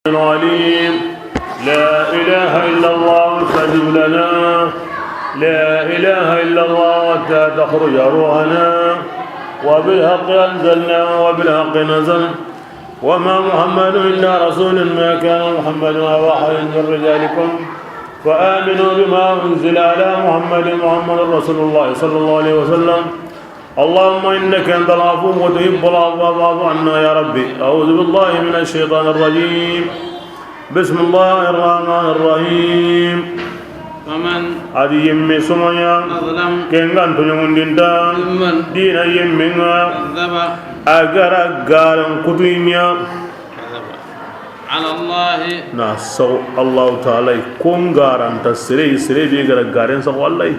العليم لا إله إلا الله استجب لنا لا إله إلا الله حتى تخرج روحنا وبالحق أنزلنا وبالحق نزل وما محمد إلا رسول ما كان محمد أبا أحد من رجالكم فآمنوا بما أنزل على محمد رسول الله صلى الله عليه وسلم اللهم إنك أنت العفو وتحب العفو فاعف عنا يا ربي أعوذ بالله من الشيطان الرجيم بسم الله الرحمن الرحيم ومن adi yemme somaya kengan to nyundinda dina yemmenga agara garan kutunya على الله na saw Allah ta'ala kon garanta sire bi gara garen sa wallahi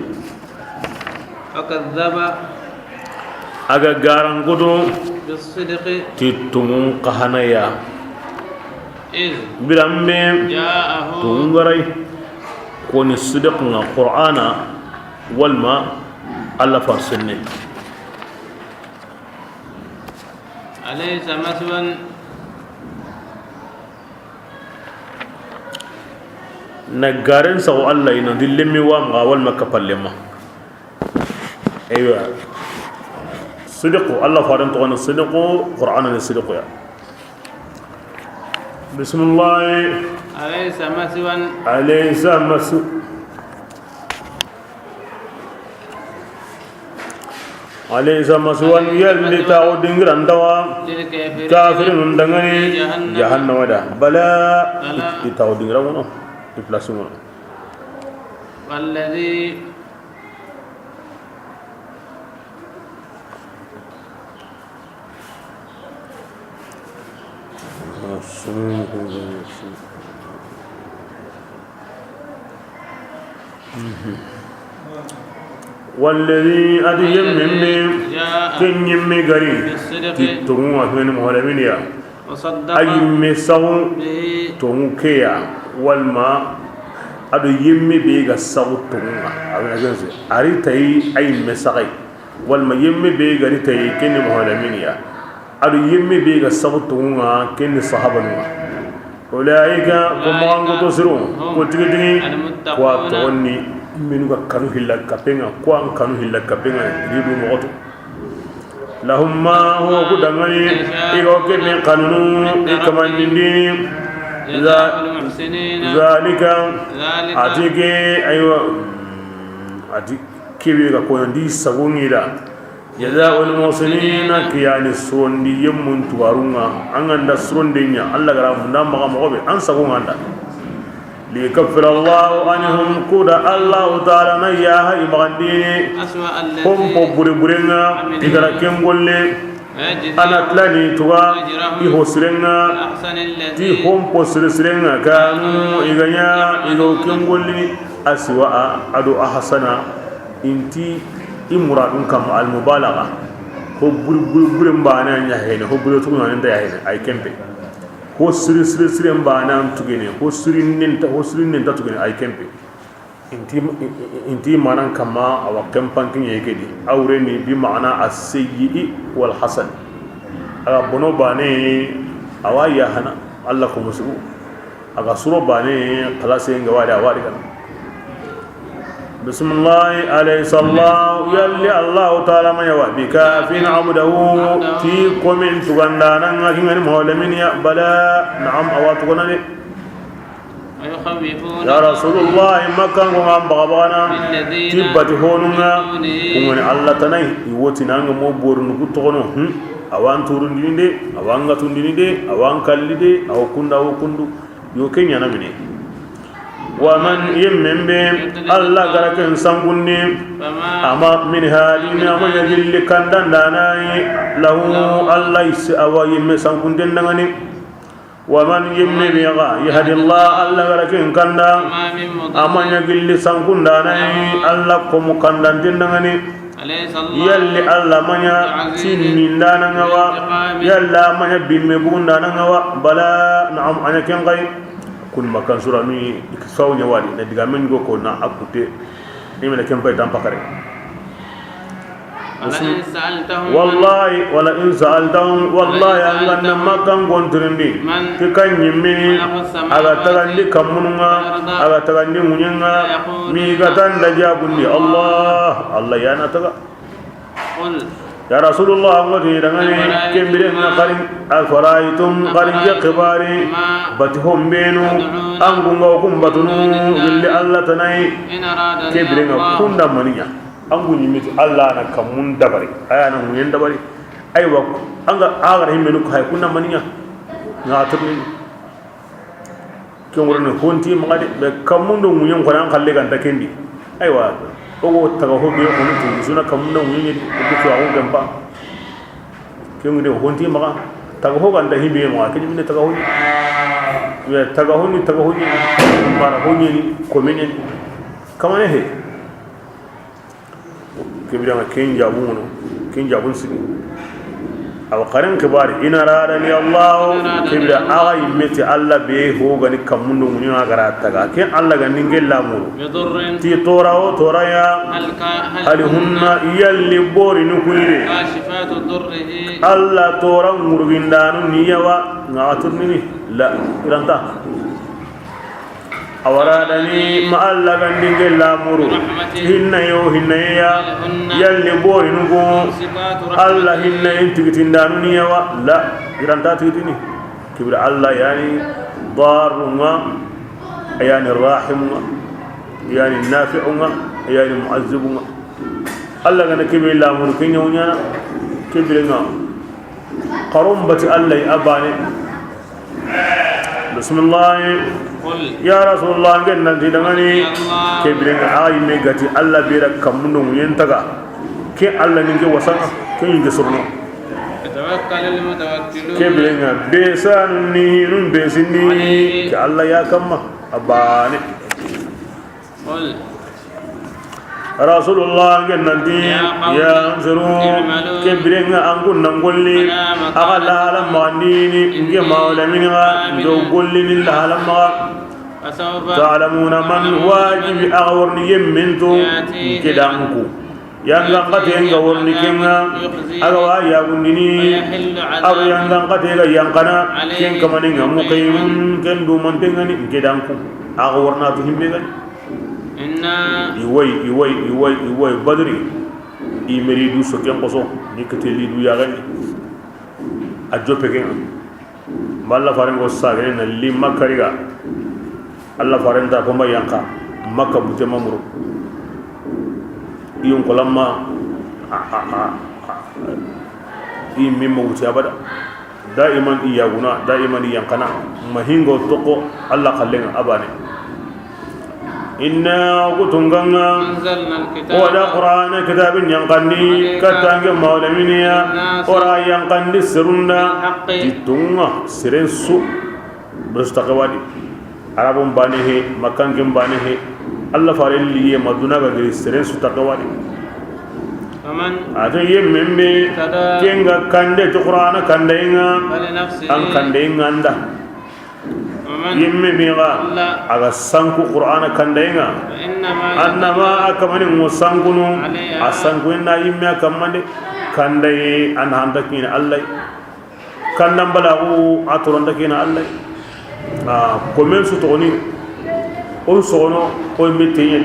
فكذب aga garan kudu بالصدق titumun qahanaya إذ bilamme جاءه tungarai koni sidqna qur'ana walma alla farsinni أليس مثوى nagaren sa Allah ina dillemi wa ma walma kapallema aywa sidqu Allah faran to sidqu qur'ana ni sidqu ya bismillah أليس مثوى alaysa masu alaysa maswan yalli ta'udingiran dawa للكافرين kafirin dangane جهنم jahannama da bala Bala. ta'udingiran wono iplasu wono والذي والذي أديم من جاء كن يمي غري بالصدق تتمو من مهلمين يا وصدق أي مسو به تمكيا والما أدو يمي بيغا سو تمو أري تاي أي مساقي والما يمي بيغا ري تاي كن مهلمين يا أدو يمي بيغا سو تمو كن صحابة أولئك كما أنكو تسرون كتغتغي واتغني منو كانوا هلا كابينغا كوان كانوا هلا كابينغا يريدوا موتو لهم ما هو قدامي إيغو كمي قانون إكمان دين جزاء المحسنين ذلك ذلك أتيكي أيوة أتيكي بيغا كون دي سغوني لا جزاء المحسنين كياني سرون دي يمون توارونا أنغان دا سرون دي نيا الله غرام نام مغام غوبي أن سغون غاندا ليكفر الله عنهم كودا الله تعالى نياها إبغانديني أسوأ الذي هم بوري بورينا إذا كم قولي ويجزي أنا تلاني توا إهو سرنا أحسن الذي تي هم بسر سرنا كانوا إغنيا إذا كم قولي أسوأ أدو أحسنا إنتي إمراد كم المبالغة هو بوري مبانا يهين هو بوري تكون أنت يهين أي كمبي ho siri mbana tugene ho siri nenta tugene ay kempe inti manan kama awa kempankin yekedi awreni bi maana as-sayyi wal hasan aga bono bane awa ya hana Allah ko musu aga suro bane kalase ngawada awadi kan bismillah alayhi sallahu yalli Allah ta'ala ma yawa bika fi na'budahu ti qomin tugandana ngin mawlamin ya bala na'am awatu gonane ويخوفون ya rasulullah makkan ko ngam bagabana tibati honunga ngoni Allah tanai iwoti nanga mo bornu gutono awan turundinde awanga tundinde awan kallide aw kundu yo kenya namine ومن يمن الله غركن سانغوني اما من هالين اما يجل كندان داناي له الله يس او يم سانغوندن دغني ومن يمن بيغا يهدي الله الله غركن كندا اما يجل سانغون داناي الله كوم كندان دغني يلي الله مانيا تيمين دانغوا يلا مانيا بيمي بون دانغوا بلا نعم انا كن غاي kun makan sura mi saw nyawadi na diga men go ko na akute ni mena kempa tampakare ولئن سألتهم والله ولا إن سألتهم والله أن ما كان قنترني كان يمني على تغني كمننا على تغني مننا ميغتان لجابني الله الله يا نتغى قل يا رسول الله أمري دعني كبرنا قرن أفرايتم قرن كباري بتهم بينو أنكم وكم بتنو بالله الله تناي كبرنا كنا منيا أنكم يميت الله أنا كمون دبري أنا مين دبري أيوة أنك أغر هم منك هاي كنا منيا ناترني كم ورنا كونتي مغادي بكمون دو مين كنا نخلي كان تكندي أيوة ogo taga hobe onu tu suna kamunda wini ko to awon gamba kemu de honti maga taga hoga nda hibe mo akini mine taga honi ya taga honi mara honi ko minen kamane he kebira ken jabun sigi aw qaran kibari ina radani allah kebira ay meti allah be hoga ni kamunda wini agara taga ke allah ga ningel lamuru ti tora ya hal hunna yalli bori nukuire كاشفات ضره alla tora murgindanu niyawa ngaturni la iranta awaradani ma alla gandinge lamuru hinna ya yalli bori nugo alla hinna intigitindanu niyawa la iranta tigitini kibra alla yani darunga yani rahimuna yani nafi'unga yani mu'azzibunga alla gana kibe lamuru kinyunya كبرنا قرنبة الله أباني بسم الله يا رسول الله قلنا تدغني كبرنا آي ميغتي الله بيرك كمنو ينتقى كي الله نجي وسنا كي ينجسرنا يتوكل المتوكلون كبرنا بيسان نينون بيسني كي الله يا كما أباني رسول الله جنتي يا انصروا كبرنا انكم نقولي اغلا لما ديني انجي مولا منها جو قولي لله لما تعلمون من واجب اغورني يمنتو كدانكو يانغان قتي غورني كينا اغوا يا غندني او يانغان قتي يانقنا كين كمانين مقيم كن دو منتغني كدانكو اغورنا تهمبغني iwai badri imeri du soken koso nikateli du yagani ajope ken malla farengo sagene na li makariga alla farenta ko mayanka makka bute mamuru iyon kolamma imimma wuti abada daiman iyaguna daiman yankana mahingo toko alla kallenga abane إنا قتنغنا ولا قرآن كتاب ينقني كتانج مولمينيا ورا ينقني سرنا جتونغا سرنسو برستقوادي عربون بانيه مكان كم بانيه الله فارل ليه مدونا غير سرنسو تقوادي أتى يممي كينغا كنده القرآن كندهنا أن كندهنا عنده يمي بيغا اغا سانكو قران كانديغا انما اكمن مسانكونو اسانكو ان يمي كمند كاندي ان هاندكين الله كاندم بلاو اتورندكين الله كومن سوتوني اون سونو او ميتين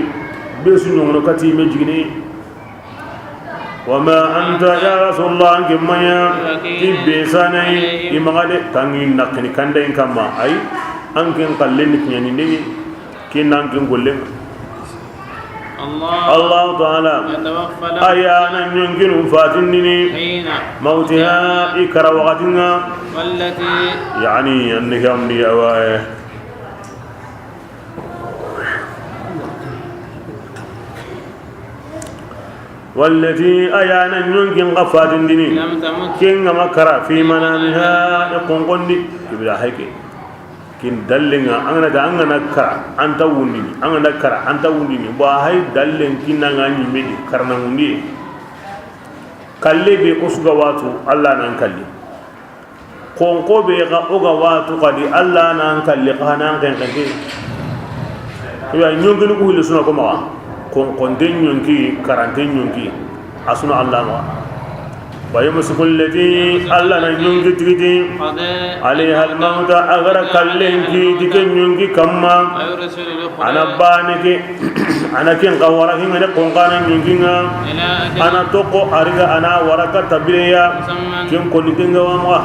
بيسو نونو كاتي ميجيني وما انت يا رسول الله كميا كبيساني يمغالي تانين نكني كاندين كما اي anken kallen nyani ndegi kin anken golle Allah ta'ala ayana nyonginu fatindini mautiha ikra waqatina wallati yani annahi amni awae والتي أيانا يمكن غفات ديني كين مكرا في منامها يقون قندي كبيرا هيك كين دلنا أنا كرا أنت وندي أنا كرا أنت وندي باهي دلنا كين نعني مدي كرنا وندي كلي بأسقواتو الله نانكلي قنقو بيغا أغواتو قدي الله نانكلي قهنا نانكلي يعني يمكن نقول لسنا كما konten nyonki karante nyonki asuna Allah ma wa yumsikul lati Allah na nyungi tigiti alaiha al-mauta agara kallenki diken nyungi kamma ana baneke ana ken qawara hingane qonqana nyunginga ana toko ariga ana waraka tabiya ken konitinga wa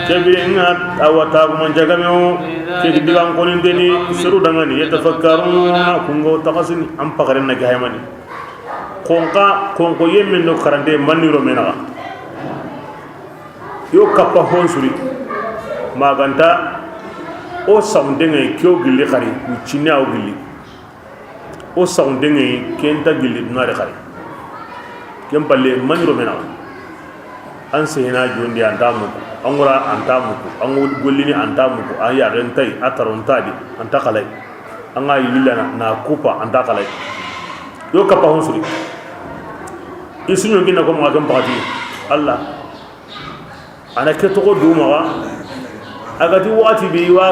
kebirenga awata man jagameo ke digan konindeni suru dangani yatafakkaruna kungo takasini am pagarenna gaymani konko yemen no karande maniro mena yo kappa honsuri maganta o saundenge kyo gilli khari uchinya o gilli o saundenge kenta gilli ngare khari kempalle maniro mena an sehina jondi antamu angura antamu angu gollini antamu aya rentai atarontadi antakalai anga yilana na kupa antakalai yo kappa honsuri isunyo gina ko ma kan pati Allah ana ke to do ma agati wati bi wa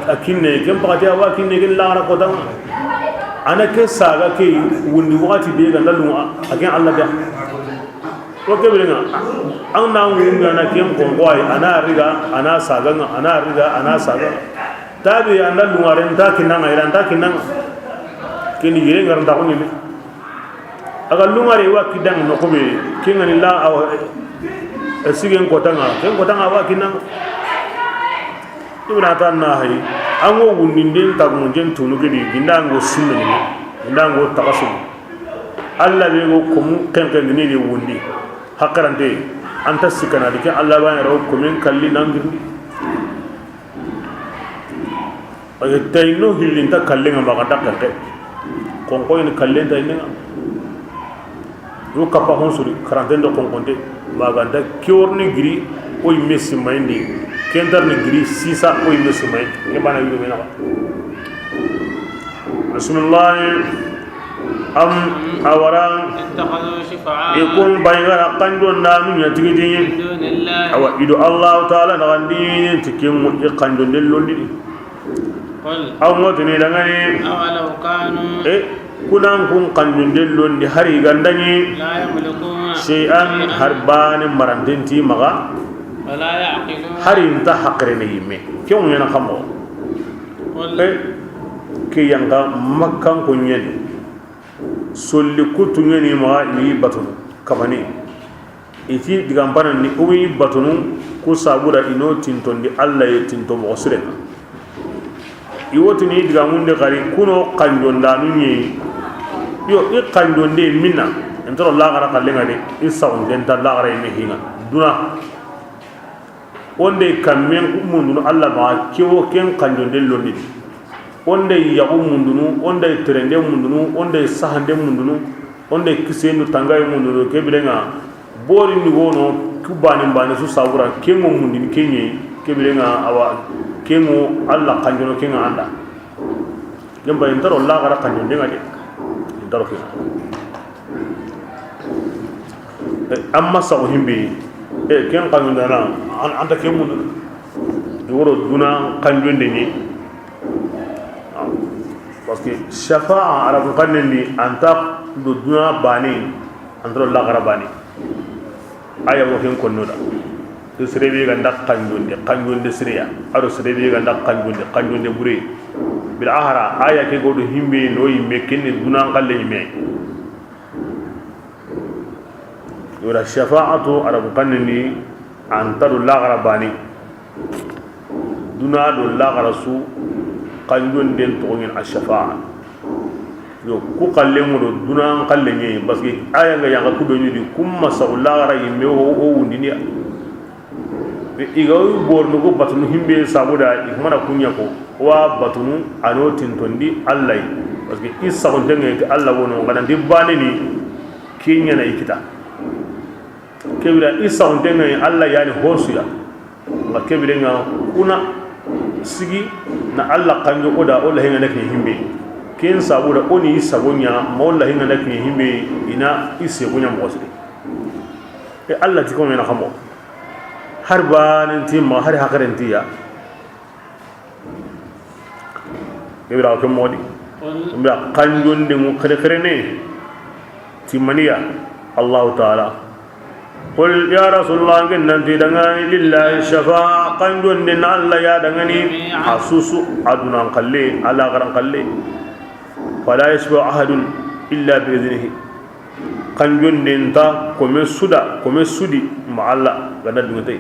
akinne kan pati wa akinne gin la ra ko dan ana ke saga ke wundi wati bi ga lalu akin Allah ga ko ke bi nga an na wunga na kem ko boy ana riga ana saga tabi anda luaren ta kinanga iranda kinanga kini yire ngaranda ko ni aga lungare wa kidang no ko be kingani la aw esigen kotanga ken kotanga wa kinang ibna tan na hay ango wundin ta mo jen tunu gedi gindango sunni gindango takasul alla be go ko ken ni wundi hakarante anta sikana de Allah ba ro ko men kalli nangirni ay tayno hilinta kallinga ba kadakate kon ko ni kallenta inga yo kappa honsuri karantendo konkonte maganda kiorni giri o messi mayndi kendar ni giri sisa o messi mayndi ke bana wido mena bismillah am awaran ittakhadhu shifa'a ikun bayara qandon nanu yatigidi awa ido Allah taala nagandi tikim mo iqandon dellondi aw ngotini dangani awalau kanu kunan kun kanjun dellon di hari gandani la yamlikuna shay'an harbani marandenti maga wala ya'qiluna hari inta hakrene yimme kyon yana kamo ke yanga makkan kunyeni solli kutunyeni maga yi batunu kamani iti digambana ni uwi batunu ku sabura ino tintondi Allah ye tinto mo sirena iwotini digamunde gari kuno kanjon danu ni yo iqandonde minna entoro lagara kallenga de isaun denta lagara ime hinga duna onde kamen mundunu Allah ma kewo ken kanjonde londi onde yagu mundunu onde terende mundunu onde sahande mundunu onde kisenu tangay mundunu kebilenga bori ni wono kubani mbane su sabura kengo mundini kenye kebilenga awa kengo Allah kanjono kenga anda gamba entoro lagara kanjonde ngade darke amma saw himbe ken kanun dana anta ke mun woro duna kanjonde ni parce que shafa'a arab kanni anta do duna bani andro la garabani aya wo ken konno da to serebe ga ndak kanjonde siriya aro serebe ga ndak kanjonde bure bil ahra aya ke godo himbe no yimbe kenni duna qalle yime yura shafa'atu arab kanni antaru la garabani duna do la garasu kanjon den to ngin ash-shafa'a yo ku qalle mo do duna qalle nyi parce que aya nga yanga ku do ni kumma sa la gara yime o wundini igaw borno go batunu himbe sabuda ikmana kunya ko wa batunu ano tintondi Allah parce que isa on dengue Allah wono ngana dibane ni kinya na ikita kebira isa on dengue Allah yani hosuya ma kebira nga kuna sigi na Allah kanjo oda Allah hinga nak himbe ken sabuda oni sabunya mawla hinga nak himbe ina isse kunya mo wasri e Allah ti ko mena xamo harban timma har hakaranti ya ibra ko modi mbia kanjonde mu khere ne timaniya Allah ta'ala qul ya rasulullah nanti dangani lillahi shafa'a kanjon den Allah ya dangani asusu aduna qalle ala garan qalle fala yashfa'u ahadun illa bi idnihi kanjon den ta kome sudi ma Allah ganda dungai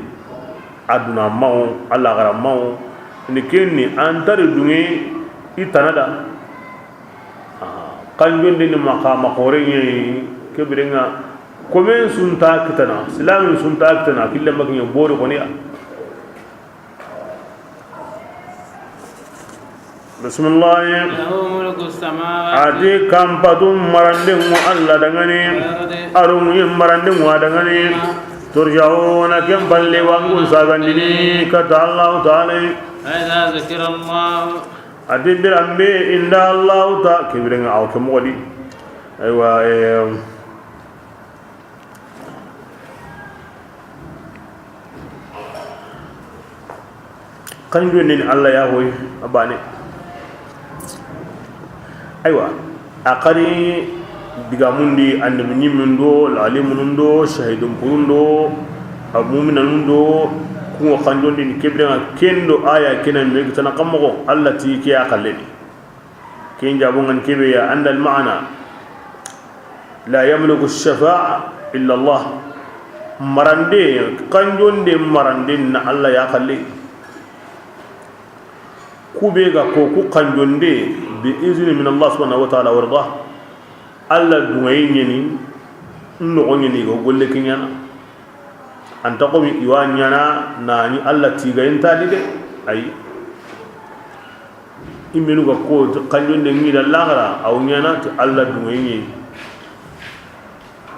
aduna mau Allah garan mau ni kenni antare dungai itanada kanjon den maqama qorenye kebirenga komen sunta kitana islamin sunta kitana killa makin bore koni bismillah lahu mulku samawati adi kampadum marandin mu alla dangane arum yim marandin wa dangane turjauna kam balle wangun sagandini kata Allah taala idza zikra Allah adi birambe inda Allah ta kibirenga aw kemodi aywa kanjo ni Allah ya hoy abane aywa akari diga mundi ande nyimndo lalimun ndo shahidum purundo mu'minun ndo ko kanjo ni kebrenga kendo aya kenan me tana kammo Allah ti ke akalleni ken jabungan kebe ya andal ma'ana la yamliku ash-shafa'a illa Allah marande kanjo de marande na Allah ya kalli kubega ko ku kanjonde bi izni min Allah subhanahu wa ta'ala warda alla dungayi nyeni no nyeni go golle kinyana anta ko mi iwanyana nani alla tiga enta dide ay imenu ga ko kanjonde ngi da lagara aw nyana to alla dungayi nyeni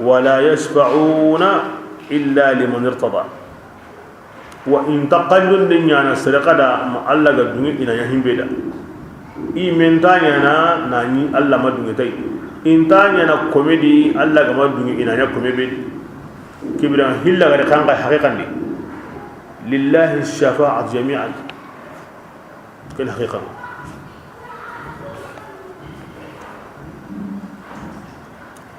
wala yashfa'una illa liman irtada wa in taqallun dunyana sirqada ma Allah ga dungi ina ya himbe da i mentanya na nani Allah ma dungi tai in tanya na komedi Allah ga ma dungi ina ya komedi kibran hilla ga kan ga haqiqan di lillahi ash-shafa'atu jami'an kal haqiqan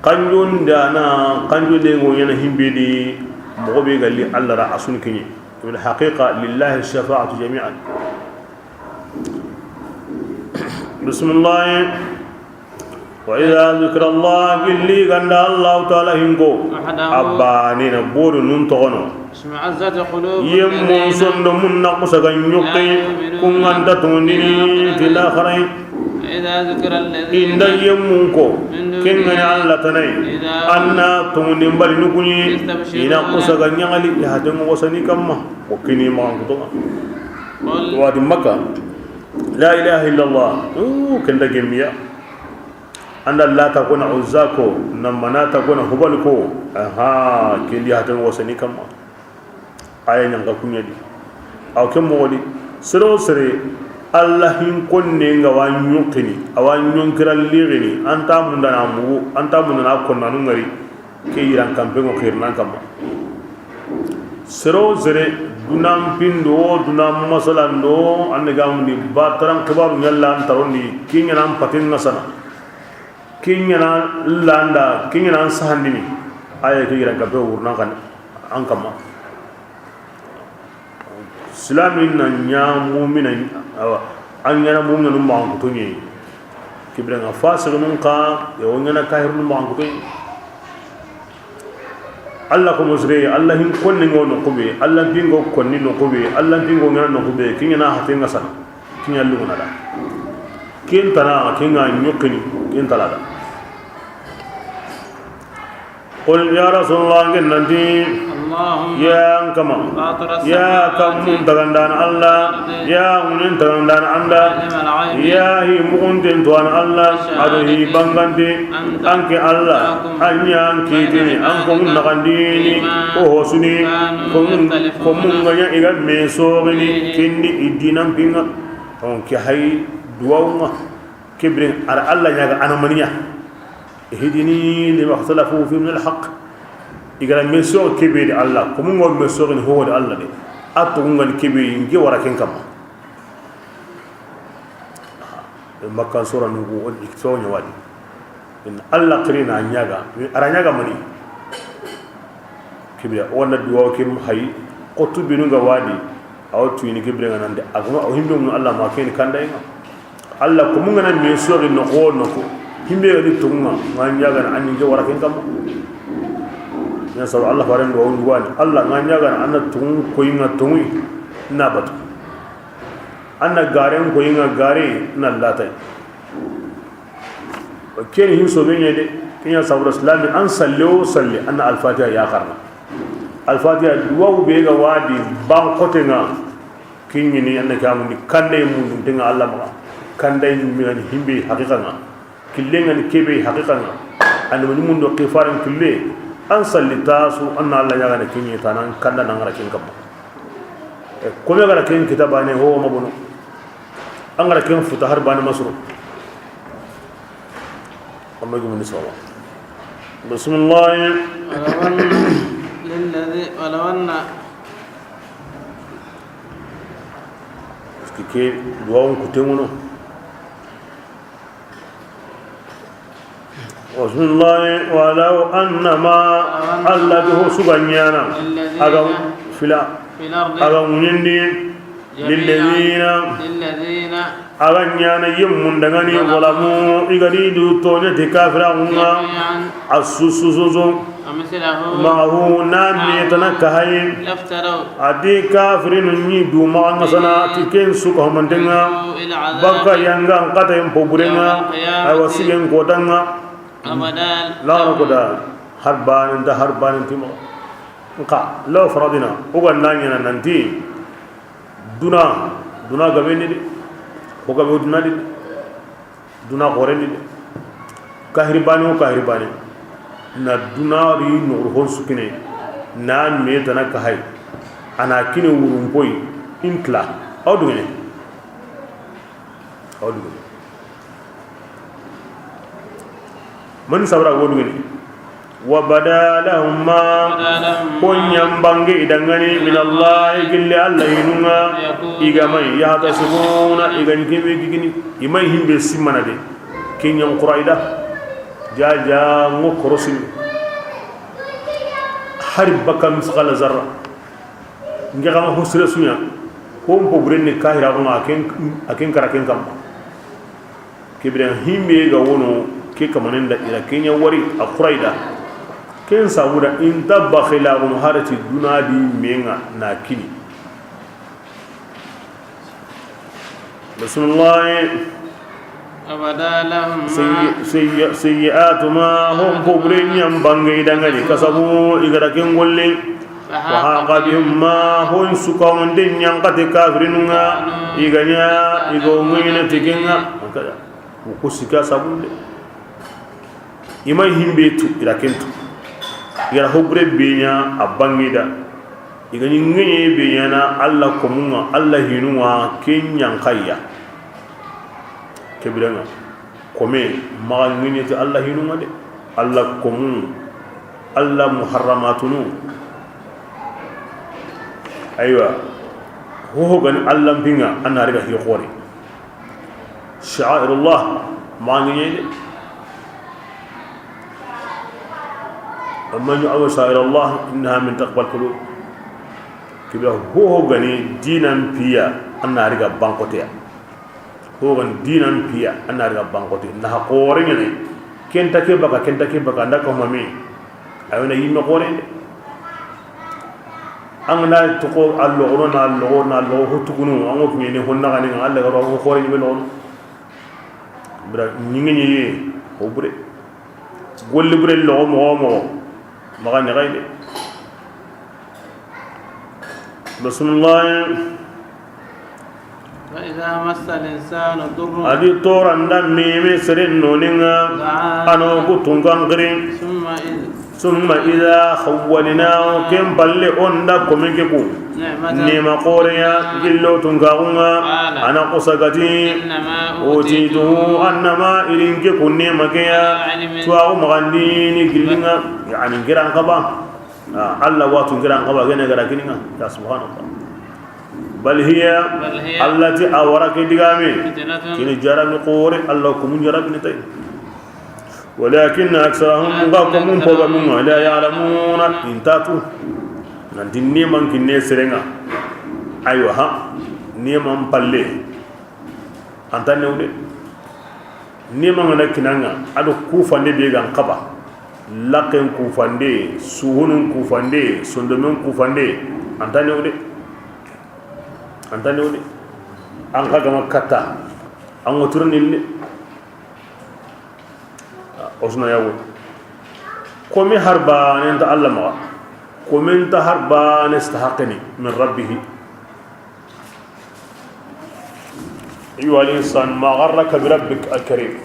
kanjun dana kanjun de ngo yana himbe di mo be galli Allah ra asun kinyi والحقيقة لله الشفاعة جميعا بسم الله وإذا ذكر الله اللي قال الله تعالى هنقو أباني نبور ننتغنو اشمعزت قلوب يمون صند من نقص يقي كن أنت تندني في الآخرين إذا ذكر الذين إن يمونكو كن الله تناي أنا تندن بل نكني إن قص ينغلي يهدم وسني كما وكني ما أنكتوما وادي مكة لا إله إلا الله كن جميع أن لا تكون عزاكو نمنا تكون هبلكو كن يهدم وسني كما آية ينغكون يدي أو كم مولي سرو سري Allah hin konne nga wanyukini awanyunkira ligini anta mundana mugu anta mundana konnanu ngari ke yiran kampe ngo khirna kamma sero zere dunam pindo dunam masalando ande gamundi bataram kibaru nyalla antarondi kinya nam patin nasana kinya na landa kinya na sahandini aya ke yiran kampe urna kan ankamma islamin na nyamu minan an yana mu'minu ma an kutunye kibran afasiqun ka ya wanyana kahirun ma an kutunye Allah ko musre Allah hin konni ngono kube Allah bingo konni no kube Allah bingo ngana no kube kinyana hatenga sana kinya luguna da kin tana kinga nyukini kin talada qul ya rasulullah nanti ya kama ya kamun tagandan Allah ya munin tagandan anda ya hi mukuntin tuan Allah aduhi bangandi anke Allah anya anke dini angkong nakandini ohosuni komunga igan mesogini kindi idinam pinga onke hay duwauma kibrin ara Allah nyaga anamaniya اهدني لما اختلفوا فيه من الحق إذا مسوق كبير الله كم هو مسوق هو الله ده أتوقع الكبير ينجي وركين كم مكان سورة نقول إكتوان يوادي in Allah qirina nyaga ara nyaga mani kibya wala duwa kim hay qotu binu ga wadi aw tuini kibya ngande agma o himbe mun Allah ma ken kanda nga Allah ko mun ngana me sori no ko no ko himbe ga di tunga nyaga na anni je wara ken kam ya saw Allah faran do on wani Allah nyaga na tun ko yinga tunwi na batu anna garen ko yinga gare na latai kene hin so benye de kenya saw islami an sallu salli anna al-fatiha ya qarna al-fatiha duwa be ga wadi ban kotenga kinyi ni anna kamu ni kande mun dinga Allah ma kande mi ngani himbe haqiqanga killenga ni kebe haqiqanga an mun do qifaran kille an salli tasu anna Allah ya ga kinyi tanan kanda nan ngara kin kam ko me gara kin kitabane ho mabunu an ngara kin futahar bani masru amma gumun sawa bismillah ولو أن كي دواون كتمونو بسم الله ولو أنما الذي هو سبحانه أغم فلا أغم يندي للذين أغنيانا يمون دغني ظلموا إغريدو تونية كافرون السوسوسوسو معه نامي يتنكهي أدي كافرين يدو معنا مثلا تكين سوكه من دنا بقى ينغان قطعين ببرنا أي وسيين قدنا لا نقدا هربان انت هربان انت نقا لو فرضنا وقلنا لنا ننتي دنا غبيني دي وغبي دنا دي دنا غورني دي كهرباني na dunari nur hon sukine na me tana kahai ana kine wurun boy intla awdugene man sabra wodugene wa badalahum ma kunyam bangi idangani min Allah gilli Allah yinunga igamai ya tasbuna igani kebe gigini imai himbe simana de kinyam quraida jaja ngokorosin hari bakam misqala zarra ngama husre sunya ko brenne kahira ko aken karaken kam kibran himbe ga wono ke kamanen da ila kenya wari aquraida ken sabuda in tabakhila um harati dunadi menga na kini bismillah سيئات ما هم كبرين ينبغي دغني كسبوا إغراكين غولي وحاق بهم ما هم سكون دين ينقت كافرين إغنيا إغومين تكينا وكسكا سبول إما هم بيتو إغراكينتو إغرا خبر بينا أبانغي دا إغني نغني بينا الله كمونا الله هنوا كين ينقايا kebiranga kome magal ngini ti Allah hinu ngade Allah komun Allah muharramatunu aywa ho gan Allah binga anna riga hi khori sha'airullah ma ngini de amma yu'aw sha'airullah innaha min taqwal qulub kibira ho gani dinan piya anna riga bankote hogan dinan piya anariga bankote na haqore ngene kenta ke baka ndaka mami ayona yimme qore angna to ko allo na hotukunu ango ngene honna ngani Allah garo ko qore ni non bra nyingi ni o bure golle bure lo mo magani gayde bismillah فإذا مس الإنسان ضر أدي طورا دمي مسرين نونينا أنو كتونغان غرين ثم إذا خولناه كم بل أندا كوميكو نيما قوريا جلو تونغاونا أنا قصقتي أوتيته أنما إلينك كوني مكيا تواو مغنديني جلنا يعني جيران قبا الله واتو جيران قبا جينا جراكينينا يا سبحان الله بل هي التي أورك دعامي كني جرب قوري الله كم جرب نتاي ولكن أكثرهم غاكم فوقهم لا يعلمون إنتاتو nanti neman kinne serenga aywa ha neman palle anta newde neman na kinanga ado kufande be gan qaba laqen kufande suhunun kufande sondomen kufande anta newde an kaga makata an woturni osna yawo komi harba nenta Allah ma komi ta harba nestahaqni min rabbih ayyuha al-insan ma gharraka bi rabbik al-karim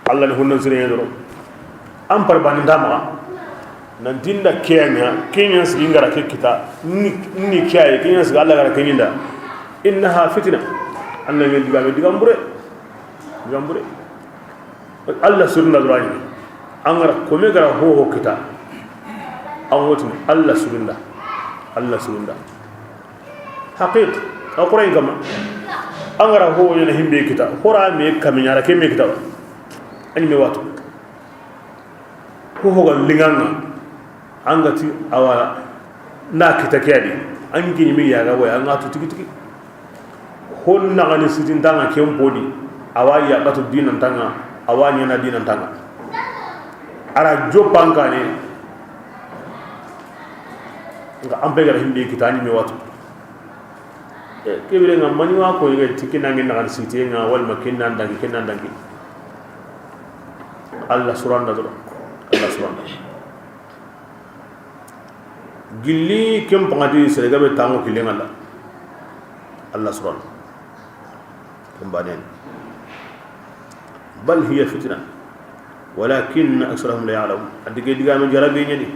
Allah ni hunna sire yedro am par ban ndama nan dinda kenya singara ke kita ni kiyaye kenya sga Allah gara kenyinda innaha fitna Allah ngel digambure Allah surna durani angara kome gara ho kita awotni Allah surna haqiq aquray gama angara ho yana himbe kita hora me kaminyara ke me kita ani me watu ho gal linganga angati awala na kita kiyadi an gini mi yaga waya ngatu tiki honna ngani sitin tanga kempodi awaya batu dinan tanga awanya na dinan tanga ara jopanga ne nga ambe gara himbe kitani me watu kebire nga mani wa ko ngi tikina ngi nan siti nga wal makinna ndangi Allah suranda gilli kem pangadi serega be tango kilenga Allah suranda kumbanen bal hiya fitna walakin aksarahum la ya'lamun adige diga men jarabe nyadi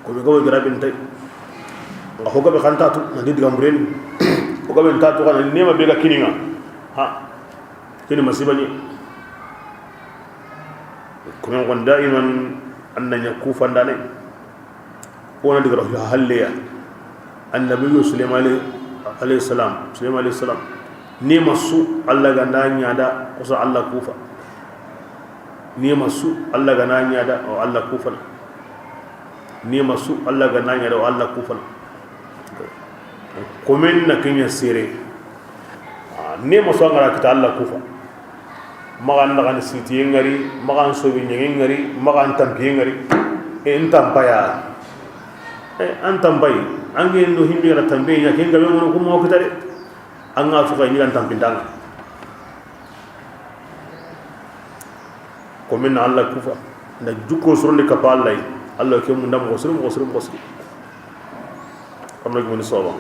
ko be go jarabe tay nga hoga be khantatu nandi diga mburen ko be tatu kana nema be ga kininga ha kini masibani ko men gon daiman annanya kufandane ko na diga ro halleya annabi sulaiman alayhi salam nema su Allah ga nanya da kusa Allah kufa nema su Allah ga nanya da o Allah kufa nema su Allah ga nanya da o Allah kufa komen na kenya sire nema su ngara kita Allah kufa magan na siti ngari magan so bi ngari magan tampi ngari en tampaya an tambai an ge ndo himbe ra tambe nya kenga be mo ko mo kitare anga fuka ni kan tampindanga ko min Allah kufa na jukko surne kapallay Allah ke mun ndam gosrum kamna ko ni soba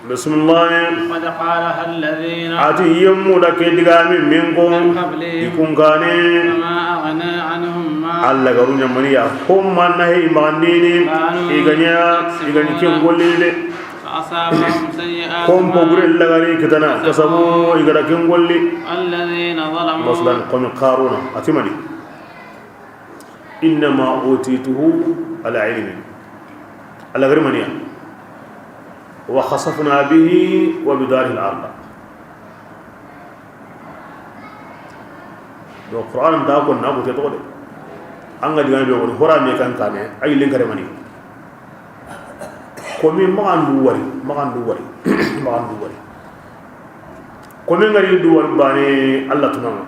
bismillah qad qala alladhina ati yammu da ke digami minkum ikun gane ma aghna anhum ma Allah garunya maniya homma nahi mandini iganya ken golile asabahum sayyi'atu kom pogure lagari kitana kasabu igara ken golli alladhina zalamu maslan qom qaruna atimani inma utituhu ala ilmi ala garmaniya wa khasafna bihi wa bidarihi al-ardh do Qur'an da ko nabu te to de anga diga be ko hora me kan kane ay len kare mani ko mi magandu wari ko men ngari du wal bani Allah tunanga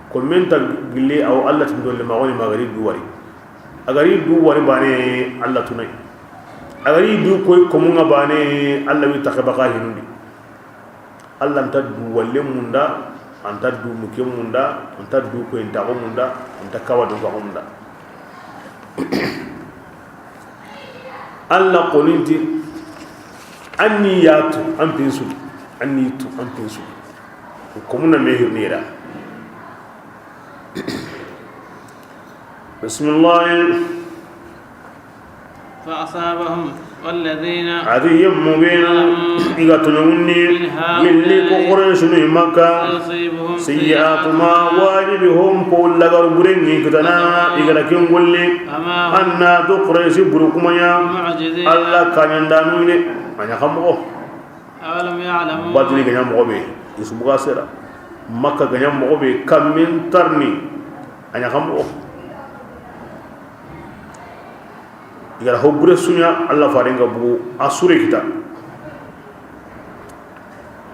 ko men ta gille aw Allah tun dole ma woni magari du wari agari du wari bani Allah tunai agari du ko mun bani Allah wi takabaka hinundi Allah ta du walle munda anta du muke munda anta du ko enta ko munda anta kawa do ko munda Allah qoninti anniyatu an pinsu ko mun na mehir nira bismillah fa asabahum والذين عذي مبين إغتنوني يلي قريش مكة سيئات ما واجبهم قول لغر برني كتنا إغلقين قولي أنا تقريش بركم يا الله كان يندانوني أنا خمغو أولم يعلموا باتني كان يمغو به isubuga sera makka ganyam mo be kamin tarni anya xam o igara hobure sunya Allah farenga bu asure kita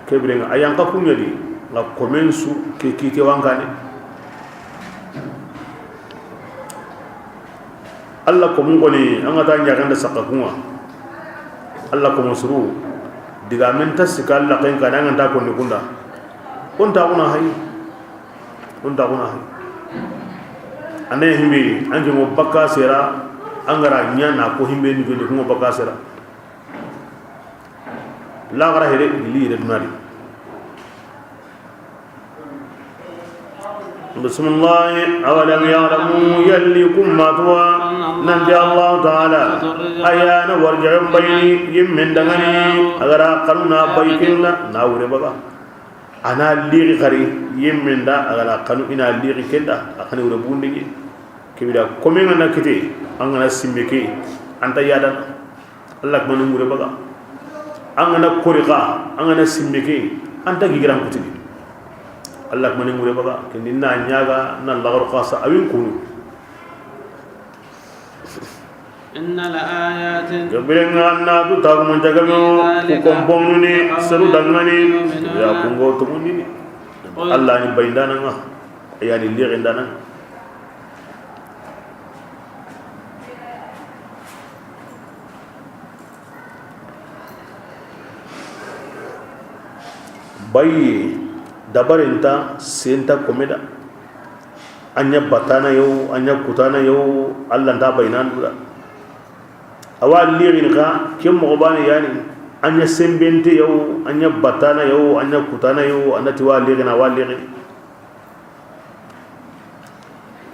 kebrenga ayan ka kunya di la komensu ke kite wangane Allah ko mun goni an ga tanya kan da sakakunwa Allah ko musuru diga men tasika Allah kan kan an ta ko ni kunda on ta kuna hay ane himbe anje mo bakka sera angara nyana ko himbe ni ko mo bakka sera la gara hele li de dunali bismillah awalam ya'lamu yallikum ma tuwa nandi Allah ta'ala ayana warja'um bayni yimmin dangani agara kanuna baykinna nawre baga ana liri khari yimmin da agara kanu ina liri kenda akani wure bundigi kibida komen na kite angana simbeke anta yada Allah manu wure baga angana koriqa angana simbeke anta gigiran kutigi Allah manu wure baga kinna nyaga na lagar qasa awin kunu inna la ayatin gabirenga na tu tagu menjagamo kukompongni seru dangani ya kungo tumuni Allah ni baindana nga ayani lirindana bayi dabarinta senta komeda anya batana yo anya kutana yo Allah nda bainan dura awal lirin ka kem mo bani yani anya sembente yo anya batana yo anya kutana yo anati wa lirin awal lirin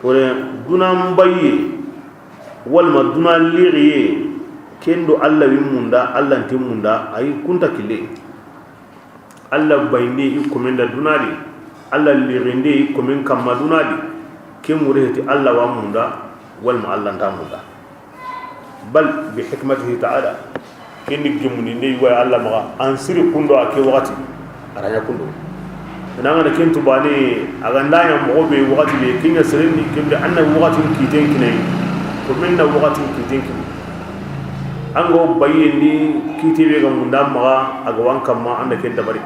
wala dunam bayi wal maduna liri kendo Allah wi munda Allah tim munda ay kunta kille Allah bayni ikomenda dunali Allah lirinde ikomen kamma dunali kem wureti Allah wa munda wal ma Allah ta munda bal bi hikmatihi ta'ala kendi gemuni ne wa Allah ma ansiri kundo ake wakati aranya kundo nanga ken tubani aganda ya mo be wakati be kinya sereni kembe anna wakati kiten kinai ko minna wakati kiten kinai ango bayeni kitibe ga munda ma aga wanka ma anda ken dabari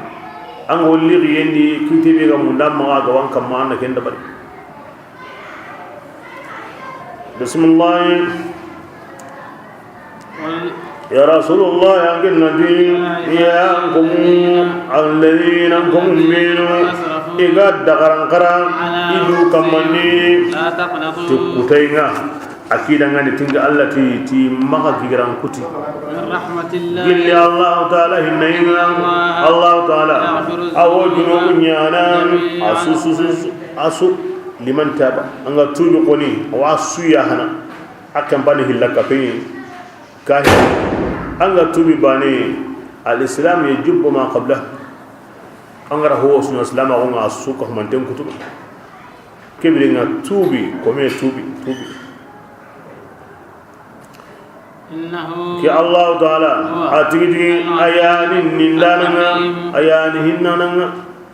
ango liri yendi kitibe ga munda ma aga wanka ma anda ken dabari bismillah يا رسول الله يا جنتي يا أنكم الذين أنكم منوا إذا دقران قران إذو كمني تكتينا أكيد أنني تنجا التي تي مغا كيران كتي قل يا الله تعالى هنينا الله تعالى أو جنوب نيانا أسو لمن تابع أنغا توجو قني أو أسو يهنا أكم باني هلاك بين كاهي أنغا توبي باني الإسلام يجب ما قبله أنغا هو سنة الإسلام أغنى السوق هم أنتم كتب كبيرنا توبي كمية توبي يا الله تعالى أتيجي أيان النندانا أيان هنانا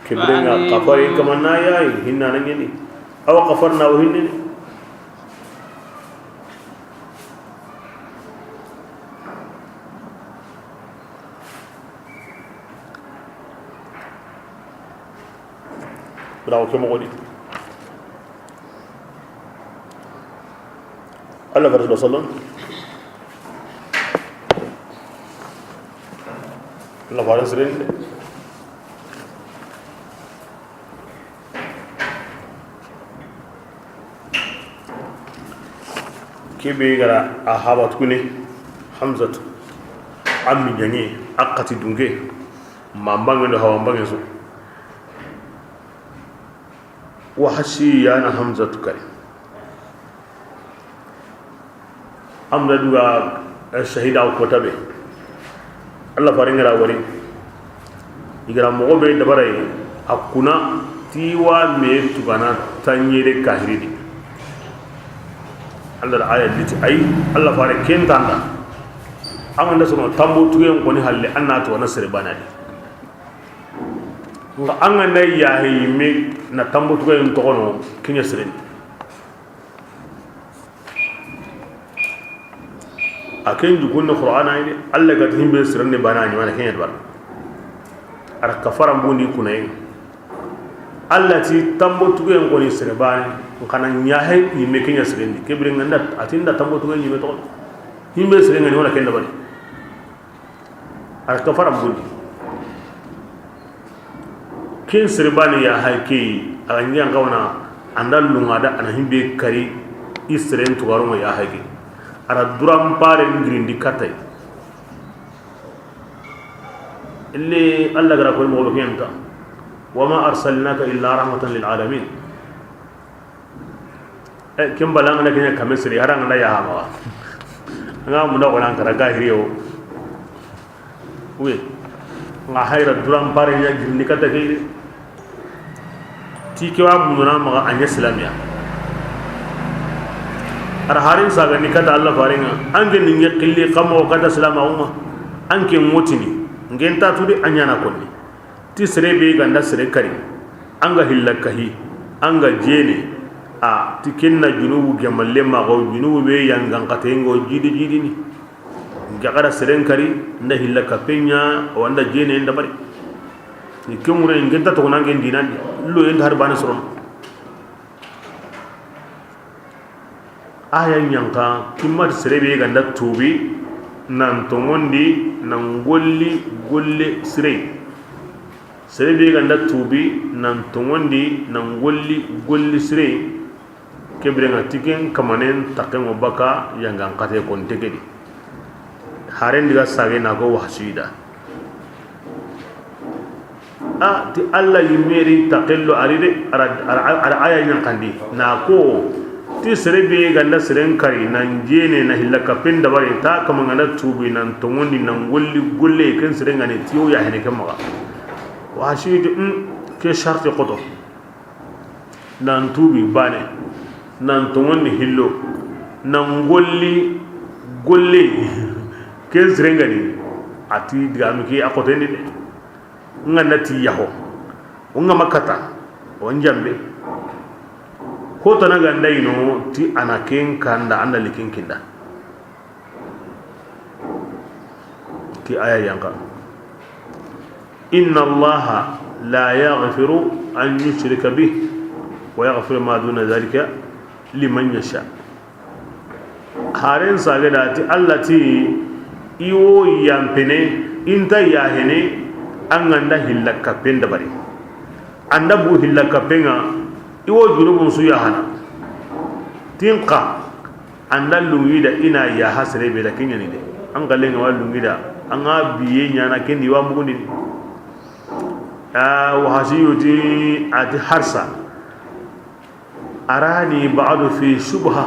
كبيرنا كفارين كمان نايا هنانا جني أو كفرنا وهنني براو كم قولي الله فرس الله الله فرس رين كي بيغرا أحابات كوني حمزة عمي جاني أقاتي دونجي مامبانغ ده هوامبانغ سو وحشي أنا حمزة كريم أمر دوغا الشهيد أو كتابه الله فارنغرا وري يغرا مغوبه دبري أكونا تيوا مي تغانا تانيري كاهريدي الله الآية التي أي الله فارن كين تاندا أمنا سنو تامبو تغيون كوني حالي أنا تو نصر بانادي nga anga na ya me na tambo to en to kono kinya sirin aken du kunna qur'ana ni alla ga himbe sirin ne bana ni wala kinya bar ara kafara mbundi kunay alla ti tambo to en ko ni sirin bana kana nya he me kinya sirin ke bre nganda atinda tambo to en me to himbe sirin ni wala kenda bari ara kafara mbundi kin sirbani ya haike a ganyan gauna andan lungada ana himbe kari isren tugaruma ya haike ara duram pare ngirindi katay illi alla gara ko mo genta wama arsalnaka illa rahmatan lil alamin kim balang na kenya kamesri harang na ya hama nga mu na ko nan kara gahiriyo we nga hayra duram pare ya ngirindi katay ti kewa mununa maga anya islamiya ar harin saga ni kada Allah faringa ange ninge qilli qamo kada salama umma anke motini ngenta tudi anya na konni ti serebe ganda sere kari anga hillakahi anga jene a tikinna junubu gemalle mago junubu be yangan katengo jidi jidi ni ngakara seren kari nda hillaka penya wanda jene nda bari ni kemure ngenta to nange dinandi lo en har bana soron aya nyanka kimmat serebe ganda tubi nan to ngondi nan golli golle serebe ganda tubi nan to ngondi nan golli golli sire kebre ngatiken kamanen taken obaka yangan kate kon tegedi haren diga sage na go wahsida ti alla yimeri taqillu aride ara aya nyankandi na ko ti serebe ganda seren kari nan jene na hilaka pinda bari ta kama ngana tubi nan tongondi nan golli golle ken seren ngane tiyo ya hene kama wa shidi ke sharti qoto nan tubi bane nan tongondi hillo nan golli golle ken seren ngani ati digamu ki akotendi de ngannati yaho unga makata wanjambe ko tana ganda ino ti anaken kanda anda likin kinda ki aya yanka inna allaha la yaghfiru an yushrika bih wa yaghfiru ma duna dhalika liman yasha haren sagada ti allati iwo yampene inta yahene anganda hillaka penda bari anda bu hillaka penga iwo junubun su yahana tinqa anda lungida ina ya hasre be lakin yani de an galle nga lungida anga biye nyana kendi wa mugundi wa hasiyuti ati harsa arani ba'du fi shubha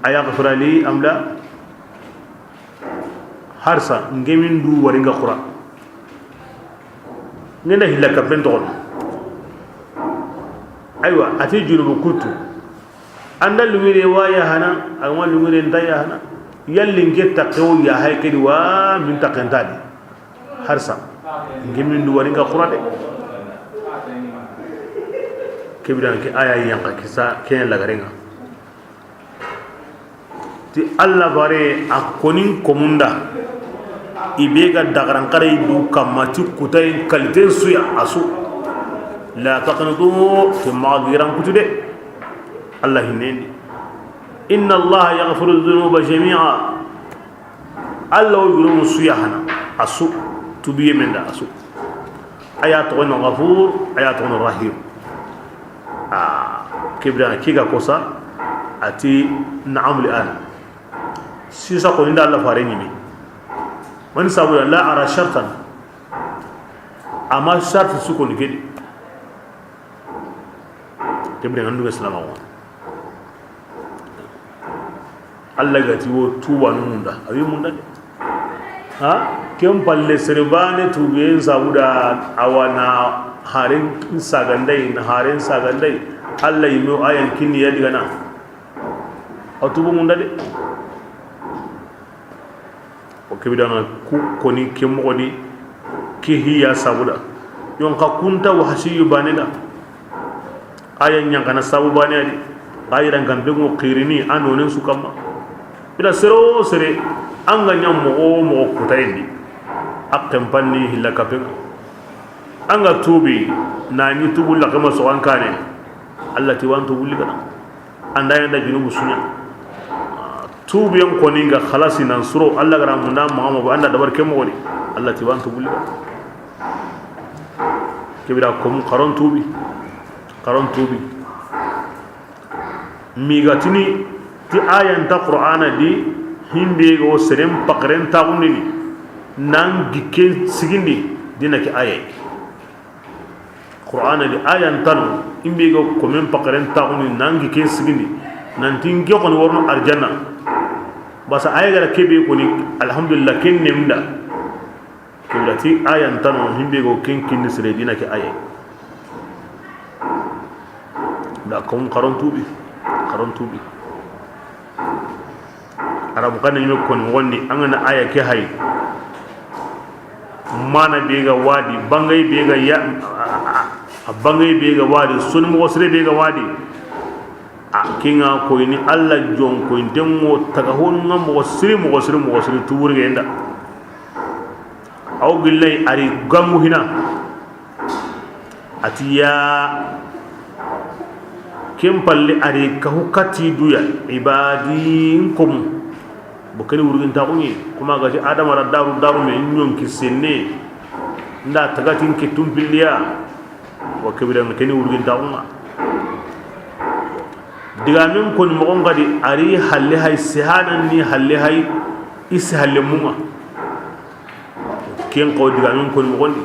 ayaghfir li am la harsa ngemin du waringa qura nena hilaka penton aywa ati junubu kutu anda lumire waya hana agma lumire ndaya hana yalli ngetta qaw ya haykedi wa min taqentadi harsa ngemin du waringa qurade kebidan ke aya yanka kisa ken lagarenga ti alla bare akonin komunda ibega dagaran kare du kamati kutay kalite suya asu la taqnatu fi maghfiran kutude allah hinni inna allah yaghfiru dhunuba jami'a allah yuru suya hana asu tubiye menda asu ayatun ghafur ayatun rahim kibra kiga kosa ati na'am li an sisa ko inda allah fare ni man sabu la ara shartan ama shart su ko ngedi kibra ngandu islama wa allah gati wo tuba nunda abi munda de ha kem palle serbane tuben sabuda awana harin sagandai na harin sagandai allah yimo ayan kinni ya digana atubu munda de o kebidana ku koni kemodi ki hiya sabuda yon ka kunta wa hasiyu banida ayan yang kana sabu banadi gairan kan be ngo qirini anonen su kamma ila sero sere anga nyam mo kutayndi akam panni hilla kapeng anga tubi nani tubul la kama so ankane allati wantu bulli kana anda yanda junubu sunya tubi yon koninga khalasi nan suro alla gara munda mama ba anda dabar kemo woni allati wantu bulli kibira kom qaron tubi migatini ti ayan ta qur'ana di himbe go serem pakren ta gunni nan gikke sigindi dina ki ayay qur'ana di ayan tan himbe go komen pakren ta gunni nan gikke sigindi nan tingi ko worno arjanna basa ayay gara kebe ko ni alhamdulillah ken nemda kibirati ayan tan himbe go ken kin sire dina ki ayay da kom qaron tubi arabu kan ñu kon wonni angana aya ke hay mana bega wadi bangay bega ya bangay bega wadi sunu mo sere bega wadi kinga ko ni alla jon ko ndemo taga hon ngam mo sere tuur genda aw billahi ari gamu hina atiya kem palle ari ka hukati duya ibadi kum bokani wurgin ta kunyi kuma gaji adama ra daru me nyon ki senne nda tagatin ki tumbiliya wa kabira kani wurgin ta kunga diga min kon mo ngadi ari halle hay sihanan ni halle hay is halle muma ken ko diga min kon mo gondi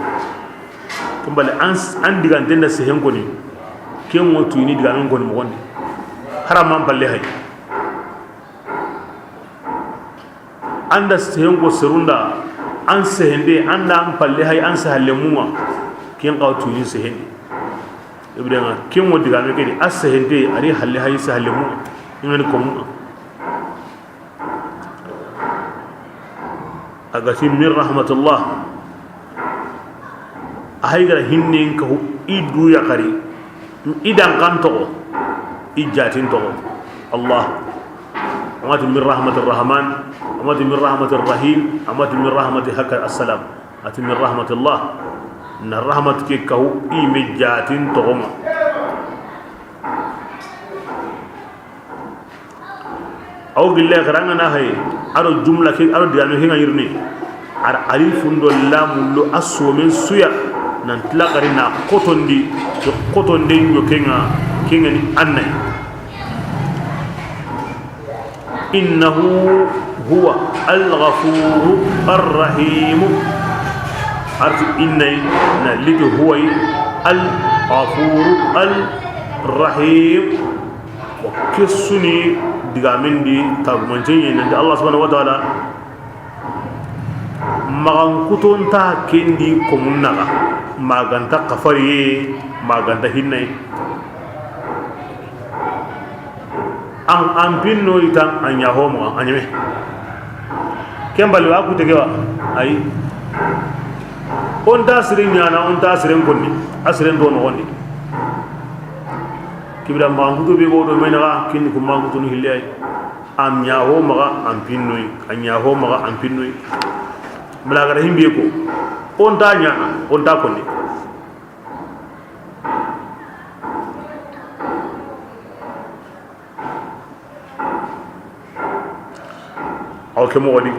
kumbale an diga tenda sehen koni ken wotu ni diga non gon mo gondi haram man balle hay anda sehen go serunda an sehende anda an balle hay an sahalle muwa ken qawtu ni sehende ibrahima ken wo diga me kedi asehende ari halle hay sahalle muwa ngani ko muwa agati min rahmatullah ahayga hinnin ko idu yakari idan kanto ijatin to Allah amati min rahmatir rahman amati min rahmatir rahim amati min rahmati hakka assalam ati min rahmatillah na rahmat ke kaw imejatin to ma aw billahi garanga na hay aro jumla ke aro diame hinga yirni ar alifun do lamul aso men suya nan tlagarina kotondi to kotonde yo kenga ni annay innahu huwa al-ghafur ar-rahim arti innay na lido huwa al-ghafur al-rahim wa kisuni digamendi tagmanjeye nande Allah subhanahu wa ta'ala magan kutonta kendi komunnaga maganta kafari maganta hinnay an pinno ita anya homo anyame kembali wa kutegewa ay on ta sirin yana on ta sirin konni asirin don wonni kibra mangudo be godo menaga kin ko mangudo no hillay am nya ho maga am pinno anya ho maga am pinno blaga himbe ko on ta nya on ta konni aw ke mo wadi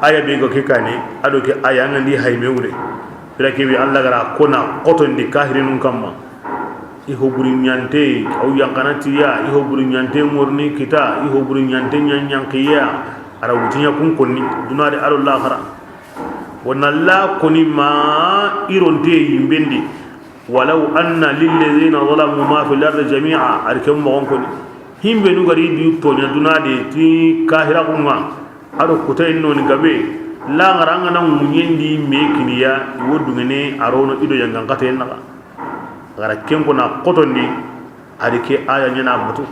aya be go ke kane ado ke aya ngandi hayme wure dira ke bi Allah gara kona qotondi kahirinun kamma i hoburi nyante aw yankanati ya i hoburi nyante morni kita i hoburi nyante nyanyankiya ara wutinya kun konni dunade alo la khara wana la koni ma ironte yimbendi walau anna lil ladina zalamu ma fil ardi jami'a arkam mo koni himbe nu gari di tonya dunade ti kahira kunga aro kutay non gabe la ngaranga na munyendi mekiniya wodu ngene arono ido yangan katen na gara kenko na kotondi arike aya nyana batu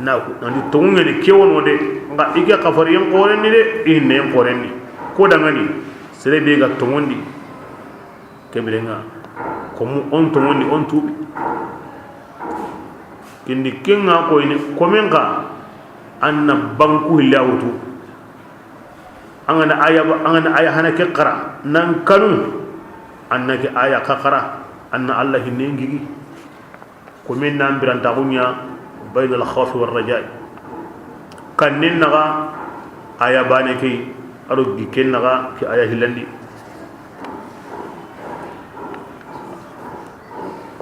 na ndi tongene kewon wode nga ike kafariyan qorenni de inne qorenni ko dangani sere be ga tongondi kebirenga komu on to woni on tubi kindi kenga ko ini komenga anna banku hilawtu angana aya hana ke qara nan kanu annaki aya ka qara anna allah hinengi komen nan biranta gunya bayna al khawf wal raja kanin naga aya bane kai aro giken naga ki aya hilandi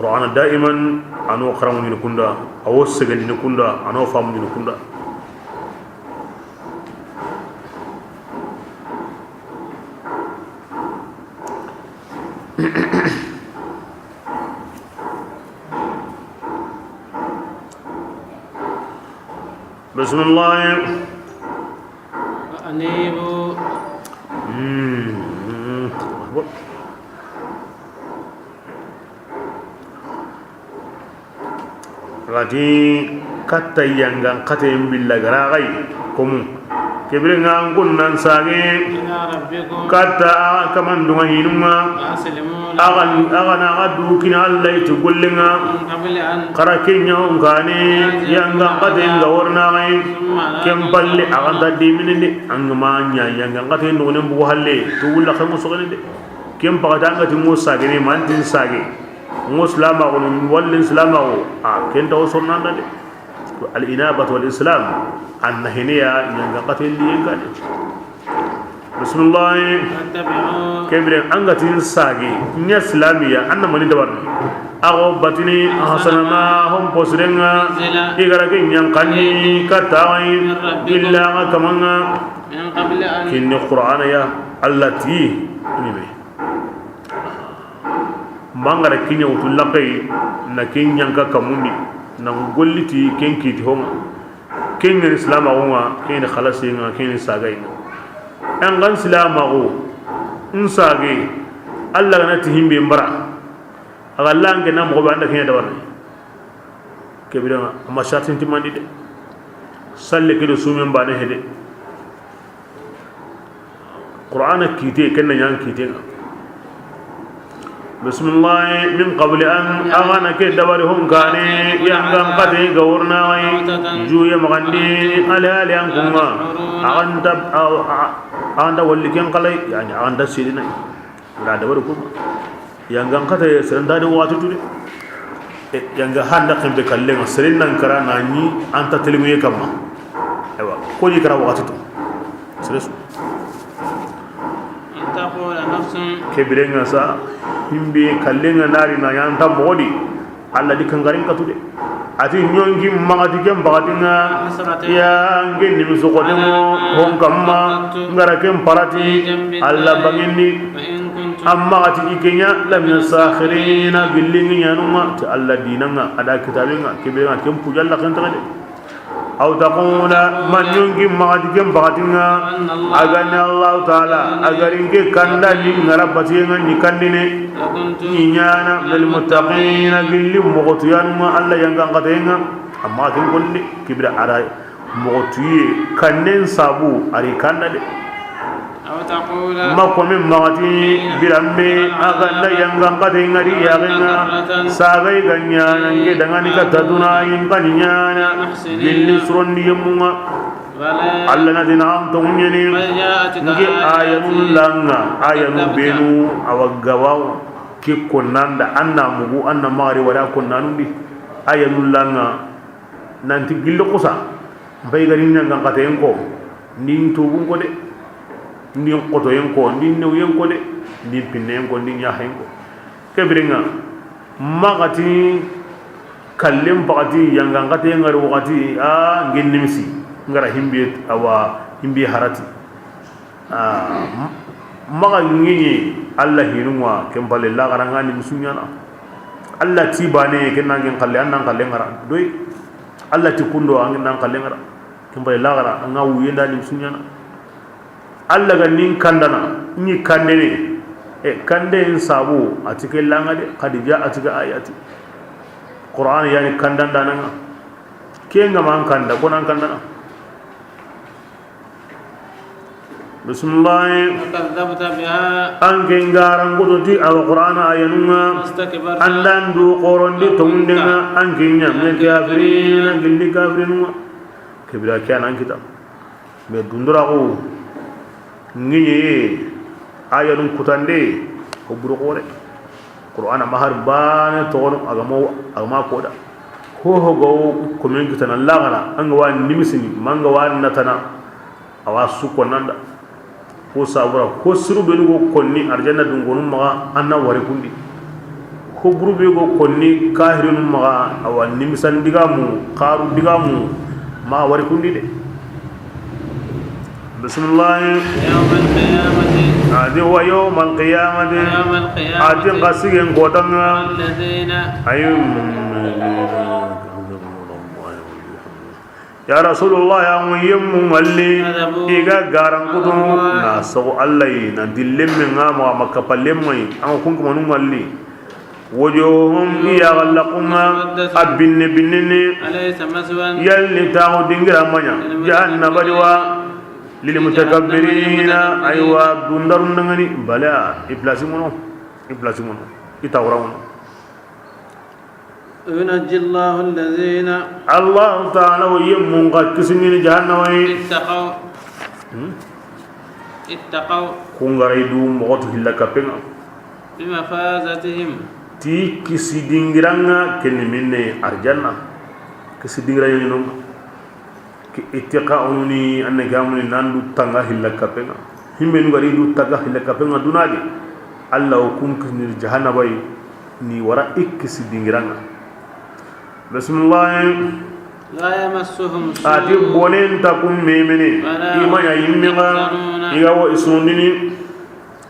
qur'ana daiman ano kharamu ni kunda awo segen ni kunda ano famu ni kunda بسم الله وأنيبوا غادي كتا يانغان كاتين بالله غراغاي كوم كبرنا نقول ننساغي كتا كمان دوينما أغنى غدو كنا الله تقول لنا قراكين يوم كاني يانغان كاتين غورنا غاي كم بالي أغنى ديمين دي أنغما نيا يانغان كاتين نونم بوهالي تقول لك مسوغني دي كم بغدان كاتين موساغي مانتين ساغي مسلم ولا إسلام كنت وصلنا ده الإنابة والإسلام أن هنيا ينقطع اللي ينقل بسم الله كبر أنقطع الساقي نسلامية أن من دبر أغو بطني حسن ما هم بسرنا إغرقين ينقلني كتاوي إلا كمان كن القرآن يا التي mangara kinya utulakai na kinyanka kamundi na ngolliti kenkiti honga kenya islam honga kenya khalasinga kenya sagaina an gan islam ho unsage alla na tihimbe mbara agalla nge na mo banda kenya dawar kebira mashatin timandi de salle kedo sumen bane hede qur'ana kite kenna yan kite بسم الله من قبل أن أغنى كدبرهم كان يحكم قتل قورنا جو يمغني على لأنكم أغنى ولكن قلي يعني أغنى سيدنا لا دبركم ينغن قتل سرندان واتتولي ينغن هاند قم بكالين سرندان كرا ناني أنت تلمي كما أيوة كوني كرا واتتو سرسو كبيرين سا himbe kallenga nari na yanta modi alla di kangarin katude ati nyongi magati kem bagatinga ya ngenni musukodemo hon kamma ngara kem parati alla banginni amma ati ikenya lam yasakhirina billingi yanuma ta alla dinanga ada kitabinga kibega kem pujalla kan tade أو تقول من ينجم مغادكم بغاتنا أغنى الله تعالى أغرينك كندا لنغربتين نكندني نيانا للمتقين قل مغطيان ما الله ينغنغتين أما تنقل كبير أراي مغطي كنن سابو أري كندا ما كم مغادي برمي أغنى ينغنغتين أري يغنى ساغي غنيانا كدغاني كتدنا ينغنيانا بالنسرون يمونا الله ندينا أم تونيني نجي آية لنا آية بينو أو غواو كي كناندا أنا مغو أنا ماري ولا كنانو دي آية لنا نانتي جلو قصا بيغرين ينغنغتين كو نين توبون كو دي ndin qoto yen ko ndin new yen ko de ndin pinne yen ko ndin ya hen ko kebiringa magati kallem bagati yanga ngate ngar wakati a ngin nimsi ngara himbe awa himbe harati maga ngi Allah hinwa kembale la garanga ni musunyana Allah tibane kenna ngin kalle annan kalle ngara doy Allah ti kundo angin nan kalle ngara kembale la gara ngawu yenda ni musunyana Allah ga nin kandana ni kandene kande sabu atike langa de khadija atike ayati Qur'an yani kandan dananga kenga man kanda konan kandana bismillah وكذبت بها anke ngaran godoti alqur'ana ayanunga واستكبرت andan du qorondi tondenga anke nyamme kafirin gilli kafirin kibira kana kita me dundura ko ngiye ayanun kutande ko buru qore qur'ana mahar bana tono agama koda ho go ko men kita nan lagara anga wa nimisini manga wa natana awa suko nanda ko sabura ko suru be go konni arjanna dun gonum maga anna wari kundi ko buru be go konni kahirun maga awa nimisan digamu qaru digamu ma wari kundi de bismillah يوم القيامة adi wa yawmal qiyamati يوم القيامة adi qasigen godanga الذين ayum ya rasulullah ya muyyim malli iga garan kutu na so allai na dillem ngama makapalem mai an kun kuma nun malli wujuhum yaghlaquna abin binni أليس مسوى yalli ta'u dingira manya jahannama diwa lil mutakabbirin aywa dundarun ngani bala iplasi mono itawrawono ينجي الله الذين الله تعالى ويمون قد كسنين جهنم اتقوا كونغريدو موت هلا كابينا بمفازتهم تي كسي دينغرانا كن مني ارجانا كسي دينغرانا نون كي اتقاوني ان غامني ناندو تانغا هلا كابينا هيمن غريدو تاغا هلا كابينا دونادي الله كون كسنين جهنم باي ني ورا اكسي دينغرانا بسم الله لا يمسهم ati bonen takum memene ima ya yimmiga igawo isundini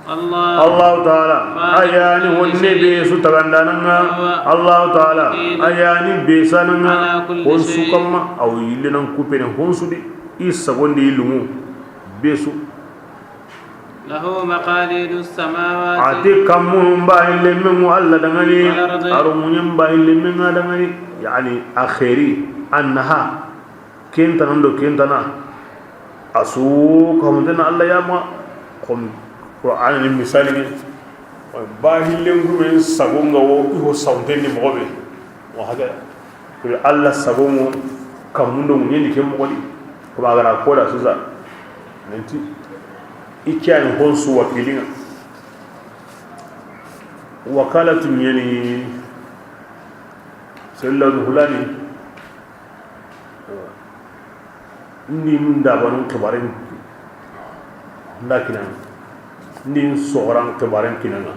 Allah taala ayani wonne be su tagandana Allah taala ayani be sananga on su kamma aw yillenan kupene honsudi isa gonde yilumu besu له مقاليد السماوات ati kamun ba ilmin Allah dangani arumun ba ilmin dangani يعني آخري أنها كنت نندو كنت أنا أسوق هم دنا الله يا ما قم قرآن المثال باهي لهم من سبعون أو هو سبعين مغبي وهذا كل الله سبعون كم نندو مني كم مغبي كم أجر أقول أسوزا ننتي إكيان هون سوا كيلنا وكالة يعني sella hulani ndi ndabanu kibaren ndakina ndi soran kibaren kinana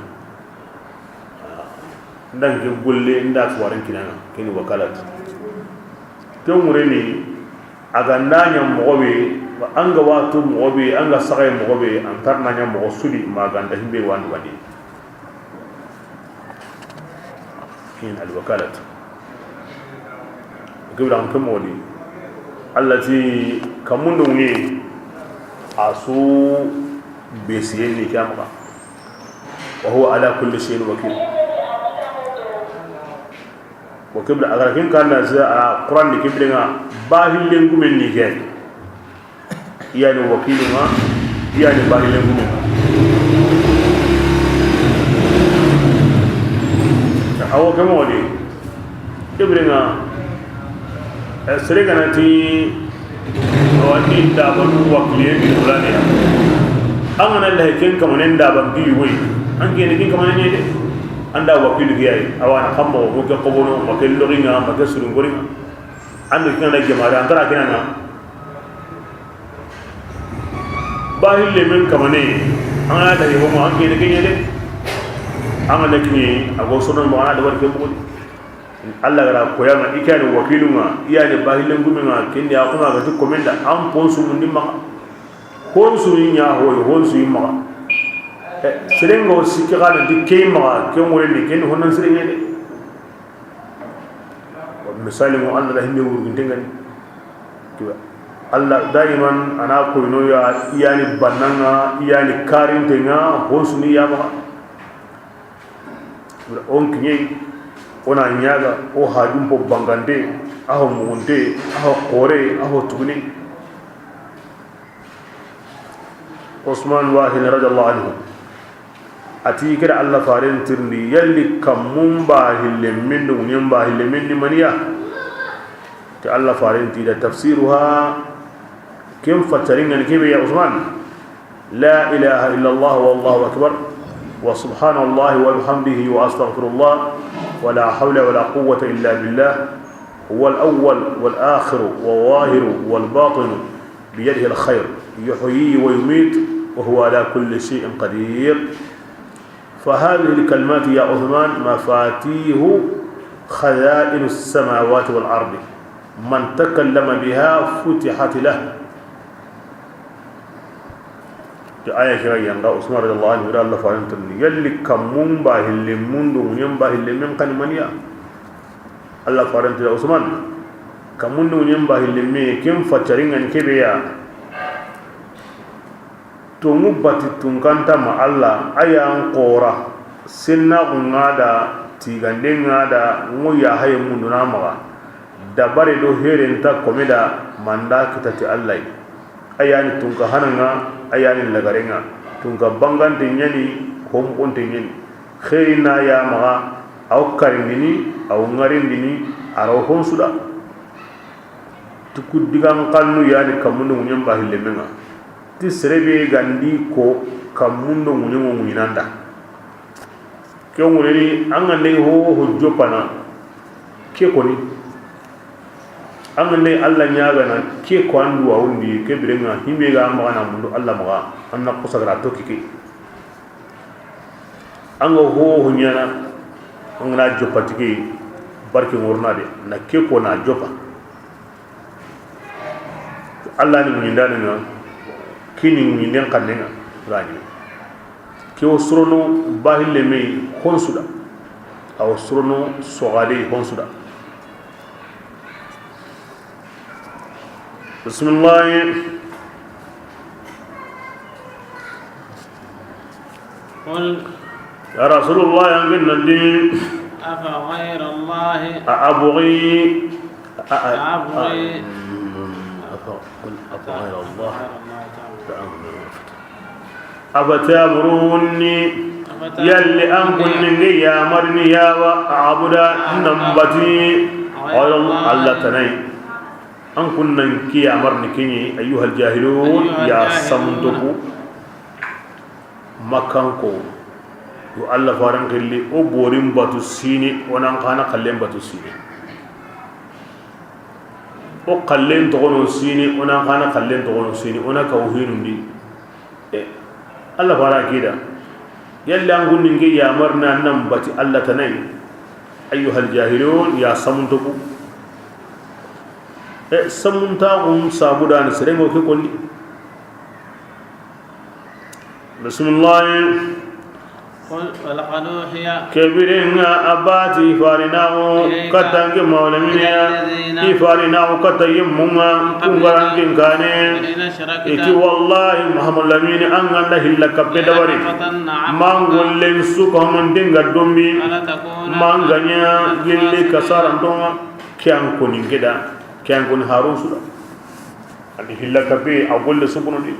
ndange golle nda kibaren kinana kini wakalat to mureni aga nanya mogobe anga watu mogobe anga sagay mogobe antarna nya mogo sudi maganda himbe wan wadi kin al wakalat قبل أن تمولي التي كمون دوني أسو بسيني كامرا وهو على كل شيء وكيل وقبل أغرقين كان القرآن قبلنا باهل لنكم النيكين يعني وكيلنا يعني باهل لنكم أو كمولي قبلنا سرقناتي واني دابن وكليه بالفلانية أنا الله كين كمان دابن بيوي أنك ينكين كمان يدي anda wakil giyai awana kammo ko ke qobono ko ke loringa ma ke surun goringa ando kina jamaara antara kina na bahil le men kamane anga da yebo mo anke ne kenyele anga da kini ago sonon mo ana da war ke mo Allah gara ko yama ikani wakilunga iyani bahil le nguminga kindi akuma ga to komenda am ponsu mundi ma honsu nya hoy honsu ma serengo sikira di kema ke mo ni ken honan serenge de misali mo Allah himbe wurgu ndengani kiwa Allah daiman ana ko no ya iyani bananga iyani karintenga honsu ni yama on kinyi ona nyaga o hajum po bangande aho munde aho kore aho tuguni عثمان واهن رضي الله عنه أتي كده الله فارين ترني يلي كمون باهل من ونيم باهل من منيا الله فارين تيدا تفسيرها كم فترين كيف يا عثمان لا إله إلا الله والله أكبر وسبحان الله وبحمده وأستغفر الله ولا حول ولا قوة إلا بالله هو الأول والآخر والظاهر والباطن بيده الخير يحيي ويميت وهو على كل شيء قدير فهذه الكلمات يا عثمان مفاتيح خزائن السماوات والأرض من تكلم بها فتحت له آية شرعية عند عثمان رضي الله عنه الله فارن ترني يلي كمون باهل من دونيم باهل من كان منيا الله فارن ترني عثمان كمون دونيم باهل من كم فترين عن كبيا تمو باتي تنكانتا مع الله أيان قورا سنة غنادا تيغاندين غادا مويا هاي مندنا مغا دباري دو هيرين تا كوميدا ماندا كتاتي الله ayani tunka hananga ayani lagarenga tunka bangan tinyani hompon tinyani khairina ya maga aw karindini aw ngarindini araw hon suda tuku digan kalnu yani kamundu munyam bahille menga ti serebe gandi ko kamundu munyam munyanda ke ngureni angande ho jopana ke koni angane Allah nyaagana ke ko andu awundi ke birenga himbe ga magana mundu Allah maga anna kusagra to kiki ango ho hunyana angana jopatiki barki ngorna de na ke ko na jopa Allah ni mundana na kini munden kanenga rani ke o surono bahille me honsuda aw surono sogade honsuda بسم الله قل يا رسول الله ينقلنا الدين أفغير الله أبغي أفغير الله أفتامروني يلي أنكنني يا مرني يا وأعبد نمبتي غير الله تنين an kunnan ki amarni kinyi ayyuhal jahilun ya samduku makanko yo Allah faran kelli o borin batu sini onan kana kallen batu sini o kallen to gono sini onan kana kallen to gono sini ona ka uhinundi Allah fara kida yalla an kunnin ki ya amarna nan bati Allah tanai ayyuhal jahilun ya samduku samunta sabudan serengo ke konni bismillah قل ولقد أوحي كبرنا أباتي فارناه كتنج مولمنا إفارناه كتيمنا كنغرانك كاني إتي والله محمد لمين أنغان له لك بدوري ما نقول لنسوك هم دنگا دومبي ما نغنيا للي كسار أنتوما كيان كونين كدا كيان كون هارون سودا أني هلا كبي أقول لسبنا دي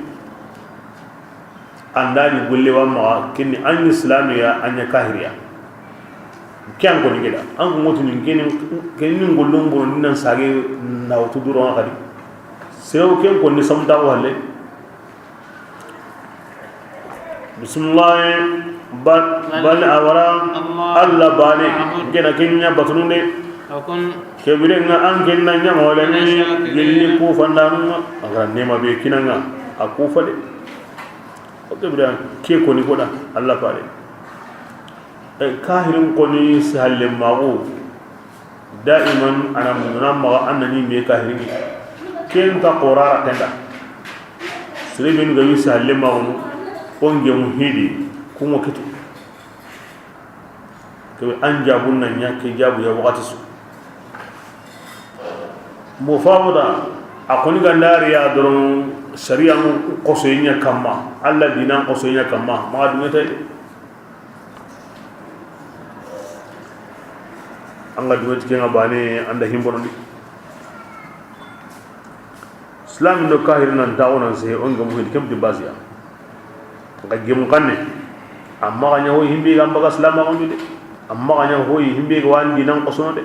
andani golle wa ma kinni an islamiya an kahiriya kyan ko ngida an ko motu ni kenin gollum bo nan sage na wutu duro ngadi sew ken ko ni samda wale bismillah bal awara alla bane gena kenya batunune akun kebire nga an kenna nya wala ni gelli ku fandanu aga nema be kinanga akufa de kebira ke koni koda Allah pare kahirin koni sahalle mago daiman ana munamma annani me kahirin ken ta qorara tenda siribin ga sahalle mago onge muhidi kuma kitu ke anja bunnan ya ke jabu ya wakati su mufawada akoni gandariya doron sharia mu qosoyinya kamma alla dinan qosoyinya kamma ma dumeta anga dumeta kenga bane anda himbono ni islam do kahirna dawona se onga mu kam de bazia ga gem kanne amma ganya ho himbe ga baga salama on de amma ganya ho himbe ga wandi nan qasono de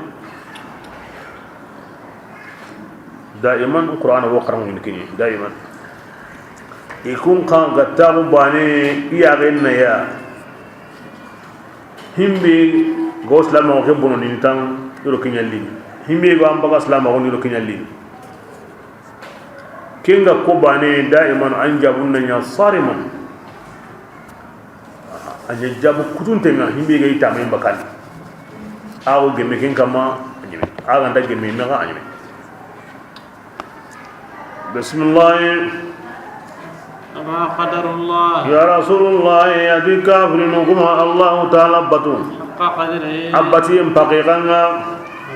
daiman qur'an wa qaran min kini daiman ikun kan gattabu bane iya genna ya himbe go salama ko bono ni tan yoro kinyalli himbe go ambaga salama ko yoro kinyalli kinga ko bane daiman an jabunna ya sariman anya jabu kutunte nga himbe ga itama imbakan awo gemme kin kama anyime aga nda gemme nga anyime bismillah ما قدر الله يا رسول الله يا دي كافر نقوم الله تعالى بطون حق قدره أبتي مبقيقنا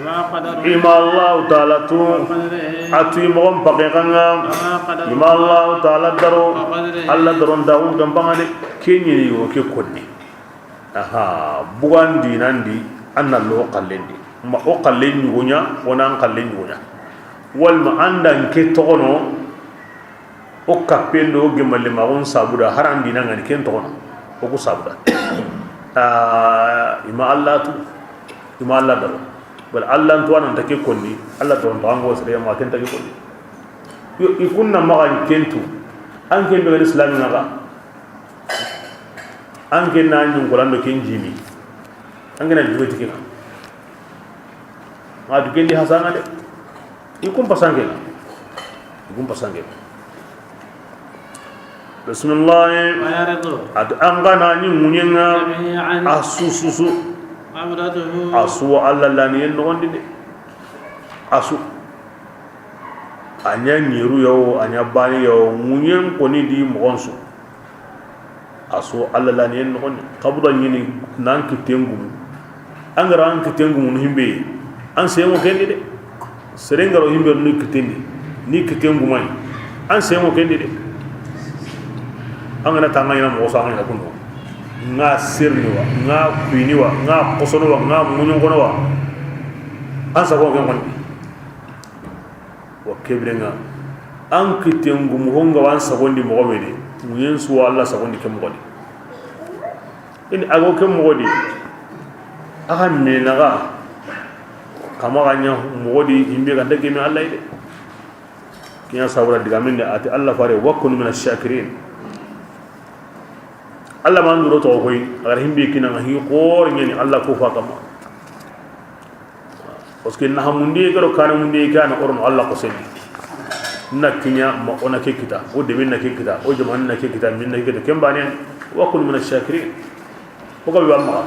ما قدر إما الله تعالى تو أتي مغم بقيقنا إما الله تعالى درو الله درون داون جنباني كيني وكي كوني أها بوان دي ناندي أنا الله قلن دي ما أقلن يغنيا ونان قلن يغنيا والما عندن كي تغنو o kapendo gemalle ma on sabuda haram dina ngani ken to o ko sabuda ima Allah daro bal Allah to anan take konni Allah to bango sare ma ken take konni yo ikunna ma kan kentu an ken be islam naga an ken na nyun ko lando ken jimi an ken na duweti ken ma du ken di hasana de ikun pasange بسم الله أد أنغنا نيمونينا أسوسوسو أسو الله لاني نوندي أسو أنيا نيرو يو أنيا باني يو مونين كوني دي مغنسو أسو الله لاني نوندي قبضا نيني نانك تنغم أنغرا أنك تنغم نهمبي أن سيمو كندي دي سرنغرو همبي نيك تندي نيك تنغماي أن سيمو كندي دي angana tanga ina mo sa ngana kuno nga sirni wa nga kuini wa nga kosono wa nga munyon kono wa ansa ko ngon wa kebrenga an kitengu muhonga wan sagondi mo gomedi muyen su Allah sagondi kem godi in ago kem godi aka me naga kama ganya mo godi himbe ga dage me Allah ide kiya sabura diga min ati Allah fare wa kun min ash-shakirin Allah man duro to koy agar himbe kina hi qor ngeni Allah ko fa kama parce que na hamundi garo kana mundi kana orno Allah ko sendi nakinya ma ona ke kita o de minna ke kita o jaman na ke kita minna ke kita kembane wa kun min ash-shakirin ko ko bamma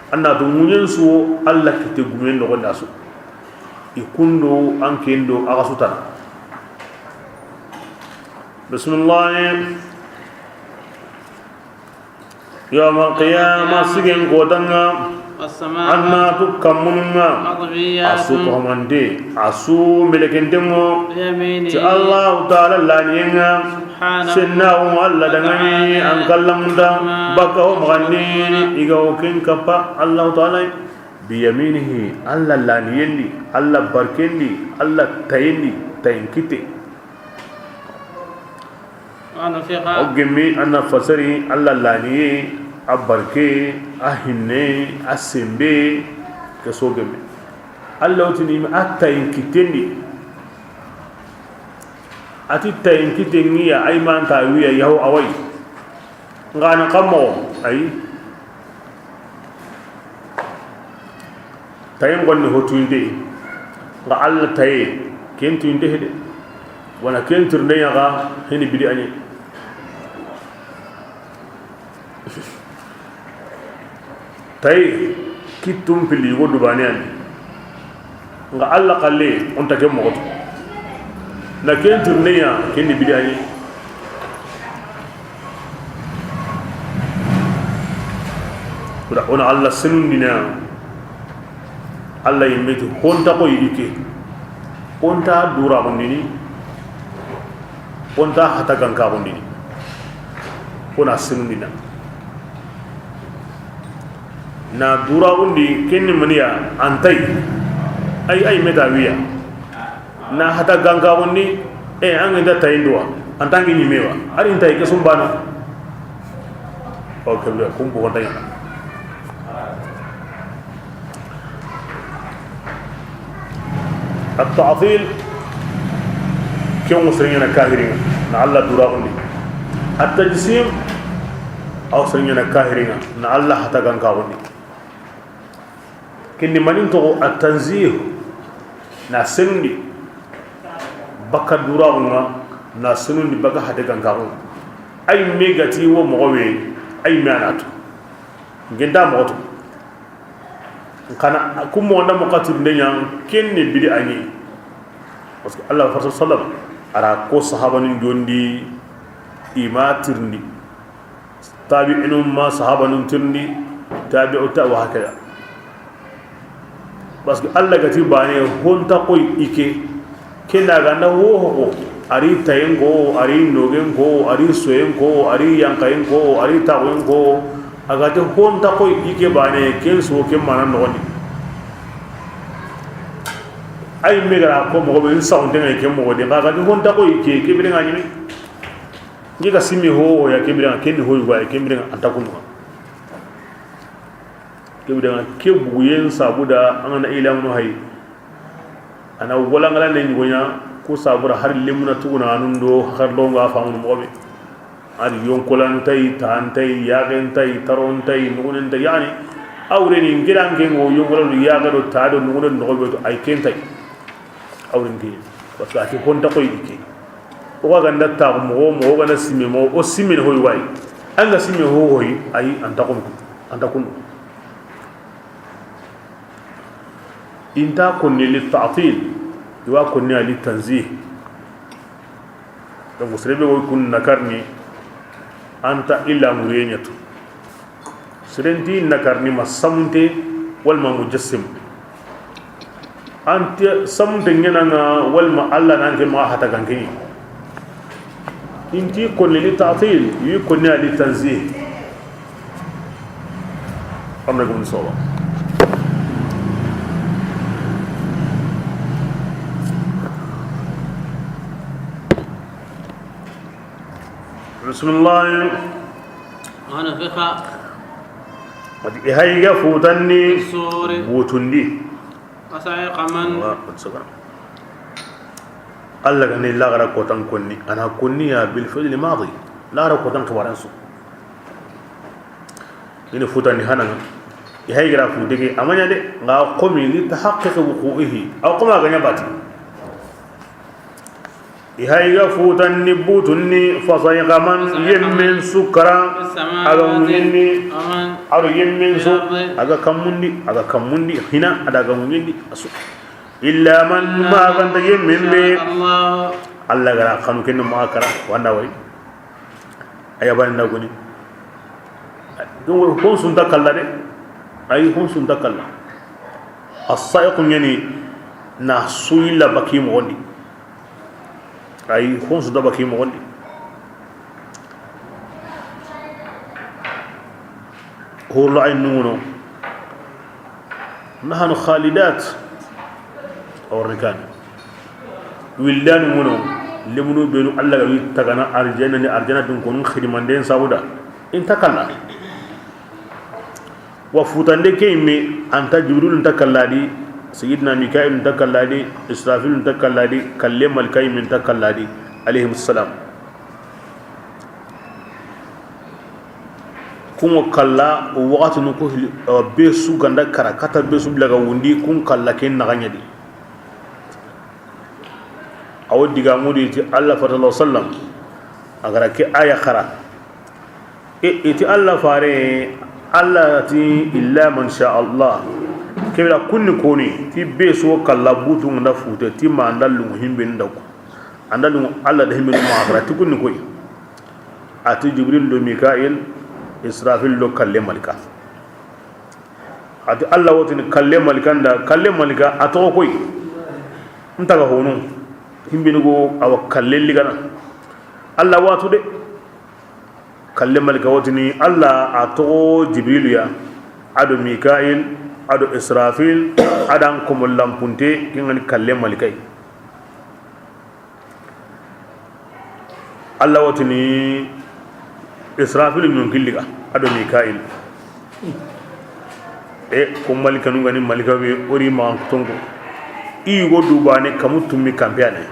anna do munyen su Allah kite gumen no gonda su ikundo ankendo aga sutana bismillah يوم القيامة سجن قدنا أنا تكملنا أسوق مندي أسوق ملكين دمو الله تعالى لانينا سنة الله دعني أنكلم دا بكو مغني إيجو كين كبا الله تعالى بيمينه الله لانيني الله بركني الله تيني تينكتي أوجمي أنا فسري الله لانيه أبركي أهني أسمبي كسوجمي الله تنيم أتاين كتني أتاين كتني يا أيمان تاوية يهو أوي غانا قمو أي تاين غني هو تويندي غا الله تاين كين تويندي هدي وانا كين ترنيا غا هني بدي أني tay kitum pili go dubanian nga alla qalle on take mo goto na ken turniya ken ni bidani kuda ona alla sunundina alla yimeti honta ko yike honta dura bondini honta hata ganka bondini ona sunundina na dura undi kenni maniya antai ay metawiya na hata ganga undi an inda tayindwa en tant que ñimewa ari tay ke sumbana o kebra kum bo tanya التعطيل كم سرنا كاهرين نعلى دراغني التجسيم أو سرنا كاهرين نعلى حتى كان كاغني كني منين تو التنزيه ناسنني بكا دراغنا ناسنني بكا حتى كان كاغني أي ميغاتي ومغوي أي معناتو جندا موتو kana kumo wanda muqatil ndenya kenne bidi ani parce que Allah sallallahu ara ko sahabanin jondi imatirni tabi'inum ma sahabanun tirni tabi'u ta wa hakaya parce que Allah gati bane honta koy ike kena ga na ho ari tayengo ari nogengo ari soyengo ari yankayengo ari tawengo agate honta koy ike bane ken so ken manan no ni ay megara ko mo be saunde ngay ken mo de ga honta koy ike ke bi nga ni ni ga simi ho ya ke bi nga ken ho wa ke bi nga antakun ke bi nga ke buyen sabuda an na ilam no hay ana wala ngala ne ni gonya ko sabura har limna tuguna anundo har do nga fa mo be ari yonkolantay tantay yagentay tarontay nugunentay yani awreni ngirange ngo yongolal yagado taado nugunen nogobe to ay kentay awrenti parce que ati honta koy dike o ga ganda ta mo ga na simi mo o simi hoy way anga simi ho hoy ay antakun inta kunni lit ta'til wa kunni lit tanzih donc musrebe wo kun nakarni anta illa muriyenyatu serenti nakarni ma samte wal ma mujassim anta samte ngena wal ma alla nan ke ma hata ganki inti kon li ta'til yi kon li tanzih amna gum sowa بسم الله أنا فيها هاي فوتني بوتندي وسائق من الله كان لا غير كوتن كوني أنا كوني بالفعل الماضي لا غير كوتن كبارنسو إن فوتني هنا هاي غير فوتني أمانة ده غا قومي لتحقق وقوعه أو قوم أغنى باتي ihaiga futanni butunni fasaiga man yemmen sukara aga munni aro yemmen so aga kammundi hina adaga munni asu illa man ma ganda yemmen be Allah gara kanu ken ma kara wanda way aya banda goni don ko sun takalla de ay hon sun takalla as-saiq yani na suila bakim gondi ay khons da baki mo gondi holo ay nuno nahnu khalidat aw rikan wildan muno lemunu benu alla ga tagana arjana ni arjana dun ko khidimanden sauda in takalla wa futande kayme anta jibril takalladi سيدنا ميكائيل تكلادي إسرافيل تكلادي كلم الكاي من تكلادي عليهم السلام كم كلا وقت نكوه بيسو غندا كراكاتا بيسو بلغا وندي كم كلا كين نغانيا دي أو ديغامودي الله صلى الله عليه وسلم أغرا كي آية خرا إتي الله فاري الله تي إلا من شاء الله kebra kunni koni ti beso kala butu ngada fute ti ma andalu himbe ndako andalu alla da himbe ma akra ti kunni koy ati jibril do mikail israfil do kalle malika ati alla wotini kalle malika nda kalle malika ato koy ntaga hono himbe go awa kalle ligana alla watu de kalle malika wotini alla ato jibril ya ado mikail ado israfil adan kumul lampunte kingan kalle malikai Allah watini Israfil min killiga ado Mikail ko malika nu ngani malika be ori ma tongo i go dubane kamutummi kampiane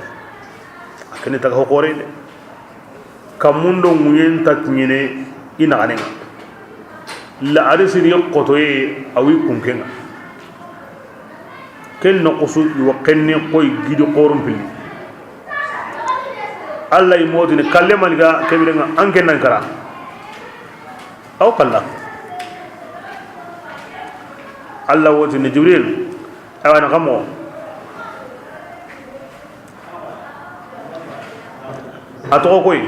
akene taga hokore de kamundo nguyen taknyene ina anenga la arisiri qotoye awi kunkenga ken no qusu wa qenne qoy gidi qorum pili Allah imodine kalle malika kebirenga anken nankara aw kalla Allah wotini Jibril awana kamo atoko koy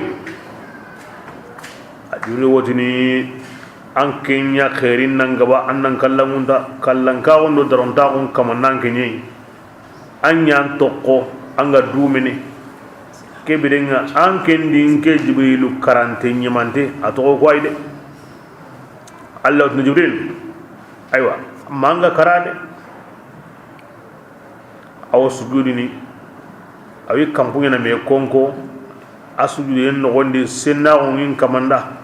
Jibril wotini ankenya khairin nangaba annan kallamunta kallanka wondo daronta on kamannan kenyi anya tokko anga dumene kebirenga anken dinke Jibril karante nyimante atoko koy de Allah wotini Jibril aywa manga karade aw sujudi ni awi kampunya na me konko asujudi en nogondi senna ngin kamanda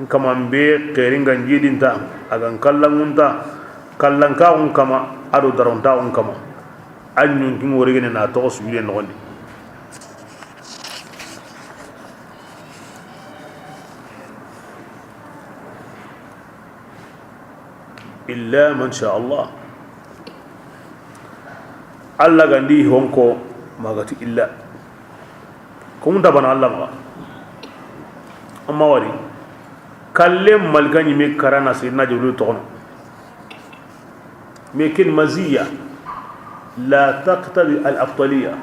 kamambe keringa njidinta agan kallangunta kallanka on kama ado daronta on kama anyun kin worigene na to sujudi en nogondi إلا من شاء الله الله غندي هونكو ما غتي إلا كم تبان الله ما أما وري كلم ملكني مكرانا سيدنا جبريل تغنو لكن مزية لا تقتضي الأفضلية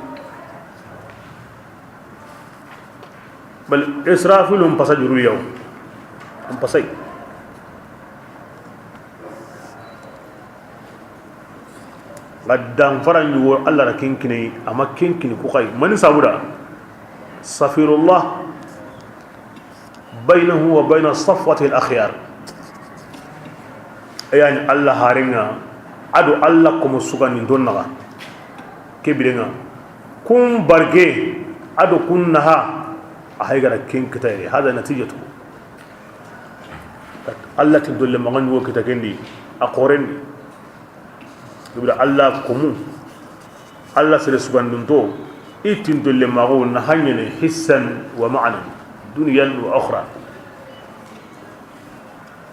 بل إسرافيل هم بسجروا اليوم هم بسي قدام فرن يقول الله ركينكني أما كينكني كوكاي من سابودا سفير الله بينه وبين الصفوة الأخيار يعني الله هارينا أدو الله كم سكان دوننا كبرنا كم برجع أدو كنها أهيجا كين كتير هذا نتيجته الله تدل مغني وكتاكندي أقورني يبدا الله كومو الله سر سبحانه دونتو ايتين دول ماغو نحني حسا ومعنى دنيا واخرى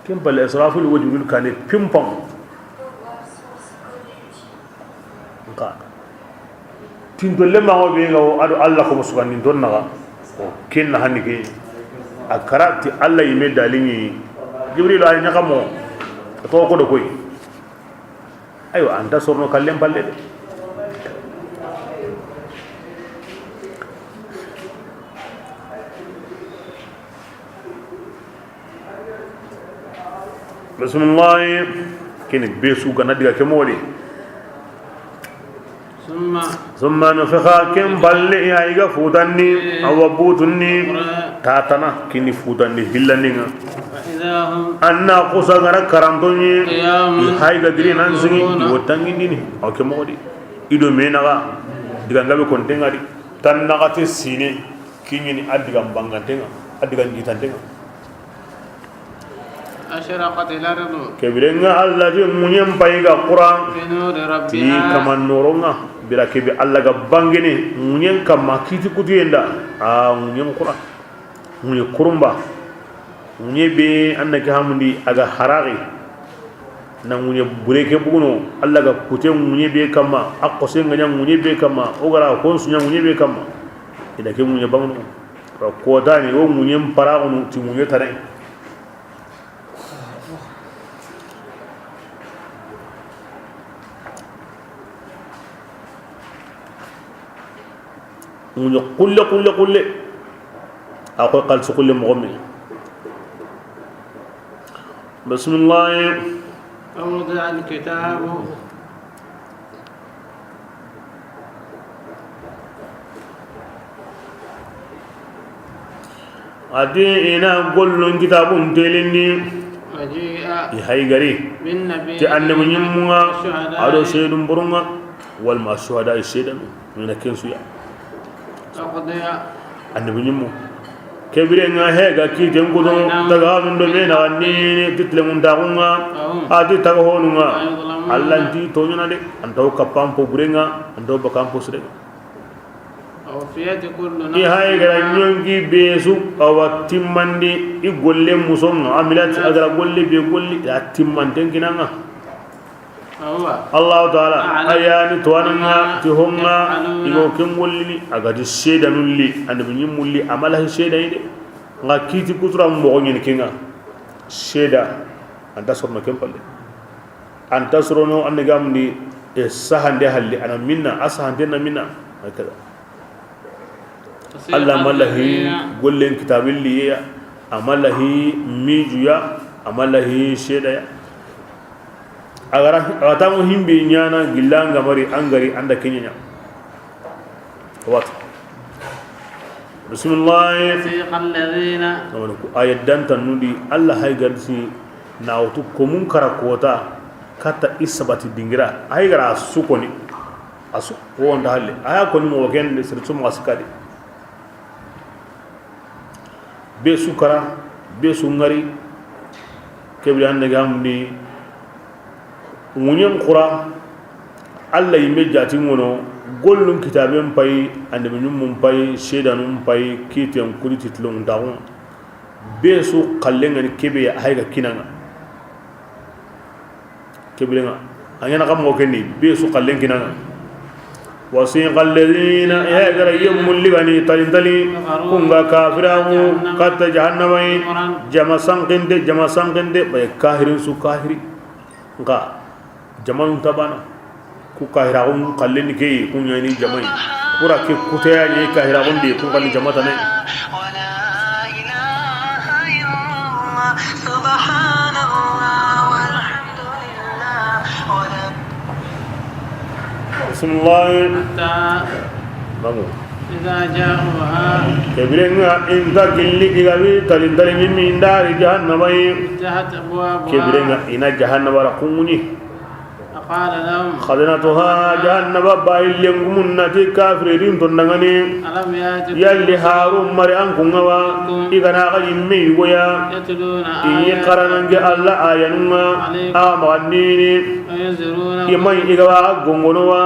كم بل اسراف الوجود كان بيمبم نكا تين دول ماغو بيغو ادو الله كومو سبحانه دوننا كين نحني كي اكرات الله يمي داليني جبريل اي نكامو تو كو دوكوي أيوة أنت صرنا كلام بالله بسم الله كنك بيسو كنا ديا كمولي ثم نفخا كم بالله يا إيجا فوتاني أو بوتني تاتنا كني فوتاني هلانينا anna kusa gara karantoni hay ga diri nan singi wotangi dini o ke modi ido menaga diga ngabe kontenga di tan nagate sine kinyini adiga bangantenga adiga ngitantenga ashraqat al-ardu kebirenga allah je munyem payga quran ti kaman noronga bira kebi allah ga bangene munyen kam kiti kutiyenda munyem quran munye kurumba munye be annaka hamundi aga harari na munye bureke buguno Allah ga kute munye be kama akose nganya munye be kama ogara konsu nya munye be kama ida ke munye bangno ko dani o munye mparagono ti munye tare munye kulle ako qalsu kulle mu'min بسم الله ووضع الكتاب أدي إنا كل كتاب تلني وجيء يهاي غري بالنبي تأنم يموا أدو سيد برونغا والما الشهداء السيد من كنسويا وقضي النبي يموا kebirenga hega kiten kudo daga min do mena ni title mun tagunga adi taga honunga Allah ndi to nyana de antaw kapampo burenga antaw bakampo sire i hay gara nyongi besu awa timmandi i golle musonga amilat agara golle be golle ya timmanten kinanga Allah Ta'ala ayani tuwananga tihonga igo kengolli agadi sheda nulli annabi nyimulli amala sheda ide nga kiti kutura mbogo nyen kinga sheda anta sorno kempalle anta sorono annagamni e sahande halli ana minna asahande na minna hakada Allah malahi gollen kitabilli ya amalahi mijuya amalahi sheda ya agatamu himbe nyana gillanga mari angari anda kenya wat bismillah siqal ladina ayat dan tanudi Allah hay garsi nawtu komun karakota kata isabati dingira ay gara sukoni asu wonda halle aya koni mo gende sirtu maskadi be sukara be sungari kebri ande gamni munyen qura alla yime jati ngono gollum kitaben pay ande nyum mum pay shedanum pay kitiam kuri titlum dawo besu kallenga kebe hayga kinanga kebenga anyana kam mo kenni besu kallen kinanga wasiqal ladina ya gara yumul ligani talintali kunga kafirahu katta jahannamai jama sanqinde bay kahirin su kahiri nga jaman tabana ku kahiragun kallin ke kun yani jamai pura ke kutaya ne kahiragun de kun kallin jamata ne wala ilaha illallah subhanallah walhamdulillah wala bismillah حتى إذا جاءوها كبرنا إن تكلي إغابي تلندري من دار جهنم فتحت أبوابها كبرنا إن جهنم رقوني قال لهم خزنتها جهنم بايل ينقمنا كافرين تندغني ألم يأتكم يلي هارون مريان كنغوا إغنا غيمي ويا يتلون إي قرننج الله آيانما آمانيني وينذرون إمي إغوا غنغنوا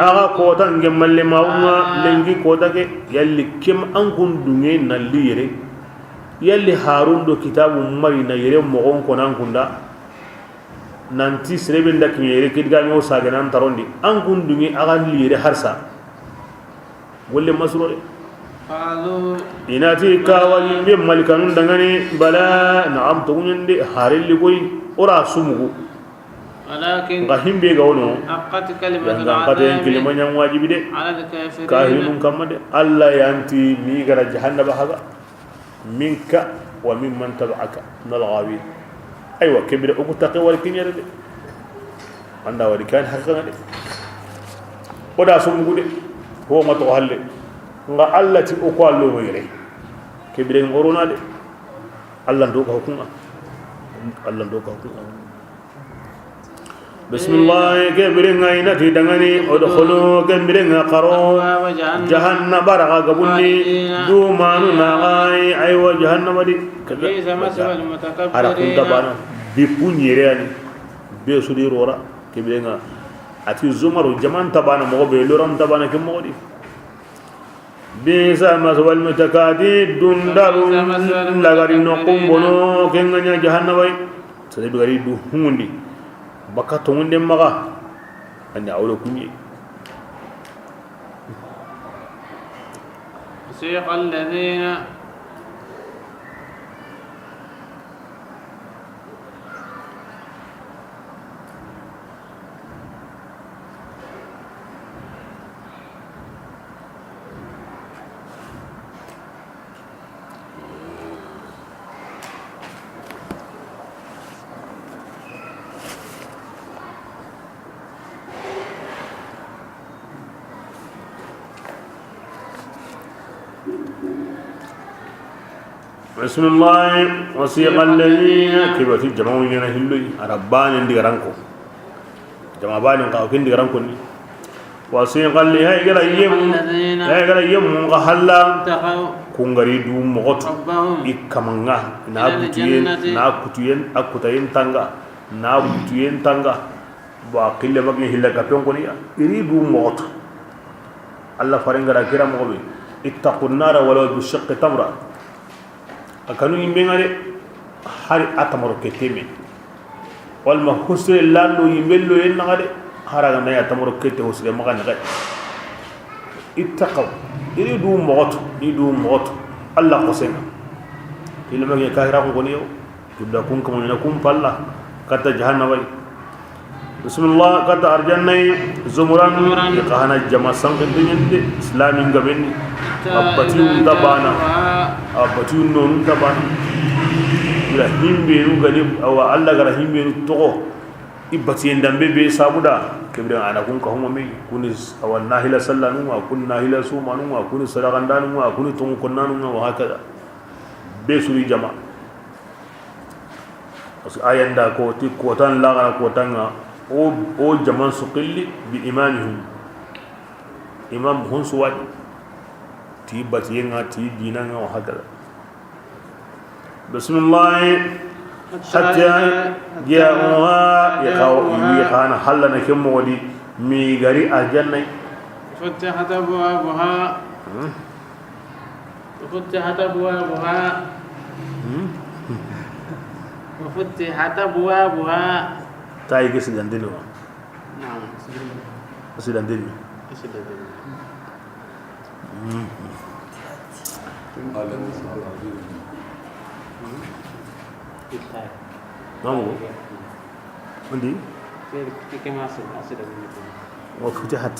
أغا قوتان جمال ماوما لنجي قوتاك يلي كم أنكم دنين نليري يلي هارون دو كتاب مرينا يري مغون كنان كندا nanti sereben dak nyere kidga nyo saganan tarondi an gundungi agan lire harsa golle masrore قالوا inati kawali be malikanun dangane bala na'am to nyende harelli koy ora sumugo ولكن ngahim be gawno حقت كلمة yang kata kelima العذاب yang wajibi de على الكافرين kahirun kamade alla yanti mi gara jahannaba haga minka wa mimman tab'aka nal ghawin aywa kebira uku taqi wal kinyere de anda wadi kan hakka de oda sumugo de ho mato halle nga allati o ko allo moyre kebire ngorona de allah ndo ko hukuma bismillah kebire ngayna ti dangani odkhulu kebire ngaqaro jahannam baraga gabunni du manu nagai aywa jahannam di بئس مثوى ara kun المتكبرين tabana bi punyere ani be sudi rora kebire nga ati zumaru jaman tabana mo be loram tabana ke modi bisa maswal mutakadi dundaru lagari no kumbono kenganya jahannamai sade dugari du humundi bakato ngunde maga ande awlo kunyi سيق الذين بسم الله وسيق الذين كبت جمعوا لنا هلوي ربان ديرانكو جمع بان قاوكين ديرانكو وسيق اللي هاي قال يم قحلا kungari du mogotu ربهم ikamanga إلى الجنة. na kutayen tanga na butuyen tanga ba qille magi hilla kapon koni iri du mogotu Allah farengara kira mogobe ittaqun nara walaw bi shaqqi tamra akanu yimbe ngare hari atamaro keteme wal ma husre lando yimbello en ngade haraga na atamaro kete husre maga ngade ittaqaw iri du mogotu Allah qosena ilma ge kahira ko goni yo tudda kun kam na kun palla kata jahannamai bismillah kata arjannai zumuran kahana jama sanke dunyande islamin gaben abati tabana abati non tabana ila himbe nu gani awa Allah gara himbe nu togo ibati ndambe be sabuda kebira ana kun ka huma me kunis awan nahila sallanu wa kun nahila sumanu wa kun sadaqandanu wa kun tun kunnanu wa hakada be suri jama as ayanda ko ti ko tan la ko tanga o jaman suqilli bi imamihim imam hun suwadi ti batiyenga ti dinanga wa hakada bismillah حتى جاءوها يخانا حلنا كم ودي ميغري الجنة فتحت أبوابها وفتحت أبوابها تاي كيس دندلو نعم سيدندلو مامو عندي كما أصل وفتحت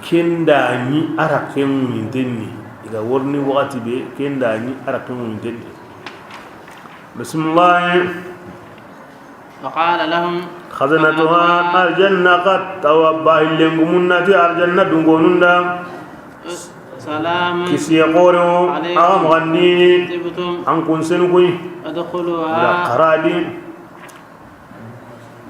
كنداني أراكم من دني إذا ورني وقتي به كنداني أراكم من دني بسم الله وقال لهم خزنتها الجنة قد توبا اللي الجنة دونغونوندا سلام كسي قورو أم غني طبتم أنكم سنقوي ادخلوها قرادي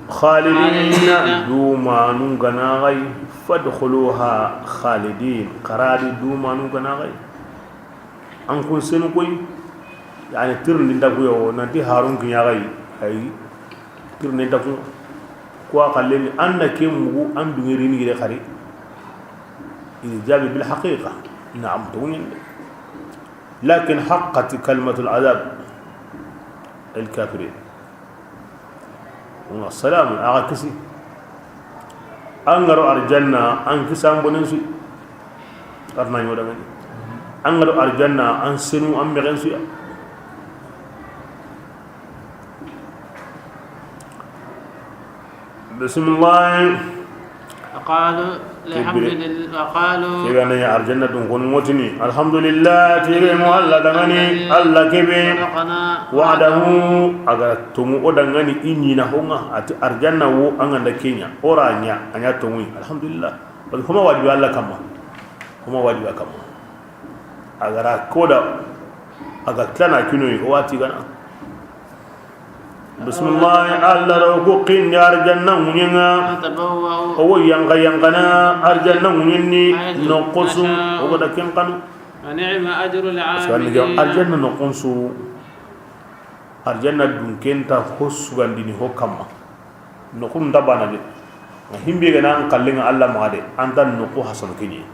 خالدين دوما نغناغي فادخلوها خالدين قرادي دوما نغناغي أنكم سنقوي يعني ترن دغيو نتي هارون كنياغي أي ترن دغو كوا قالني أنك مغو أن دغيريني غير خري الإجابة بالحقيقة نعم تونين لكن حقت كلمة العذاب الكافرين والسلام أغاكسي أنغروا أرجلنا أنكسام بننسي أرنا يودا مني أنغروا أرجلنا أنسنوا أمغنسي بسم الله وقالوا الحمد لله وقالوا كيغانا يا ارجنة دون موتني الحمد لله تيري مو الله دغني الله كبي وعده اغا تومو ودغني اني نهونغا اتي ارجنة و انغا كينيا اورانيا انيا تومي الحمد لله بل كما واجب الله كما كما واجب كما اغرا كودا اغا كنا كينوي واتي غنا بسم الله الله روكو قين ارجنة ونينا هو ينغنا ارجنة ونيني نقص هو دا كين قانو ونعم اجر العاملين ارجنة نقص ارجنة دون كنتا خص غانديني هو كما نكون دبانا دي himbe gana an kallin Allah ma de an dan nuku hasan kini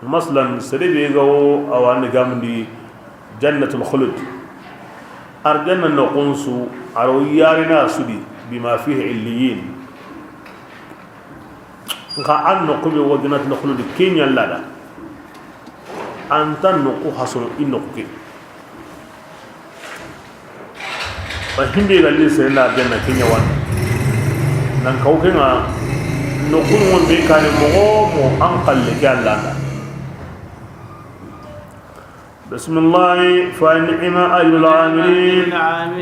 maslan sadibe gawo awan gamdi jannatul khulud arjanna nuqunsu aroyarina sudi bima fihi illiyin ka an nuqbi wa jannatul khulud kenya lada an tan nuku hasan inuki ba himbe galli sai na janna kenya wan nan kawkenga nokun won be kane mo an qalle galla bismillah fa ni'ma ayyul amilin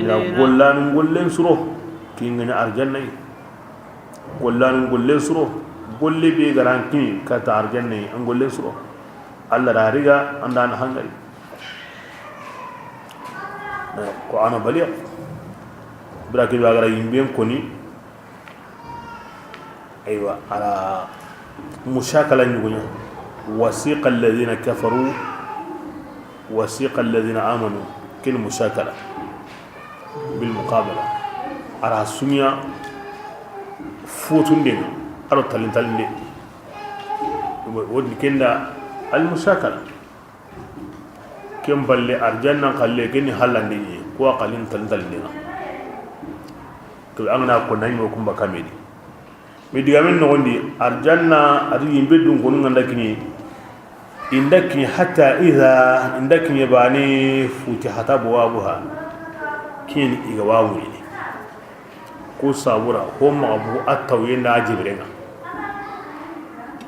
ya gollan gollen suro kinga ni arjanna gollan gollen suro golle be garanti ka ta arjanna an gollen suro Allah da riga andan hangal ko ana baliya braki bagara yimben koni أيوة على مشاكلة نقولها وسيق الذين كفروا وسيق الذين آمنوا كل مشاكلة بالمقابلة على السنية فوتون دين أرو تلين دين ودي كنا المشاكلة كم بالله أرجعنا قلة كني حلان دين كوا قلين تلين دين كل أغنى كنا يمكن بكامل ميديامين نقولي أرجعنا أري يبدون كونون عندكني عندكني حتى إذا عندكني يباني فتحت أبوابها كين إجواوني كوسابورا هم أبو أتوين ناجبرنا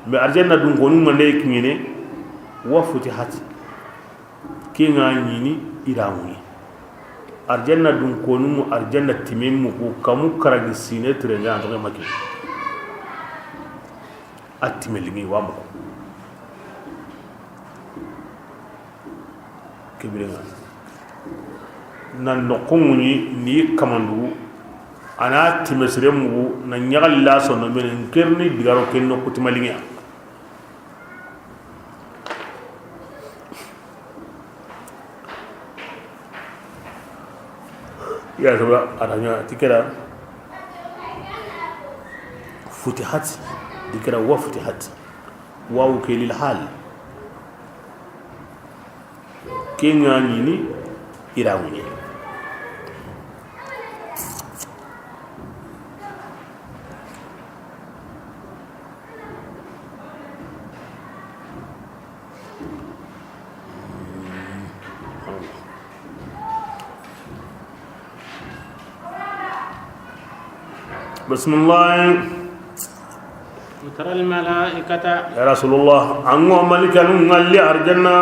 بأرجعنا دون كونون عندكني وفتحت كين عني إيراني أرجعنا دون كونون أرجعنا تيمم كمو كراجسينة ترينا عندنا مكين أتملني وامك كبيرنا ننقوني ني كماندو أنا تمسرمو ننيغل لا سنو من انكرني دغارو كنو كتملني يا سبا أنا تكرا فتحت ذكر وفتحت واو كي للحال كي نانيني إراوني بسم الله وترى الملائكة يا رسول الله أنو ملك نغلي أرجنا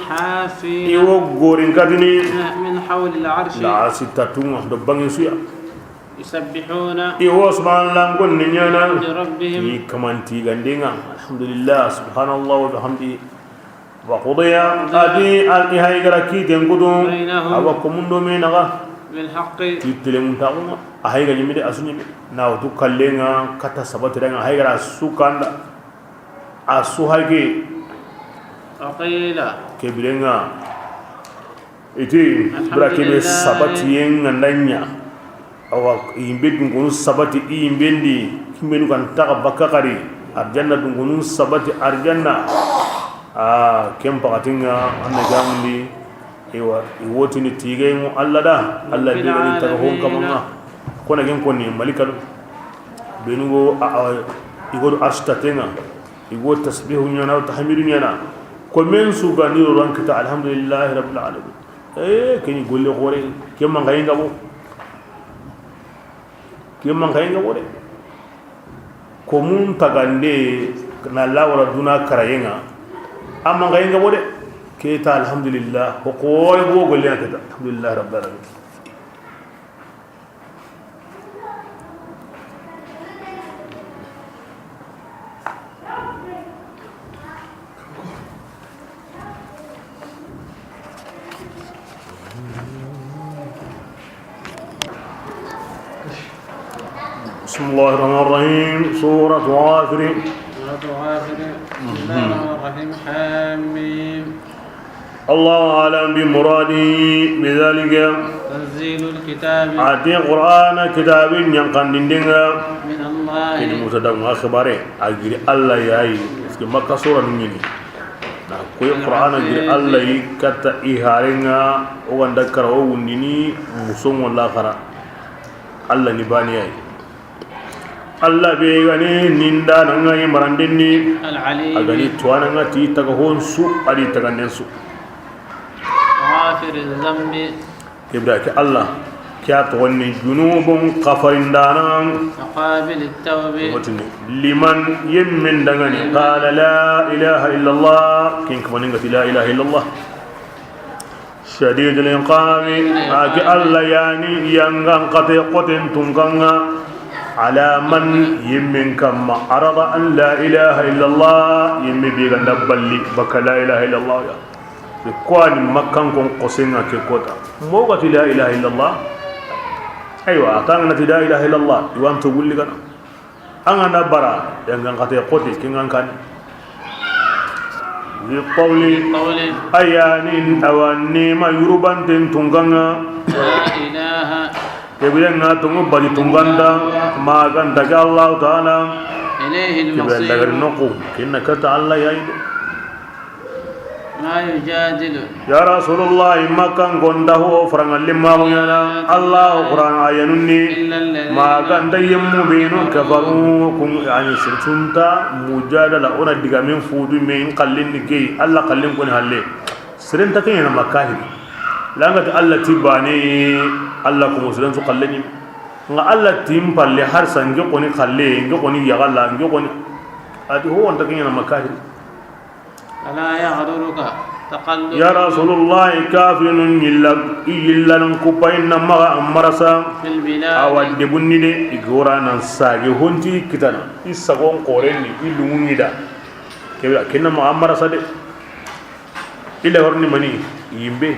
حافين يوغورين كدني من حول العرش لا ستاتون دبان يسوع يسبحون سبحان الله نقول نيانا لربهم كمان تيغاندينا الحمد لله سبحان الله وبحمده وقضي أدي الإهاي غراكي تنقدو أباكم من دومينغا بالحق تيتلم تاونا أهاي غنيمي أسوني ناو تو كالينا كتا سبترنا أهاي غرا سوكاندا أسوهاي وقيل كبيرنا إتي براكيب سبتين نانيا أو يمبي دونغون سبتي يمبيندي كيمبينو كان تاغا بكاكاري أرجانا دونغون سبتي أرجانا كم بقتينا أنا جامدي إيوا إيوتني تيجيمو الله ده الله بيجي تكهون كمان كنا جين كوني ملكا بينو يقول أشتاتنا يقول تسبيحنا وتحميدنا كمن سوغاني روان كتا الحمد لله رب العالمين كني يقول لي غوري كم من غاين غابو كم من غاين غابو ده كومون تغاندي نالا ولا دونا كراينا أما غاين غابو ده كيتا الحمد لله وقوي بو قول لي كتا الحمد لله رب العالمين بسم الله الرحمن الرحيم سورة غافر سورة غافر بسم الله الرحمن الرحيم حميم الله أعلم بمرادي بذلك تنزيل الكتاب عتي قرآن كتاب ينقن دينغا من الله إن متدم أخباره أجري الله ياي في مكة سورة نيني nah koy qur'ana gir allah yi kata iharenga o wanda kara o wundini musom wala khara allah ni bani ay allah be gani ninda nanga yi marandini العليم agani tuana ngati taga honsu adi taga nensu غافر الذنب ibrahim allah kya to wonni junubun qafarindana وقابل التوب liman yemmin dangani qala la ilaha illa allah kin kamaninga la ilaha illa allah shadid al-inqam aki allah yani yangan qati qatin tunganga ala man yemmin kama arada an la ilaha illa allah yemmi bi ganda balli baka la ilaha illa allah ya kwani makkan kon qosenga ke kota mo gati la ilaha illa allah أيوة أعطانا لا إله إلا الله يوان تقول لك angana bara yang ngate qoti kingan kan bi qawli ayanin awani ma yuruban tin tunganga la ilaha kebilenga tungu bari tunganda ma ganda Allah taala ilayhi al-masir kibel noqu kinna kata Allah ya ما يجادل يا رسول الله ما كان عنده فرعن لما ويانا الله قرآن آيانني ما كان ديم بينو كفروا كم يعني سرتونتا مجادلة أنا دعامين فودو مين قلين نكى الله قلين كون هالله سرنتا كين أنا مكاهي لانغت الله تباني الله كم سرنتو قلني nga Allah tim palle har sange koni khalle nge koni yagalla nge koni ati ho on takinya makahi فلا يغررك تقلب يا رسول الله كافر إلا نكوبين ما أمرسا في البلاد أود بني ده إغورا نساعي هونتي كتنا إسقون قرني إلومي ده كذا كنا ما أمرسا ده إلا هرني مني يمبي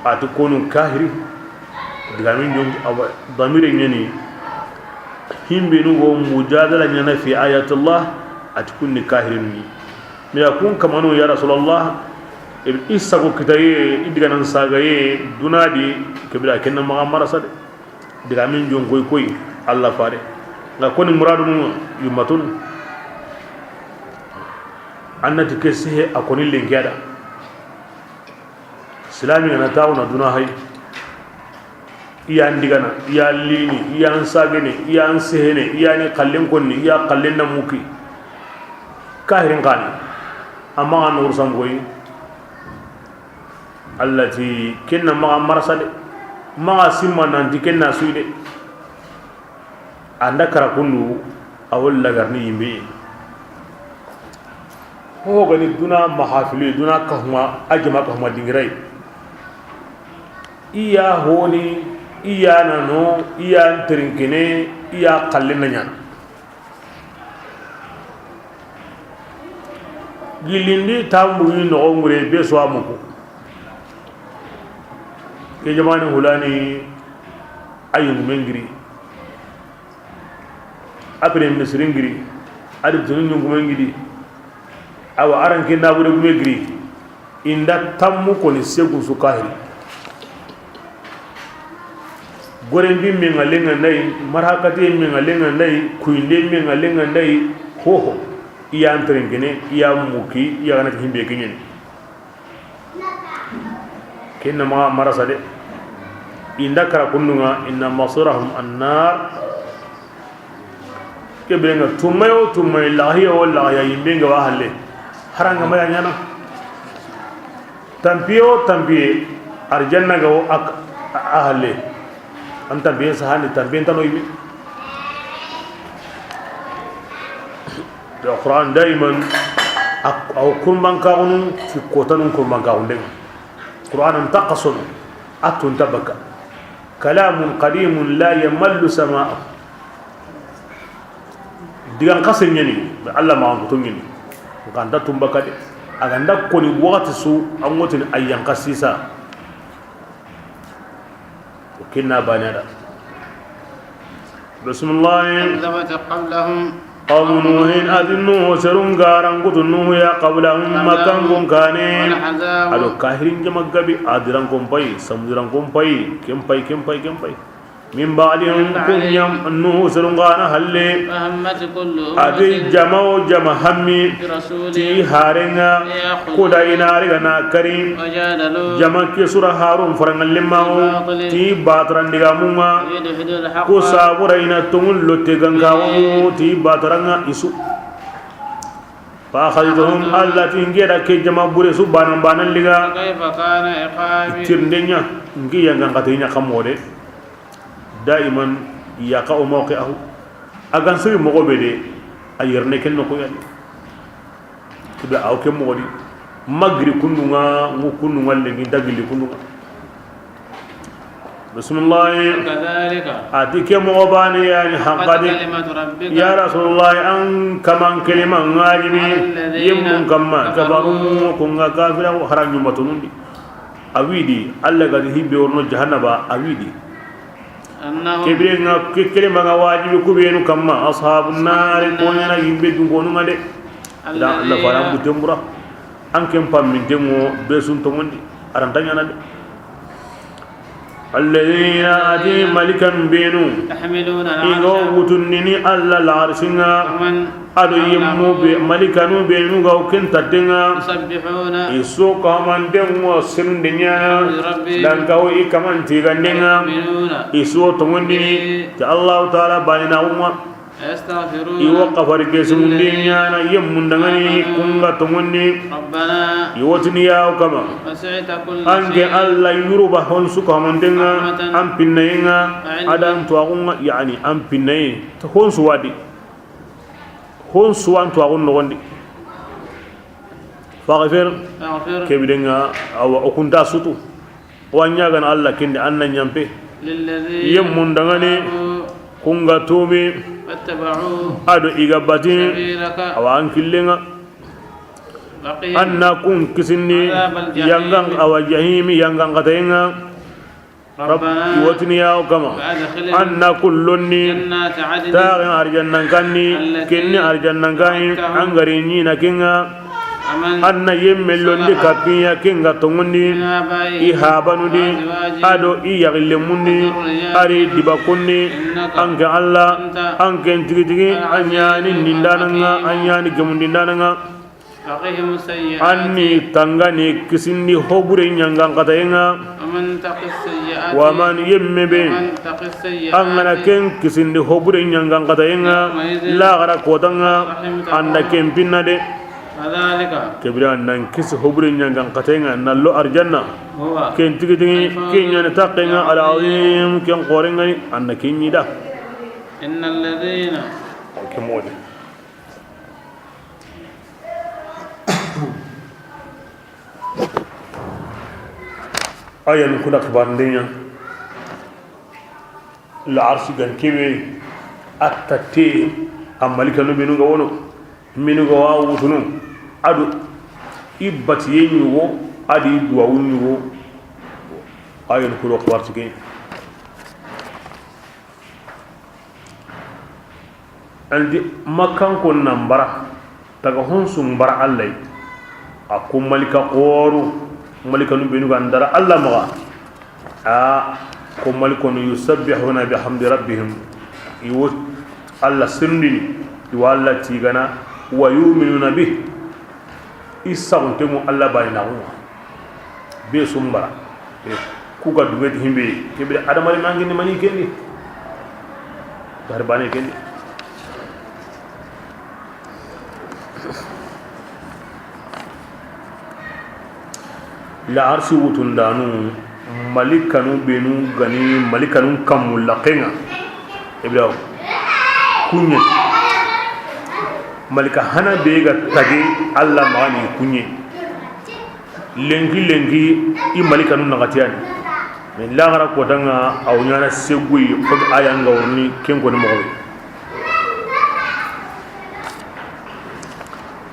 أتكونوا كاهري دعامين يوم ضمير يعني هم بينو مجادلة يعني في آيات الله أتكون كاهرين ميكون كمانو يا رسول الله إسقو كتاي إدغان ساغاي دونادي كبيرا كنا ما مرسد دغامين جون كوي كوي الله فاري غاكون مرادو يماتون annati kesse akoni lengada islami na tawna duna hay iya ndigana iya lini iya ansagene iya ansehene iya ni kallen konni iya kallen na muki kahirin kan amma an ursan goyi allati kinna ma marsade ma simma nan dikenna suide anda karakundu awol lagarni yimbe ho gani duna mahafili duna kahuma ajma kahuma dingirai iya honi iya nano iya trinkine iya kallina nyan gilindi tambu no ngure be so amuko ke jamani hulani ayun mengiri apre misringiri adi tunun ngumengidi awa aran ke nabude gumegiri inda tammu ko ni segu su kahiri gore bi mi ngalenga ndai marhakati mi ngalenga ndai kuinde mi ngalenga ndai hoho iya antrengene iya muki iya kana himbe kinyen kenna ma marasa de inda kara kunnunga inna masirahum annar kebenga tumayo tumay lahiya wallahi yimbenga wa halle haranga maya nyana tampiyo tampiye arjanna ga ahalle anta be sahani tampiyen tano yimi القرآن دائما أو كل من كانوا في قوتهم كل من كانوا دائما القرآن انتقصوا أتنتبك كلام قديم لا يمل سماء ديان قسم يعني الله ما أنتم يعني كان تنبك أكان دكوني وقت سو أموتن أيام قسيسا وكنا بانيرا بسم الله كذبت قبلهم قوم نوح أذنوا سرون غاران قد نوح يا قبلهم مكانكم كانين ألو كاهرين جمعبي أدرانكم باي سمدرانكم باي كم باي من بعدهم كنيم نوح سرون غانا هلي أدي جمعو جمع همي تي هارنا كودا إنارغنا كريم جمع كسورة هارون فرنغ لماو تي باتران دغاموما كوسا ورينا تمول لتغنغاو تي باتران إسو فأخذتهم التي انجيرا كي جمع بوريسو بانا لغا كيف كان إقامي ترندنيا انجي ينغان قتينيا خمودي دائما يقع موقعه أكان سوي مغوبة أيرني كن نقول تبلا أو كم مغودي مغري كنونا لين تجلي كنونا بسم الله كذلك أتيك مغباني يعني حقادي يا رسول الله أن كمان كلمة غالبي يمكن كمان كبروا كونغا كافر وحرام يمتوني أويدي الله قد هي بيورنو جهنم أويدي كبرنا كلمة واجب كبير كما أصحاب النار كوننا يبدو كوننا ده لا لا فلان بتمرة أنكم من تمو بسون تمندي أرنتanya نده الذين أتي ملكا بينو يحملون إيغو وتنيني الله العرشنا أدو يمو ملكا بينو غو كنتتنا يسبحون إسو كمان دمو سندنيا لانكو إي كمان تيغندنا إسو تمندي الله تعالى باننا أمم iwo kafari kesundi nyana yemmundangani kunga tumundi iwotini yaw kama ange alla yuruba hon suka mandenga am pinnayenga adam tuagunga yani am pinnaye hon suwadi hon suwan tuagun nogondi faghfir kebidenga awa okunta sutu wanyagan alla kindi anna nyampe yemmundangani kunga tumi ado igabati awan killenga anna kun kisini yangang awa jahimi yangang katayenga rabbi watni ya kama anna kullunni taqin arjannan kanni kinni arjannan kani angarini nakinga anna yemmellondi kapiya kinga tongundi ihabanudi ado iyagillemundi ari dibakunni anke alla anke tigitigi anyani nindananga anyani gemundindananga anni tangani kisindi hobure nyangang katayenga waman yemmebe angana ken kisindi hobure nyangang katayenga la gara kotanga anda kempinna de كبران ننكس هبرين ينغان قتينا نلو أرجنا كن تيجي كن ينتقينا على عظيم كن قورينا أن كن يدا إن الذين كمود أيا نكون أكبر دنيا العرش كان كبير أتتي أمالك نبينو غونو minu go wa wutunu adu ibati yenyugo adi duwa wunyugo ayon ko ko wartige andi makkan ko nambara taga honsum bara allai akum malika qoru malika nu benu gandara alla maga ko maliko nu yusabbihuna bihamdi rabbihim iwo alla sirndini iwalla tigana ويؤمنون به إسقطهم الله بينهم بسمبرا كوكا دوبت همبي كبر أدم على مانجين ماني كندي درباني كندي لا عرش وتندانو ملكانو بينو غني ملكانو كم لقينا إبراو كوني malika hana bega tagi alla mani kunye lengi i malika nun ngatiani men la ngara ko tanga aw nyana segui ko ayanga woni kengo ni mo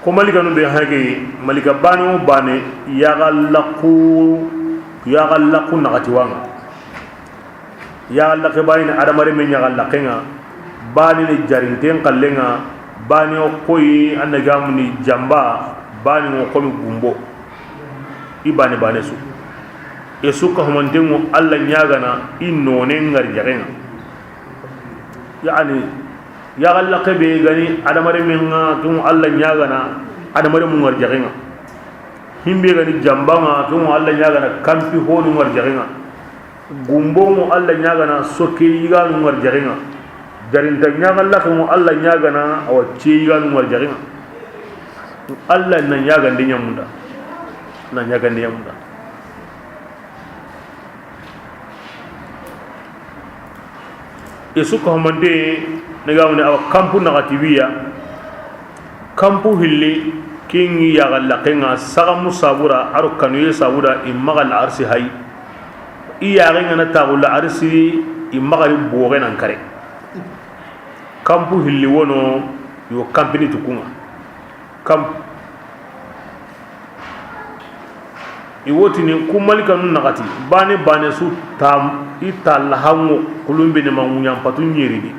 ko malika nun be hage malika banu bane ya gallaqu ngati wanga ya gallaqe bayina adamare men ya gallaqenga bani ni jarinten kallenga bani o koyi annagamuni jamba bani o komi gumbo ibani bane su esuka homandengo alla nyagana innone ngar jarenga yani ya alla kebe gani adamare menga tum alla nyagana adamare mu ngar jarenga himbe gani jamba ma tum alla nyagana kampi honu ngar jarenga gumbo mu alla nyagana soke yiga ngar jarenga jarinta nyaga la ko Allah nyaga na awa ciiga no jaringa Allah na nyaga ndinya munda na nyaga ndinya munda isuka homande nega woni awa kampu na gatibiya kampu hilli kingi ya galla kenga saga musabura aro kanu ye sabura immagal arsi hay iya renga na tagul arsi immagal boge nan kare kampu hilli wono yo kampini tukunga iwotini ku malika nun nagati bane su tam italla hango kulumbe ne mangunyam patun nyeri di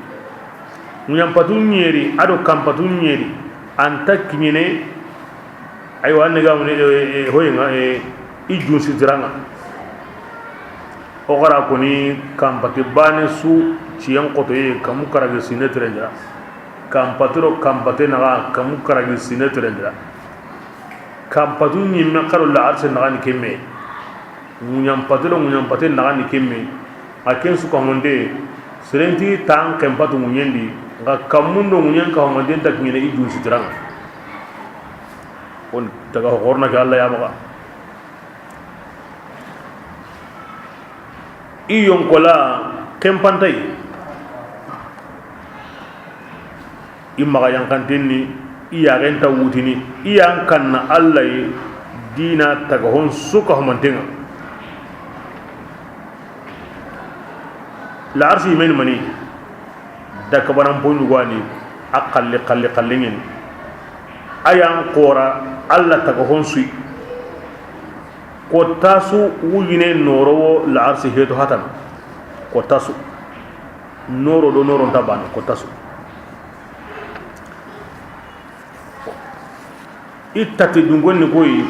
munyam patun nyeri ado kam patun nyeri anta kinyene ay wanne ga mun hoyinga ijun sidrana o gara ko ni kam pati bane su ciyan qoto kamu karage sinetrendra kam patro kam patena kamu karage sinetrendra kam patun ni makaro la arse nagani kemme munyam patelo nagani kemme aken su ko monde serenti tan kam patu munyendi ga kamundo munyen ka honde tak ngene ijun sidrana on daga horna ga Allah ya baka iyon kola kempantai imma yang kantinni iya renta wutini iya kanna Allah dina taga hon suka homantenga la arsi men mani daka banam pondu gwani aqalli qallingin ayan qora Allah taga hon sui ko tasu wuyine noro la arsi heto hatan ko tasu noro do noro tabana ko tasu ittati dungonni koyi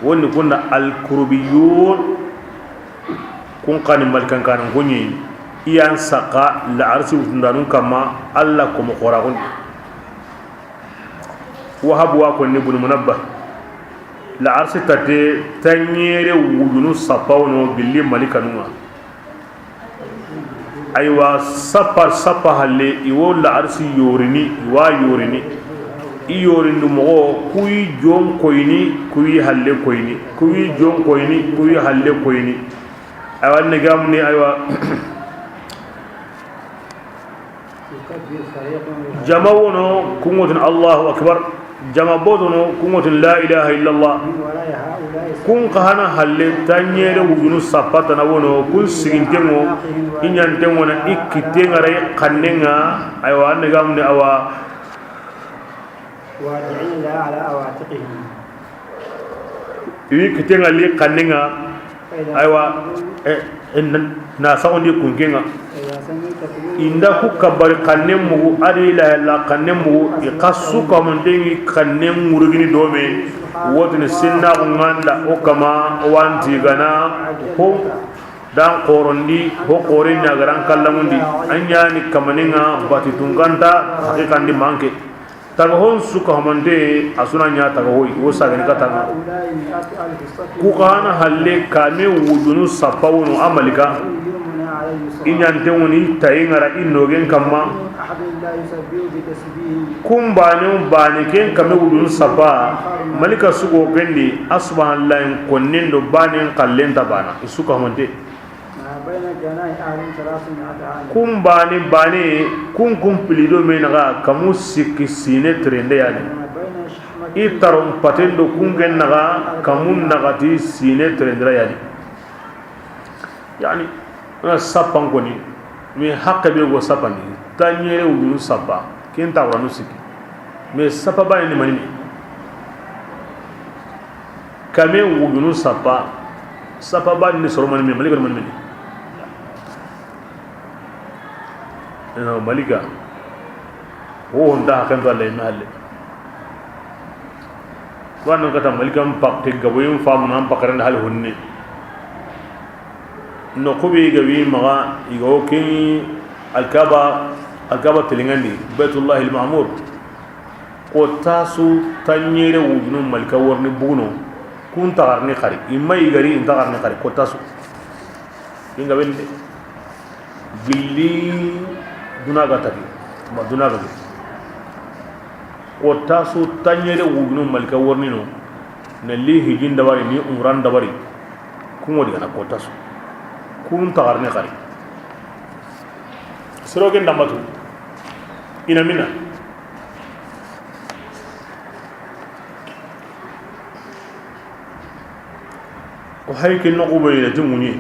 wonni kunna al kurbiyun kun qani malkan kan gonyi iyan saqa la arsi wundanun kama Allah ko mo qoragun wahab wa ko ibn munabbah la arsi tate tanyere wudunu sapawno billi malikanuma aywa sapa halle iwo la arsi yorini iyorindu mogo kuyi jon koyni kuyi halle koyni kuyi jon koyni kuyi halle koyni aywa negamni aywa jamawono kungotin Allahu akbar jama bodono kungotin la ilaha illallah kun kahana halle tanyere wudunu sapata na wono kun sigintengo inyantengo na ikitenga ray kannenga aywa negamni awa واجعل على أواتقهم يكتين اللي قننا أيوة إن ناسون يكونجنا إندا كبر قنمو أدي لا لا قنمو يقصو كمندين قنم مرغني دومي وتن سنة غندا وكما وانتي غنا هو dan qorondi ho qorin nagaran kallamundi anyani kamaninga batitunganta hakikan di manke taga hon suka hamande asuna nya taga hoy wo sagani katanga ku kana halle kame wudunu sapawunu amalika inyante woni tayingara innogen kamma kumbane ken kame wudunu sapa malika sugo gendi subhanallahi konnendo banen kallenta bana isuka hamande bane kun pilido menaga kamu sikki sine trende yani itarom patendo kungen naga kamun nagati sine trende yani na sapan koni me hakka be go sapani tanyere wu sapa ken tawranu sikki me sapa ba ni mani kame wu sapa ba ni soromani me malika mani ina malika wo nda kan to Allah mahalle wannan kata malika pak te gaboyin famu nan pakaran hal hunne no kubi gawi maga igo kin alkaba tilingani baitullah alma'mur ko tasu tanyere wujunu malika warni buno kun tagarni khari imai gari intagarni khari ko tasu inga bende billi dunaga ko tasu tanyere wugnu malika warnino na li hijin dabari ni umran dabari kun wadi ana ko tasu kun tagarne khari srogen damatu ina mina ko hayke no ko bayna jumuni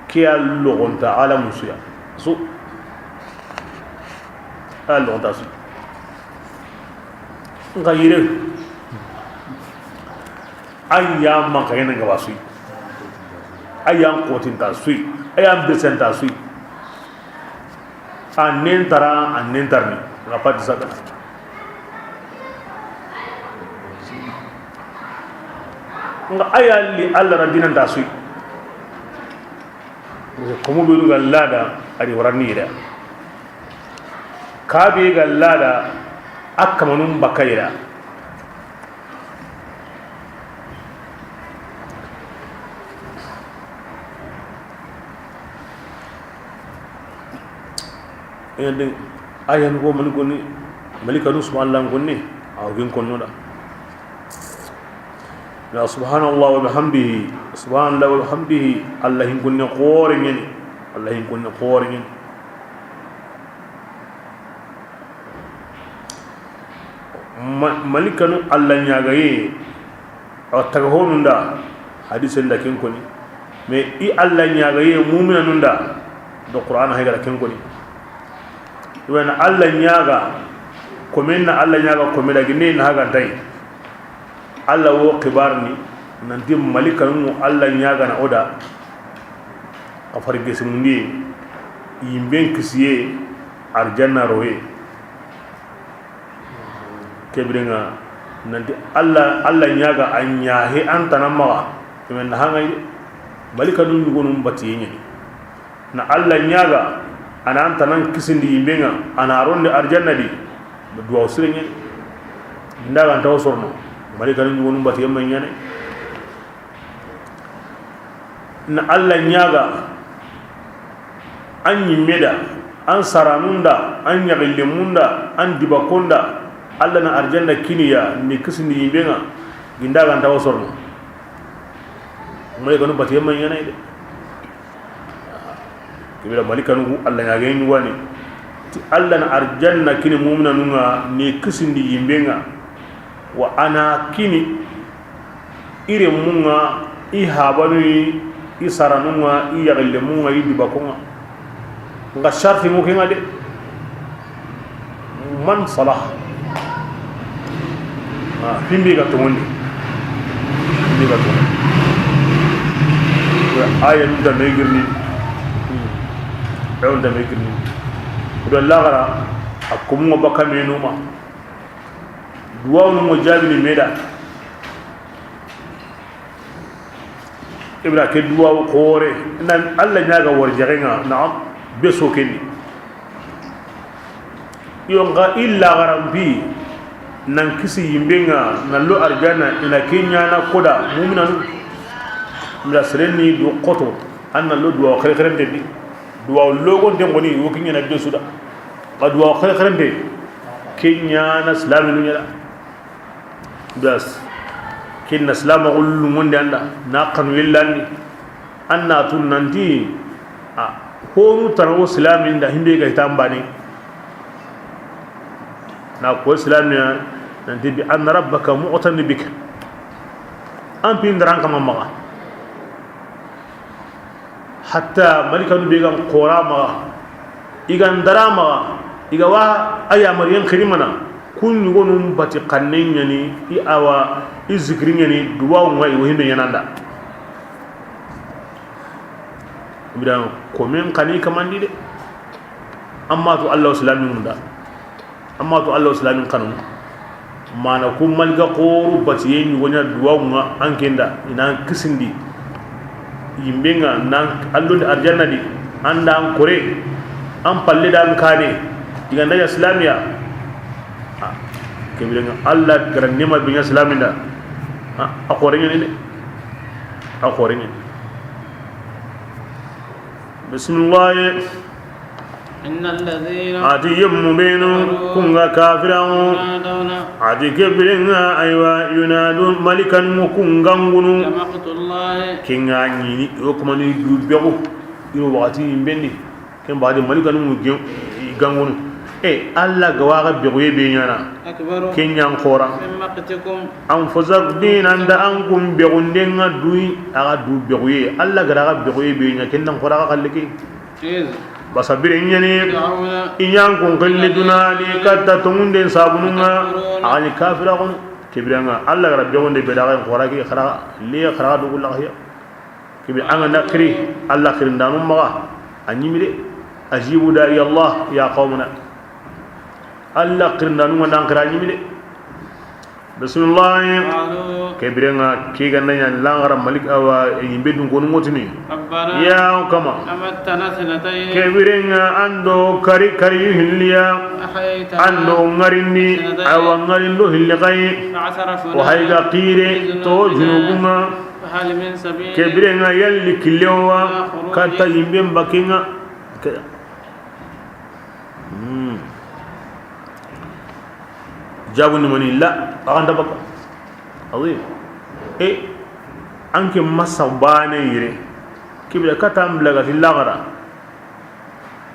kiyal logonta ala musuya su allo tasu ngayire ayya makayna ngawasui ayam kotin ta sui ayam besen ta sui anen tarni rapat sada nga ayali Allah radina ta sui komo biru gallada ari waranira kabe gallada akamanum bakaira yande ayan go man goni malika nu subhanallah gonni aw gen konno da la subhanallah wa bihamdihi subhanallah wa bihamdihi allah hin gonni qore ngeni allah hin gonni qore ngeni malika nu allah nyagaye aw taga honunda hadith la ken koni me i allah nyagaye mu'mina nunda do qur'an hay gara ken koni wana Allah nyaga komenna Allah nyaga komela gine na haga dai Allah wo kibarni nanti malika mu Allah nyaga na oda afarge sumundi yimben kisiye arjanna rohe kebrenga nanti Allah nyaga anya he antana maga men hanga malika dum gonum batiye na Allah nyaga ana antanan kisindi yimbenga ana ronde arjanna di duwa usrenye ndaga taw sorno malika ni wonu bati yamma nyane na Allah nyaga an yimmeda an saranunda an yagille munda an dibakonda Allah na arjanna kiniya ni kisindi yimbenga gindaga taw sorno malika no bati yamma nyane de kibira malika nu Allah ngage ni wani ti Allah na arjanna kini mu'mina nunga ni kisindi yimbenga wa ana kini ire munga i habanu i saranunga i yagle munga i dibakonga nga sharti mu kenga de man salah himbi ga tomondi himbi ga tomondi aya nda megirni on da mekini do lagara akum ngo bakamenu ma duwa no jabi ni meda ibra ke duwa khore nan Allah nyaga wor jagenga naam beso kenni yonga illa garambi nan kisi yimbenga nan lo arjana ina kenya na koda mu'mina mira sereni do qoto anna lo duwa khere khere de duwa logo ndengoni wokinya na be suda ba duwa khere khere de kenya na islamu nyala das kinna islamu ullu monde anda na kanu yillani anna tun nanti ko tarawo islamin da himbe ga tambani na ko islamiya nanti bi anna rabbaka mu'tan bika an pin daran kama maga hatta malikanu begam qorama igan darama iga wa aya maryan khirimana kun gonum bati qannen yani i awa izikrin yani duwa ngai wahinde yananda bidan komen kani kamandi de amma to Allah islamin munda amma to Allah islamin kanun mana kum malga qoru bati yeni wonya duwa nga ankenda ina kisindi yimbenga nan allude arjanna di anda an kore an palle dan kane diganda islamiya kebirenga Allah garan nima binya islaminda akore ni de akore ni bismillah innal ladhina atiyum binu kunga kafirun ati kebirenga aywa yunadun malikan mukungangunu maqtullah kinga nyini yokumani du bego iro wakati imbendi ken baade malikan mu gangunu alla gawaga bego yebe nyana akbaru kenya khora maqtikum an fuzak dinan da an kum bego ndenga dui aga du bego ye alla garaga bego yebe nya kennan khora ga kalliki basabire nyane inyan kun kalli dunali katta tumunden sabununga ani kafira gon kibiranga alla gara bewonde be daga qoraki khara li khara dugul la ya kibi anga nakri alla khirindanu maga anyimide ajibu dari allah ya qaumana alla khirindanu ndan khira anyimide bismillah kibiranga kiga nanya langara malik awa yimbe dun gonu motini ya kama kibiranga ando kari hilliya ando ngarini awa ngarindo hilliqai wa hayga qire to junubunga kibiranga yalli kilewa kata yimbe bakinga jabu ni mani la aganda baka azim anke masa bane yire kibira kata amblaga tilagara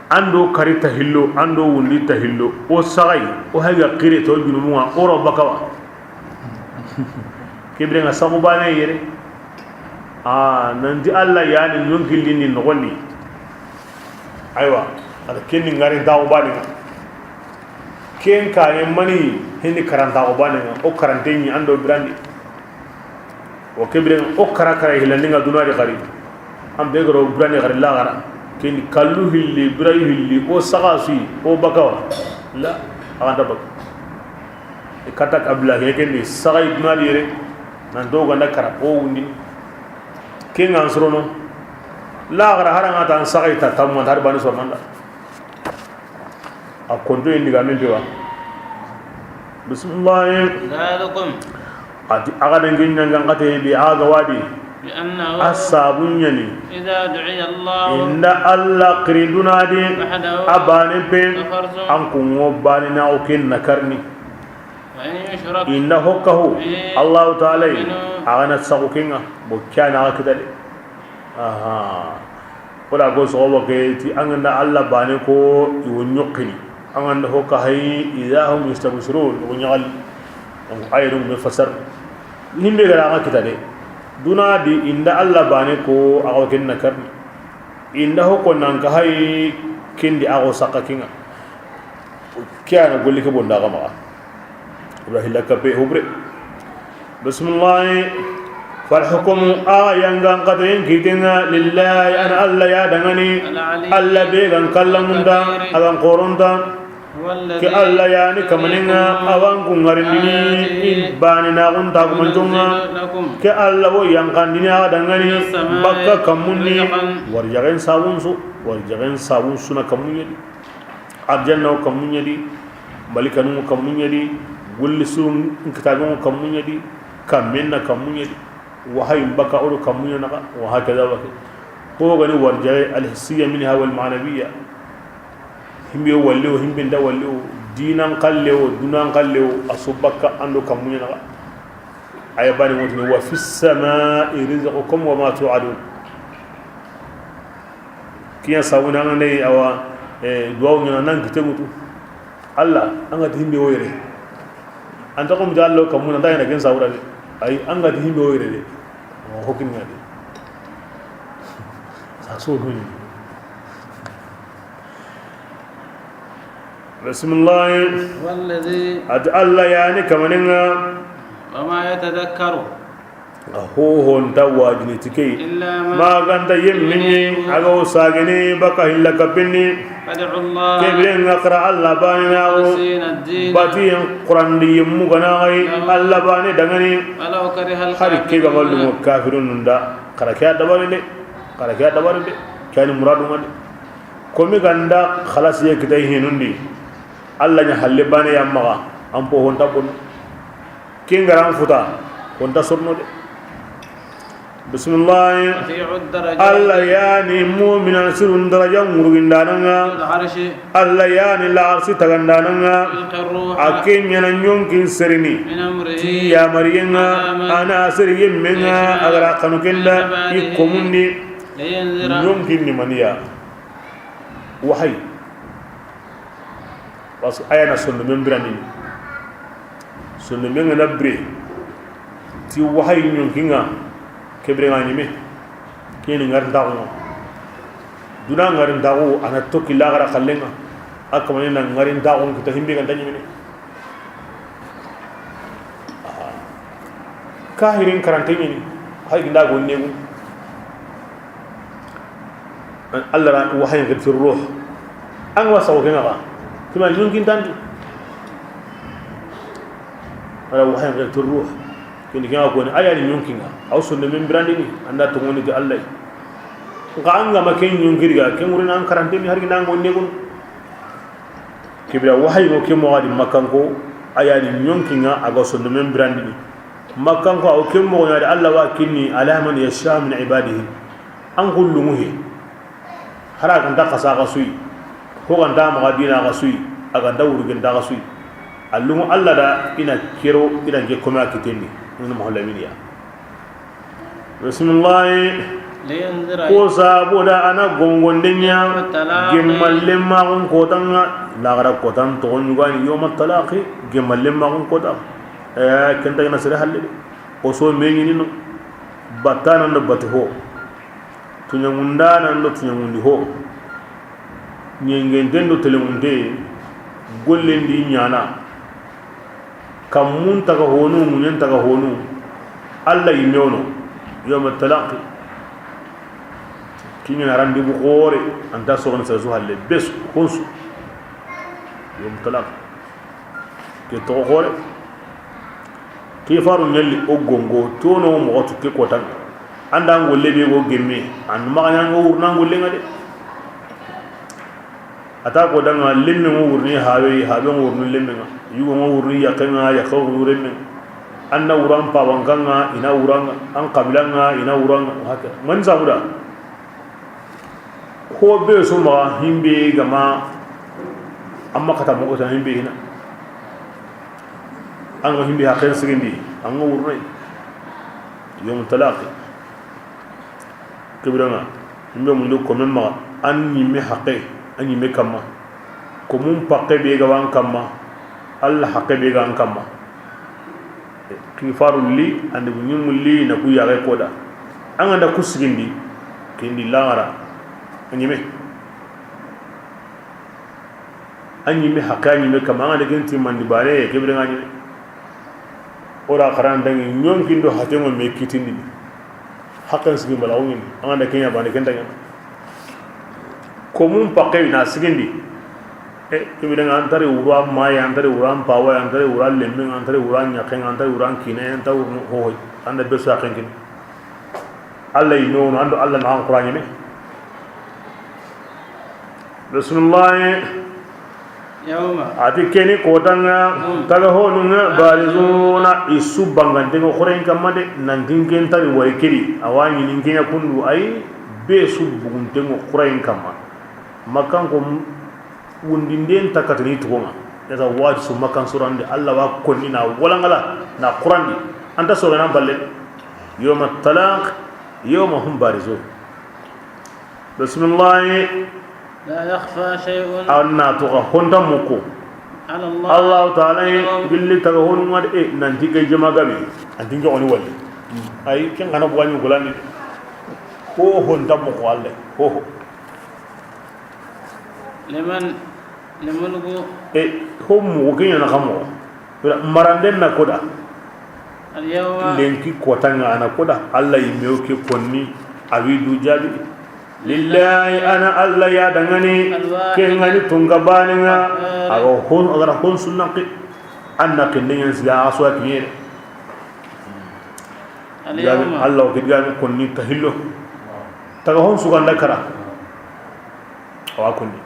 ando karita hillo ando wundi ta hillo o sagai o haga qire to junumunga oro bakawa kibira nga sabu bane yire nandi alla yani nyongilli ni nogoni aywa ada kenni ngari dawo bane ken kaye mani hindi karanta o bane o karanteni ando brandi o kebre o karakara hilandinga dunari gari am be garo brandi gari la gara ken kallu hilli bray hilli o sagasi o bakawa la aganda bak e katak abla ken ni sagay dunari yere nan do ganda kara o wundi ken ansrono la gara haranga tan sagay ta tamman har bani so manda a konto indiga min dewa bismillah zalikum ati aga dangin nan ngate bi aga wadi bi annahu asabunyani idha du'iya allah inda alla qriduna di abane pe an kungo bani na okin nakarni wa in yushrak inna hukkahu allah ta'ala agana sagukinga bo kana akidale aha wala go so ke ti anga alla bane ko yonyokini anganda hokka hay idahum yastabshirun wonyagal ayrum mufasar himbe gara akitade duna di inda alla bane ko awaken nakar inda hokko nan ka hay kindi ago sakakinga kiana golli ko bonda gama ibrahim lakabe hubre bismillah fal hukmu ayangan qadin kitinga lillahi ana alla ya dangani alla be gan kallamunda agan qoronda ke alla yani kamaninga awan kungarindini ibani na gunta kumantunga ke alla wo yang kandini aga dangani bakka kamunni warjagen sabunsu na kamunyadi arjanna kamunyadi malikanu kamunyadi gullisum kitabu kamunyadi kamenna kamunyadi وهي بكى أولو كمية نقا وهكذا وكذا هو غني ورجع الحسية منها والمعنوية هم يولوا هم بندا ولوا دينا قلوا دونا قلوا أصبك أنو كمية نقا أيباني موتني وفي السماء رزقكم وما توعدون كي يسوون أنا أو دعونا نانكتمتو الله أنا تهمي ويري أنتكم جالو كمونا داينا كين ساورا ay anga di himbe oyre de hokin ngadi sakso honi bismillah والذي alla yani kamaninga وما يتذكر ho hon tawajini tikei ma ganta yemni aga usagini baka hilla kapini فادعوا الله كبرين اقرا الله باننا باتي قران دي مغناي الله باني دغني ولو كره خارج كي غمل كافرون ندا قركيا دبارني كان مراد من كومي غندا خلاص يكتاي هنوندي الله ني حل باني يامغا ام بو هونتا بون كي غرام فوتا هونتا سورنو بسم الله الله يعني مؤمن سرون درجة مرغندانا الله يعني لا أرسي تغندانا أكين ينانيون كين سريني تي يا مرينا أنا سري منا أغرا كانو كندا يكومني يمكن نمانيا وحي بس أيانا سنو ممبراني سنو ممبراني نبري تي وحي يمكننا kebrengani me kini ngar ndawo duna ngar ndawo ana tokki lagara khallenga akamani na ngar ndawo kita himbe kan tanyi mene kahirin karantini hay ginda go negu Allah ra wahayin fi ruh an wasa ko ngaka kuma nyungin tandu ala wahayin fi ruh kini ga ko ni ayani nyunkinga aw sunna min brandi ni anda to ngoni ga Allah ga anga maken nyungirga ken urina an karantini har ginda go negu kibira wahayi mo ke mo wadi makanko ayani nyunkinga aga sunna min brandi ni makanko aw ke mo ngadi Allah wa kinni ala man yasha min ibadihi an kullu muhi hara kan ta kasa ga sui ko kan ta ma dina ga sui aga dawru gen da ga sui allumu Allah da ina kiro ina je koma kitenni mun muhallamin ya bismillah ko saboda ana gongondenya gemalle ma gon ko tan la gara ko tan to on gani yawm talaqi gemalle ma gon ko tan kan ta na sira halle o so meñi ni no batana no batho tunyamundana ndo tunyamundi ho nyenge ndendo telemunde golle ndi nyana kamun taga honu munyen taga honu alla yimyono yawm talaqi kinya randi bu gore anta so on sa zuhalle bes konsu yawm talaqi ke to gore ke faru nyalli o gongo tono mo otu ke kotan anda ngolle be go gemme an maganya ngo urna ngolle ngade ata ko danga lemme ngo urni habe ngo urni lemme nga yugo ngo urni yakanga yakau urenne anna uran pa wanganga ina uranga an qabilanga ina uranga haka man sabuda ko be so ma himbe gama amma kata mo ta himbe hina an go himbe hakken sigindi an ngo urni yom talaqi kibiranga mbe mun do ko memma an ni me haqqe an ni me kamma ko mun pakke be ga wan kamma Allah haqqe be ga an kamma kifaru li and nyum li na ku ya ga koda an anda kusigindi kindi langara an ni me haqqani me kamma anda genti man di bare kibiranga ni ora karan dangi nyon kindo hatemo me kitindi hakan sigi malawin an da kenya bani kenta nya ko mun pakke na sigindi to bi daga antare ura mai antare ura pawa antare ura lemme antare ura nya ken antare ura kine anta ho anda be sa ken Allah ino ando Allah na qur'ani me bismillah yawma atikeni kotanga taga honunga barizuna isu bangante ko khoren kamade nan dingen tari way kiri awani ningenya kundu ay be su bugunte ko khoren kamma makan ko wundinden takatani tugonga esa wadi su makan surande Allah wa konnina walangala na qur'ani anta so na balle yawma talaq yawma hum barizun bismillah لا يخفى شيء أنا تغهون تموكو على الله تعالى باللي تغهون ما ننتي كي جماعة بي أنتي جوني ولي أي كن أنا بواني غلاني هو هون تموكو الله هو لمن هو هو موكين أنا كمو مرندن نكودا اليوم لينكي كوتانا أنا كودا الله يميوكي كوني أبيدو جابي lillahi ana Allah ya dangane ken ngani tunga baninga ago hon agara hon sunnaqi anna kinnin siya aswa kiye Allah kidiga ko ni tahillo taga hon suganda kara awa kunni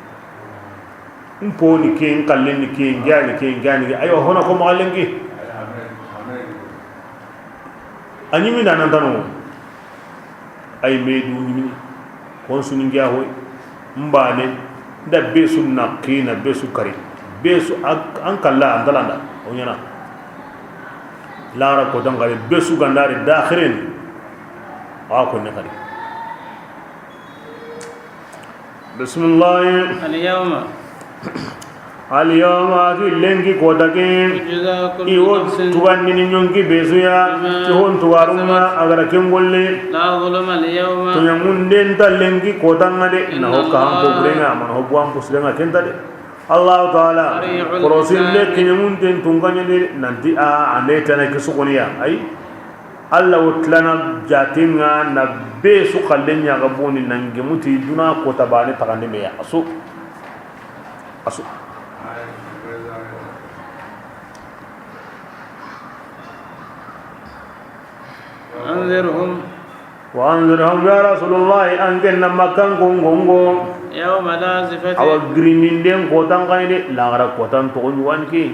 umpo ni ken kallen ni ken gani ayo hona ko malengi animi nan tanu ay medu ni kon suningia hoy mbane da besu naqina besu kari besu an kala andalanda onyana lara ko dangare besu gandare dakhirin wa ko ne kari bismillah al-yawma lengi ko dage iwo tuwanni ni nyongi besuya ti hon tuwaruma agara kengolle la zulma al-yawma to nyamunden ta lengi ko dangade na hokka han ko brenga man ho buam puslenga kentade Allah taala korosin le kenyamunden tunganya de nanti a ane tana kisukoniya ai alla wotlana jatinga na be su kallenya gaboni nangemuti duna ko tabane tagandi me asu وأنذرهم يا رسول الله أنك نمكن كونغو يوم لازفة أو غرينين دين كوتان قايد لا غرا كوتان تقول وانكي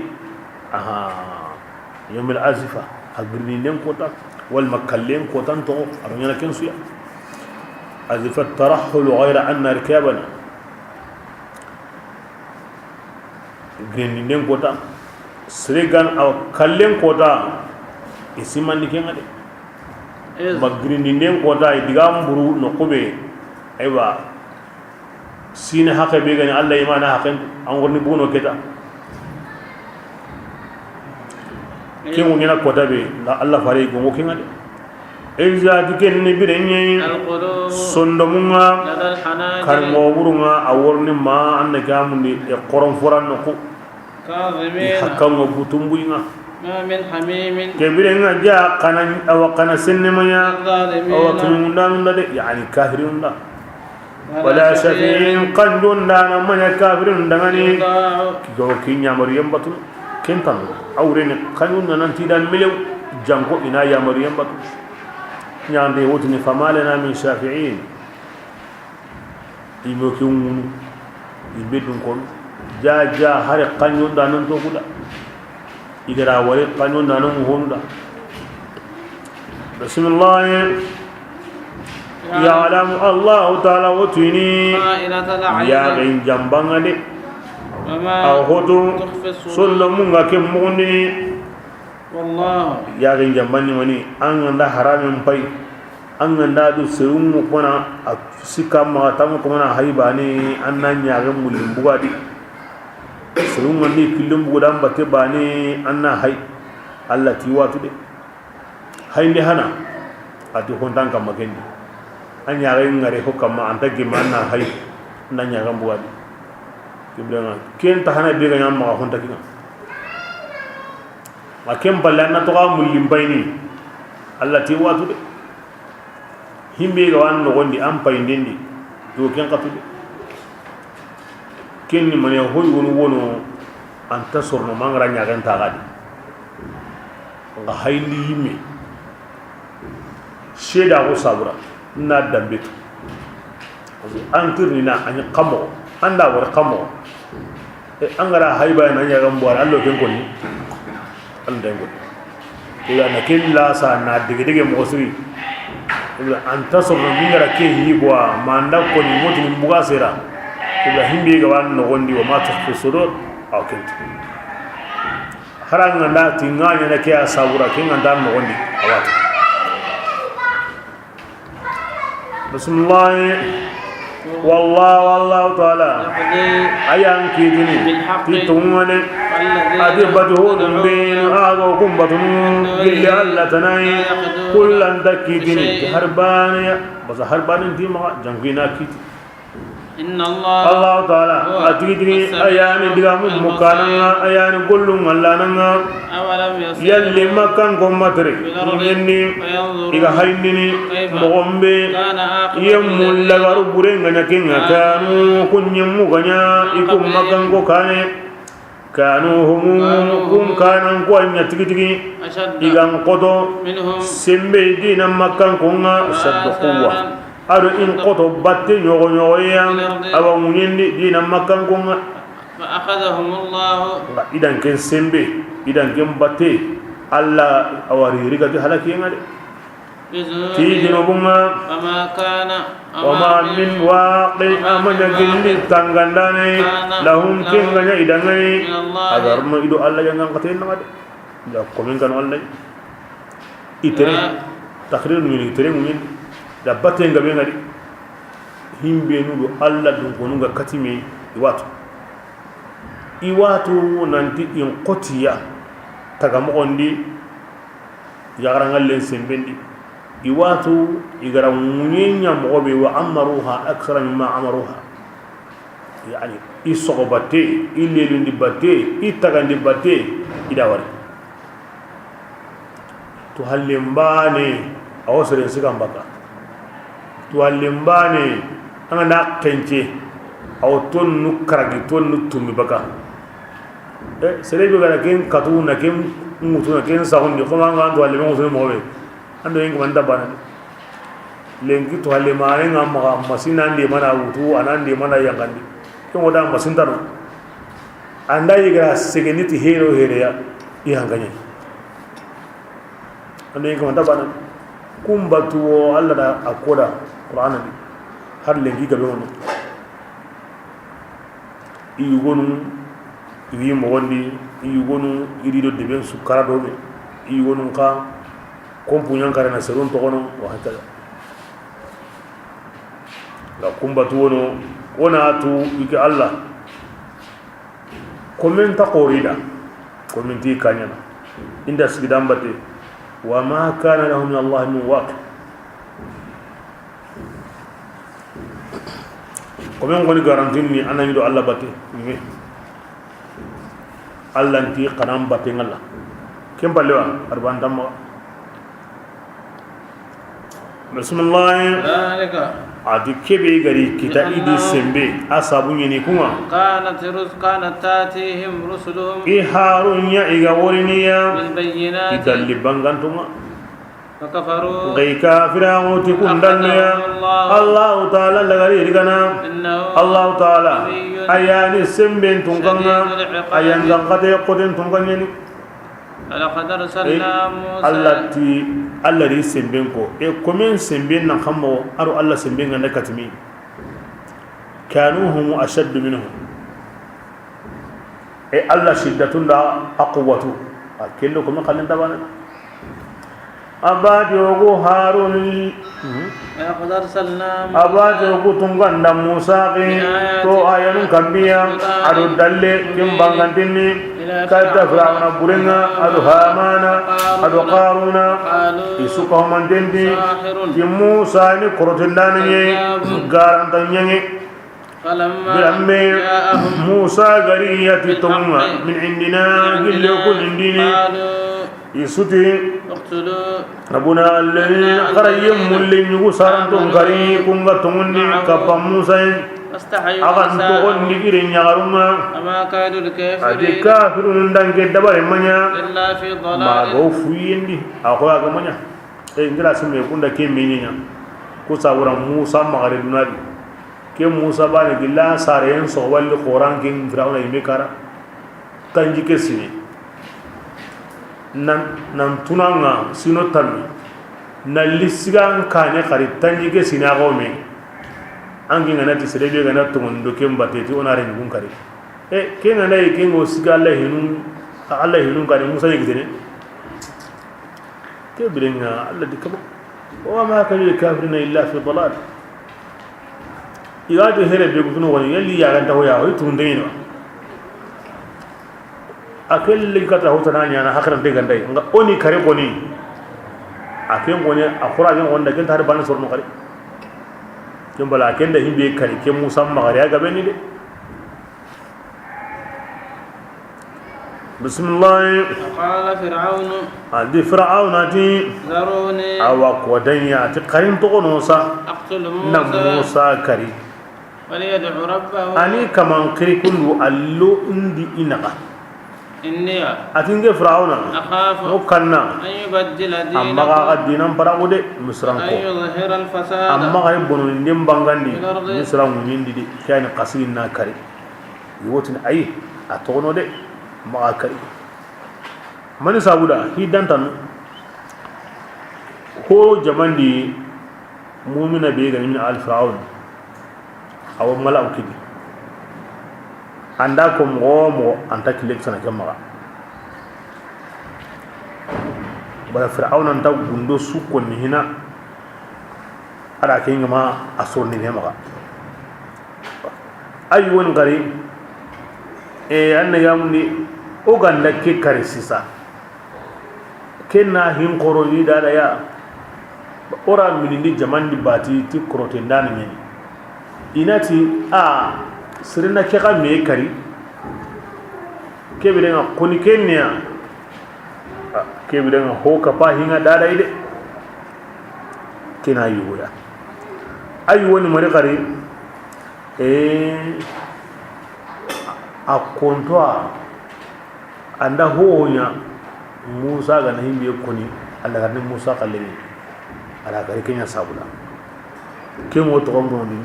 يوم الأزفة غرينين دين كوتان والمكلين كوتان تو أرنينا كنسيا أزفة ترحل غير أن ركابنا غرينين دين كوتان سريغان أو كلين كوتان اسمان نكين غادي magrini nden ko tay digam buru no kobe aywa sine hakke be gani Allah imana hakken an wonni buno keta kemu ngena ko tabe la Allah fare go ngoki ngade elza diken ni birenye sondomunga kar mo burunga aworni ma annaka mundi e qoron foran no ko hakkam go butumbuinga ما من حميم كبيرنا جاء قنا أو قنا سنميا أو كنوندان ده يعني كافرون ده ولا شفيع قندون ده نمنا كافرون ده غني كيو كينيا مريم باتو كنتان أورين كانون نانتي دان ملو جانكو إنا يا مريم باتو نياندي وتني فمالنا من شافعين يمكن يبدون كون جا هاري قانون ده نانتو كودا إذا ورد قانون نانم هوندا بسم الله يعلم الله تعالى وتني يا غين جنبان دي أو هدو سلمونغا كموني والله يا غين جنبان مني أنغندا حرام باي أنغندا دو سيرم كنا سكام ما تام كنا هايباني أننا نياغم مليمبوغادي sirunga ni kilum budam batte bani anna hay Allah ti watu de hayndi hana ati hontan kam makendi anya ray ngare ko kam anta gima anna hay nanya gam buwadi kiblanga ken ta hana be ga nyam ma honta kinga akem balana to ga mulim bayni Allah ti watu de himbe ga wan no gondi am payndindi do ken qatu de kenni mane hoy wono anta sorno mangara nyagan tagadi nga hayli yimi sheda ko sabura na dambetu antir ni na anya qamo anda war qamo e angara hayba na nyagan bo allo ken konni anda ngol ila na killa sa na dege mo suri ila anta sorno mingara ke hibo manda ko ni moti mbuga sera Ibrahim bi gawan no gondi wa ma takhfi sudur aw kint haranga nda tinganya na ke asabura kinga nda no gondi awat bismillah wallahu ta'ala ayan kidini titumane adi badhu bin ago kumbatun bil alla tanai kullan dakidini harbaniya bas harbanin di ma jangina kiti إن الله تعالى أتيدني أيان دعام مكانا أيان كلهم اللهنا يلي مكان قمتري إني إذا هيني مغمبي يمول لغارو بورين غنكين كانوا كن يمو غنيا إكم مكان كانوا كانوا هم كانوا كوان يتكتكي إذا انقضوا سنبي دينا مكان كونا شد قوة ado in qoto batte nyogo nyogoya awa munyindi dina makkan gonga fa akhadhahum Allah idan ken sembe idan ken batte alla awari rigati halaki ngade ti dinobunga wama min waqi amana gilli tangandane lahum kenganya idangani agar ma ido alla yang ngate ngade da komen kan alla itere takhrir min itere min da batte ngabe ngadi himbe nudo alla dum gonunga katime iwatu nanti in qotiya taga mo ondi yagara ngalen sembendi iwatu igara munyenya mo be wa amaruha akthara mimma amaruha yani isogobatte illelindi batte itagandi batte idawari to halimbane awosere sigan baka to halimbane anga na kenche aw ton nu karagi ton nu tumi baka sere be gara ken katu na ken mutu na ken sahun ni kuma anga to halimane mutu mo be ando yin kuma ndabana lengi to halimane ngam masina ndi mana wutu anandi mana yangandi ko da masinta no anda yiga segeniti hero ya ihanganye ando yin kuma ndabana kumbatu Allah da akoda Qur'an ni har lengi gabe wono iyugonu iwi mo wondi iyugonu irido deben su karado be iyugonu ka kompunyan karana serun to gono wa hakala la kumbatu wono wona tu ike Allah komenta qorida komenti kanyana inda sigidambate wa ma kana lahum min Allah min waqi komen goni garantin ni anani do Allah bate ni Allah nti qanam bate ngalla kem ballewa arban damma bismillah zalika adi kebe gari kita idi sembe asabu ni kuma kanat tatihim rusuluhum harun ya iga woriniya bil bayyinati idalli bangantuma فكفروا غي كافرا وتكون دنيا الله تعالى لغري رغنا الله تعالى ايان سمبن تونغنا ايان غقد يقدن تونغني لقد ارسلنا موسى التي الذي سمبنكو كومن سمبن نخمو ارو الله سمبن نكتمي كانوا هم اشد منهم الله شدة اقوى كلكم قالن تبانا abajogo harun abajogo tunganda musa ke to ayanu kambiya adu dalle kimbangantini kata fir'auna burenga adu hamana adu qaruna isuka mandendi ki musa ni korotendani garantanyenge بلما موسى غرية تمام من عندنا قل يكون عندنا يسوتي ربنا الذين خريم ملين يغسرن تنكري كونغا تمني كفا موسى أغن تغني كيرين يغرما أدي كافرون دانك دبر منيا ما غوفوين دي أخويا كمانيا إنجلا سمي كوندا كيمينيا كوسا موسى مغرب نادي ke musa bani gilla saren so walli quran kin firawna yime kara kanji ke sini nan tunanga sino tammi na lisigan kane khari tanji ke sini agome angi ngana ti serebe gana tungondo ke mbateti onare ngun kare ke ngana ke ngo siga Allah hinun kare musa yigene ke birenga Allah dikabo wa ma kana kafirina illa fi dalal igado here be gutuno woni yalli ya ganta hoya hoy tunde ni akel ligata hotana nya na hakran de gandai nga oni kare goni aken goni akura gen wonda gen tar ban sorno kare kembala aken da himbe kare ke musa magari ga beni de bismillah qala fir'aun adi fir'aun ati zaruni awa kodanya ti karin to gono sa aqtul na musa kari وليدعو ربه أني كمان كري كله اللو إندي إنها إني أتينك فرعون أخاف وكنا أن يبدل دينكم أما قاعد دينام برامودي مصرانكو أن يظهر الفساد أما قاعد بنو ندم بانغاندي مصران ويندي دي كان قصينا كري يوتن أي أتونو دي ما كري من سابودا هي دانتان هو جمان دي مؤمن بيغني من آل فرعون awo mala ukidi anda ko mo anta kilek sana jamaga bala fir'aun anta gundo sukko ni hina ada kenga ma asonni ne maga ay won gari anna yamni o ganda ke kare sisa kenna hin koro ni dada ya ora minindi jamandi bati ti krote ndani ni inati sirina ke ga me kari ke bi nga koni kenya kebirenga ho kapa hinga dada ide kina yuya ay woni mari qari a kontoa anda honya Musa ga na himbe koni Allah ga Musa kalleni ala gari kenya sabula kemo to gombo ni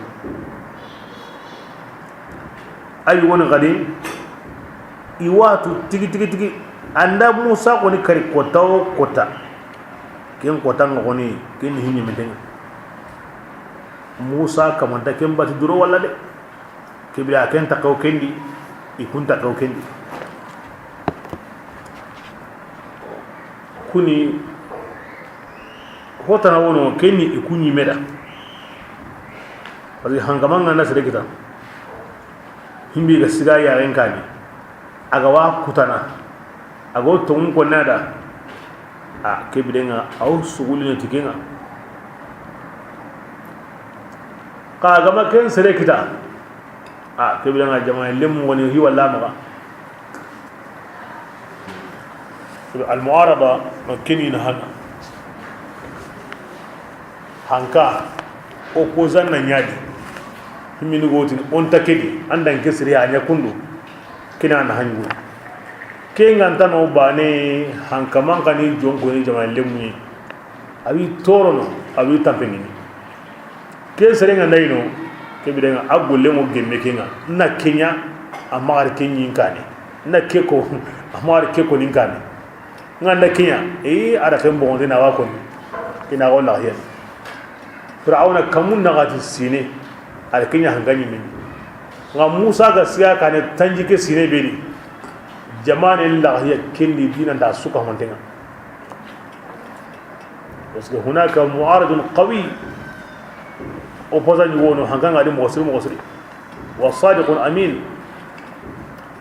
ay woni qari iwatu tigi anda Musa koni kari kota ken kota ngoni ken hinni meten Musa kamanta ken bati duro wala de kibira ken takaw kendi ikun takaw kendi kuni hotana wono kenni ikunyi meda parce hangamanga na sere kita himbi ga siga ya renkani aga wa kutana ago tongun ko nada a kebidenga aw sugulina tikenga ka gama ken sere kita a kebidenga jama'a lem woni hi walla maga al muarada makini na hanka opposant na nyadi himini gotin on takedi andan kesri anya kundu kina na hanyu kenga tano bane hanka manka ni jongo ni jama'a lemu abi torono abi tampengini ke serenga ndayno ke bidenga agulle mo gemme kenga na kenya amar kenyin kane na keko amar keko nin kane nganda kenya ada kembo ngone na wako kina wala hiya fir'auna kamun na gati sine al kenya hanganyi min nga Musa ga siya kane tanjike sine beri jama'an la hiya kendi dina da suka mantenga parce que hunaka mu'arid qawi opposant wono hanganga di mosri wa sadiqun amin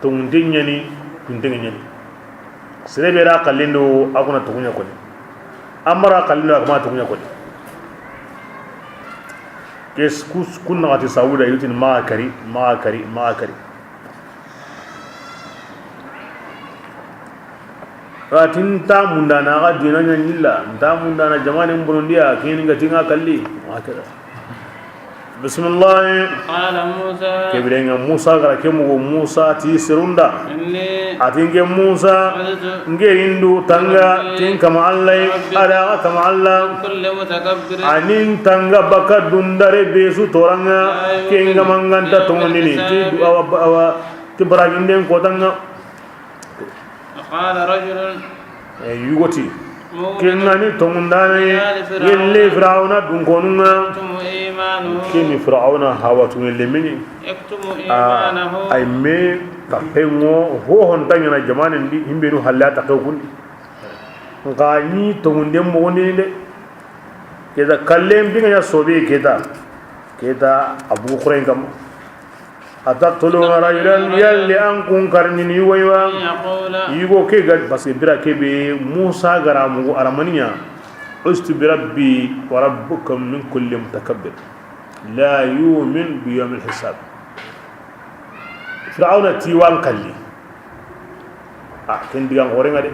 tundinyani serebera kalindo akuna tukunya koni amara kalindo akuma tukunya koni kes kunna ati sauda yutin ma kari ratinta mundana ga dinanya nilla nta mundana jamane mbondia kini ngatinga kalli akira bismillah qala Musa kebirenga Musa gara kemu Musa ti serunda atinge Musa nge indu tanga tin kama Allah ada kama Allah kullu mutakabbir anin tanga baka dundare besu toranga kenga manganta tongondini ti awa ti baraginden ko tanga qala rajulun yugoti kenani tongundane yelle fir'auna dungonunga kini fir'auna hawatun lemini yaktumu imanahu ay me kapengo ho hon tanyana jamanen di himbenu halata ko kundi ngani tongunde mo de keda kallem binga ya sobe keda abu qurain kam atatuluna rajulan yalli an kun karnini waywa yugo ke gad parce que bira kebe Musa garamu aramaniya ustu bi rabbi wa rabbukum min kulli mutakabbir la yu'min bi yawm al-hisab fir'auna tiwan kalli ken diga ngore ngade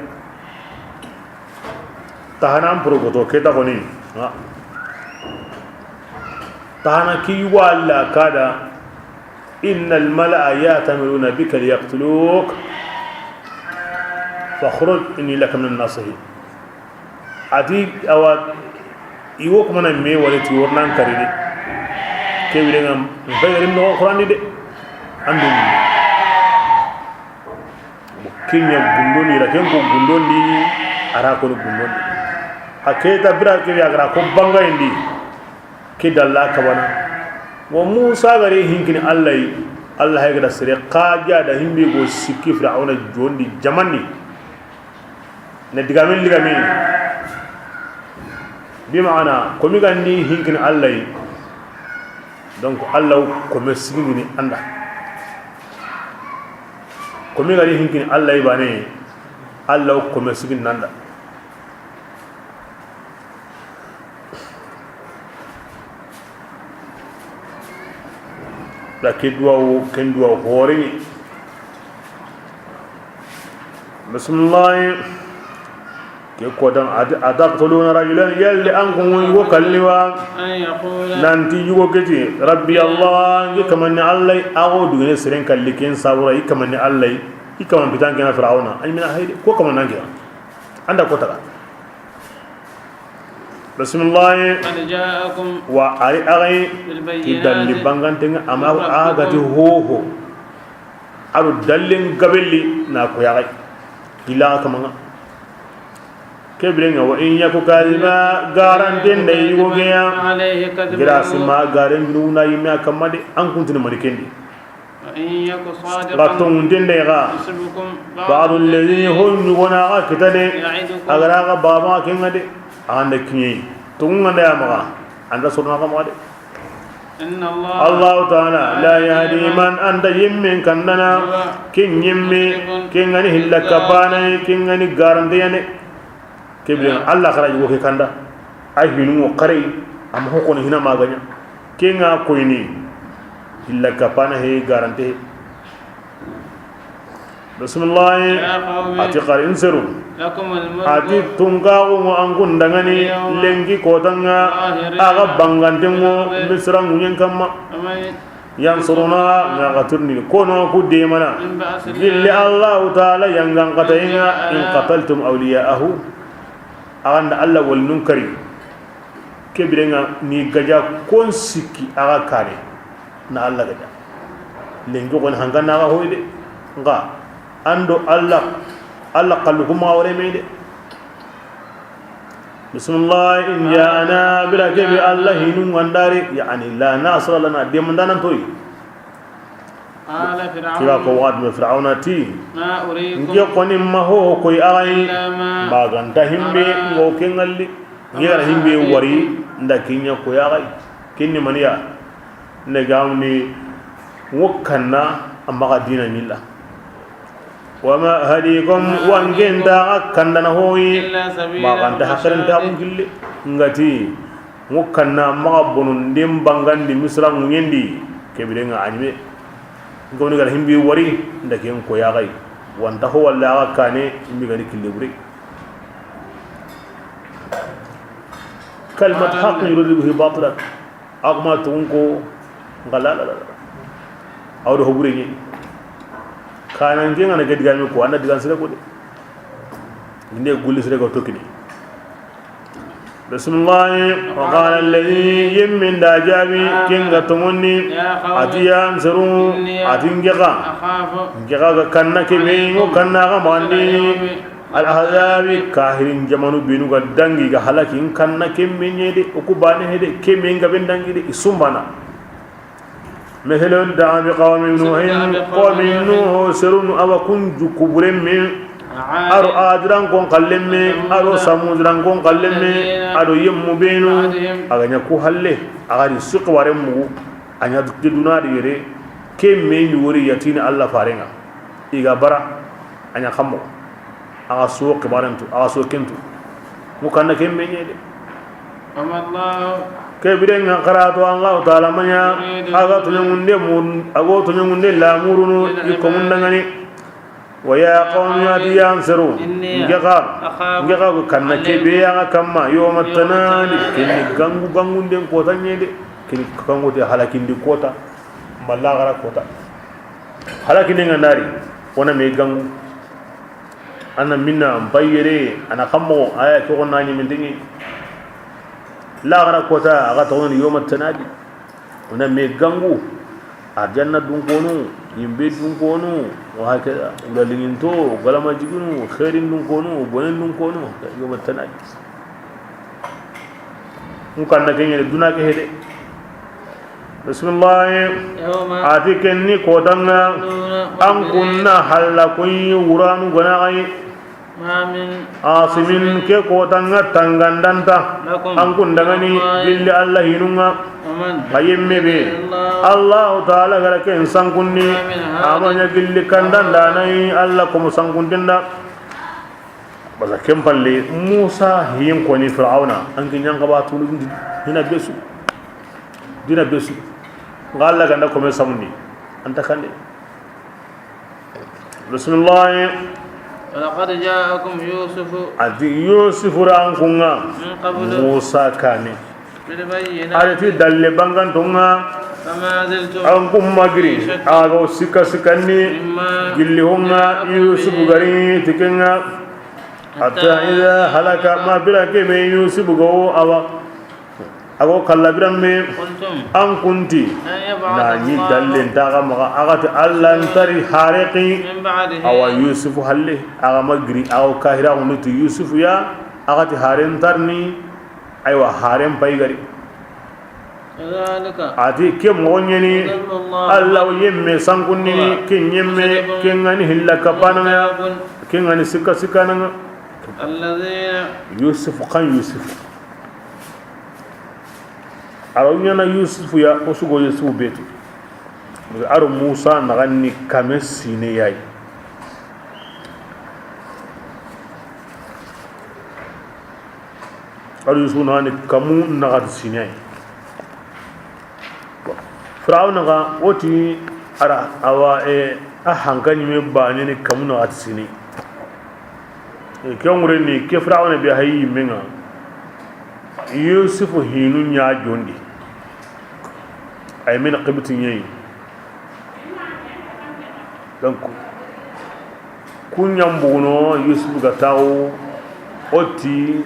tahanam progoto keta koni tahana ki wala kada إن الملأ يأتمرون بك ليقتلوك فاخرج إني لك من الناصحين أتيك أو يوك من المي ولتي ورنان كريدي كيف لهم نفير من القرآن دي عندهم كين يبندوني لكن كو بندوني أراكون بندوني أكيد أبرا كيف يأكل كوبانغا إندي كيد الله كبانا wa Musa gare hinkini Allah ya gada sire qaja da himbe go sikki fir'auna jondi jamanni ne digamen bi maana ko mi gandi hinkini Allah donc Allah ko me sigini anda ko mi gari hinkini Allah bane Allah ko me sigini nanda la kedwa hori bismillah ke kodan ataqtuluna rajulan yalli ankum yugo kalliwa nanti yugo keti rabbi allah ngi kamanni allah ago dugene seren kalliken sabura ikamanni allah ikaman bitan gena fir'auna ay mina hayde ko kaman nangi anda ko taga bismillah qad ja'akum wa ari agay idalli bangantenga ama agati hoho aru dallin gabelli na ko yagay ila kamanga kebrenga wa in yaku kadhiba garanten dai yugoya alayhi kadhiba gira sima garen nuna yima kamade an kuntini marikendi wa in yaku sadiqan ratun dende ga yusbukum ba'd alladhi hum yuguna kitade agara ga baba kengade anda kinyi tunga da ma anda surna ka made inna allah ta'ala la yahdi man anda yimmin kandana kin yimme kengani hillaka bana kengani garante yane keblen allah khara yugo ke kanda ay hinu qare am hokon hina maganya kenga koyni illa kapana he garante bismillah ati qarin seru lakum al-mulku ati tungawo mo angun dangani lengi kotanga aga bangantengo misra munyen kamma yansuruna nagaturni kono kudde mana illa allah ta'ala yangan qatayna in qataltum awliya'ahu aganda allah wal nunkari kebirenga ni gaja kon sikki aga kare na allah gaja lengo kon hangana ga hoyde nga ando allah qallu kuma wore meede bismillah in ja'ana bila kebi allah hinun wandari yani la nasra lana demandana toy ala kira ko wad me fir'auna ti ma uriikum ngi koni maho koy ay baganta himbe ngo kengalli ngira himbe wari ndakinya ko yaay kinni maniya ne gamni wokanna amma dina nilla wama hadikum wangenda kandana hoyi baganta hakaranta mungille ngati wokanna ma bonun dem bangandi misram ngendi kebirenga anime ngoni gal himbi wari ndake ko yaay wanta ho walla kane imbi gani kilibri kalmat haqq yuridu bihi batilan agma tunko galala awdo hobure ni kana ngenga na gadi gami ko anda digan sire ko de inde gulli sire ko tokkini bismillah wa qala alladhi yammin dajabi kinga tumuni atiyan saru atingiqa ngiqa kanna ke meyo kanna ga mandi al ahzabi kahirin jamanu binu ga dangi ga halakin kanna ke menyede ukubane hede ke menga bendangi de isumbana مثل دعا بقوم نوح قوم نوح سرون أو كنج كبرم أرو آدران كون قلم أرو سمودران كون قلم أرو يم بينو أغنى كوهله أغنى سق ورمو أني تدونا ديره كم من يوري يتين الله فارنا إيجا برا أني خمو أغسوق بارنتو أغسوق كنتو مكان كم من يده أما الله kebirenga qaratu allah taala manya aga tununde mun ago tununde la murunu ikomundangani wa ya qawmi yansiru ngega kanna kebe ya kamma yawma tanadi kini gangu den kota nyede kini kango de halakindi kota malagara kota halakindi ngandari wana me gangu ana minna bayere ana kammo aya ko nani min dingi لا غرا كوتا غاتون يوم التنادي ونمي غانغو الجنه دونكونو يمبي دونكونو وهكذا ولا لينتو ولا ما جيغنو خير دونكونو بونن دونكونو يوم التنادي مكان نكين دونا كهدي بسم الله اتيكني كودانا ان كنا حلكن يورانو غناي asimin ke kotanga tangandanta angkun dangani billi allah hinunga ayemme be allah taala gara ke sankunni amanya gilli kandanda nai allah ko sankuntinda bala kempalle musa him ko ni fir'auna anki nyanga ba tulu dina besu ngalla ganda ko me samni anta kande bismillah ولقد جاءكم يوسف ati yusuf rankunga من قبل musa kane بالبينات arati dalle bangantonga فما زلتم ankum magri aga sika sikani مما gilli honga yusuf gari tikenga hatta idha halaka ma birake me yusuf go awa ago kallabiram me قلتم an kunti أن يبعث na ni الله dalle ndaga maga agati allah ntari hariqi من بعده awa yusuf halle aga magri aw kahira unuti yusuf ya agati haren tarni aywa haren pay gari كذلك ati ke mogonyeni ضل الله allah yemme sankunni ke nyemme ke ngani hilla kapana كتاب ke ngani sika sikana الذين yusuf kan yusuf aro nyana yusuf ya osugo yusuf betu aro musa nagani kame sine yayi aro yusuf nagani kamu nagat sine yayi firawna ga oti ara awa a hankani me bani ni kamu nagat sine kengure ni ke firawna bi hayi menga yusuf hinu nya jondi ay min qibti ñeyi donc kunyam buno yusuf ga taw oti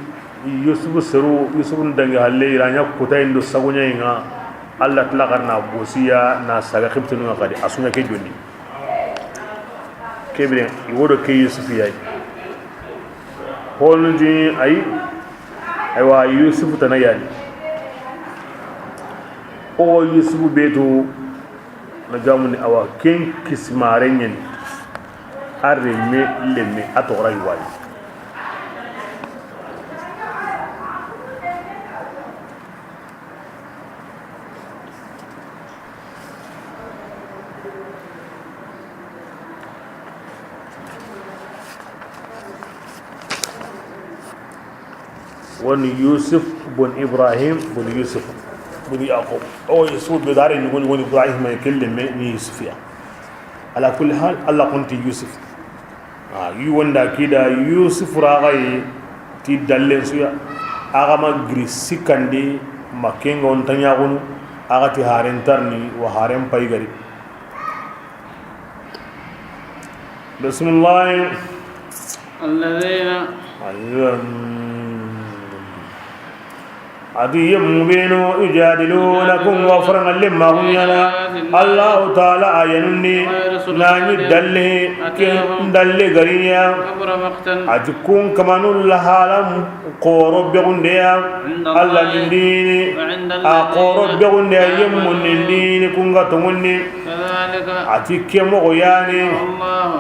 yusuf seru yusuf ndangi halle iranya kutay ndo sagunya nga allah tlagarna bosiya na saga qibti no qadi asunya ke jondi kebre iwodo ke yusuf yayi holndi ay aywa yusuf tanayani o yusuf beto na jamuni awa ken kismare nyen arme lemme atora yiwali woni yusuf bon ibrahim bon yusuf bon yaqub o yusuf be dare ni woni ibrahim may kelle me ni yusuf ya ala kulli hal allah kunti yusuf yu wonda kida yusuf ragai ti dalle suya aga ma gri sikandi makenga on tanya gonu aga ti haren tarni wa haren pay gari bismillah الذين عدي مبين يجادلونكم وفرنا لما هم يلا الله تعالى عينني ناني دله دله غريا كبر مقتا أجكون كمان لحالم قرب بغنديا الله من ديني قرب بغنديا يمون من ديني كونغا تموني كذلك أتيك مغياني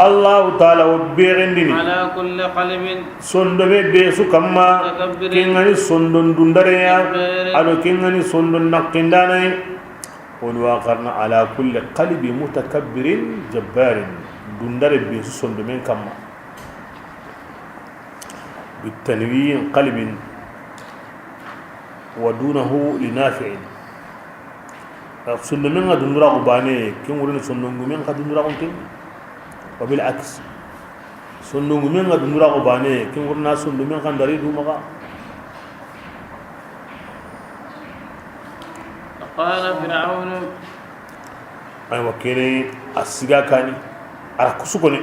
الله تعالى وبيغندني على كل قلب sondome besu kamma kengani sondon dundareya ado kengani sondon nakindane on waqarna ala kulli qalbi mutakabbirin jabbarin dundare besu sondome kamma bitanwin qalbin wa dunahu linafi'in sondome ngadundura ko bane kengurin sondon gumen kadundura ko ken wa bil aks sondongu men ga dunura ko bane kin gurna sondu men kan dari du maga قال فرعون ay wakene asiga kani ara kusuko ne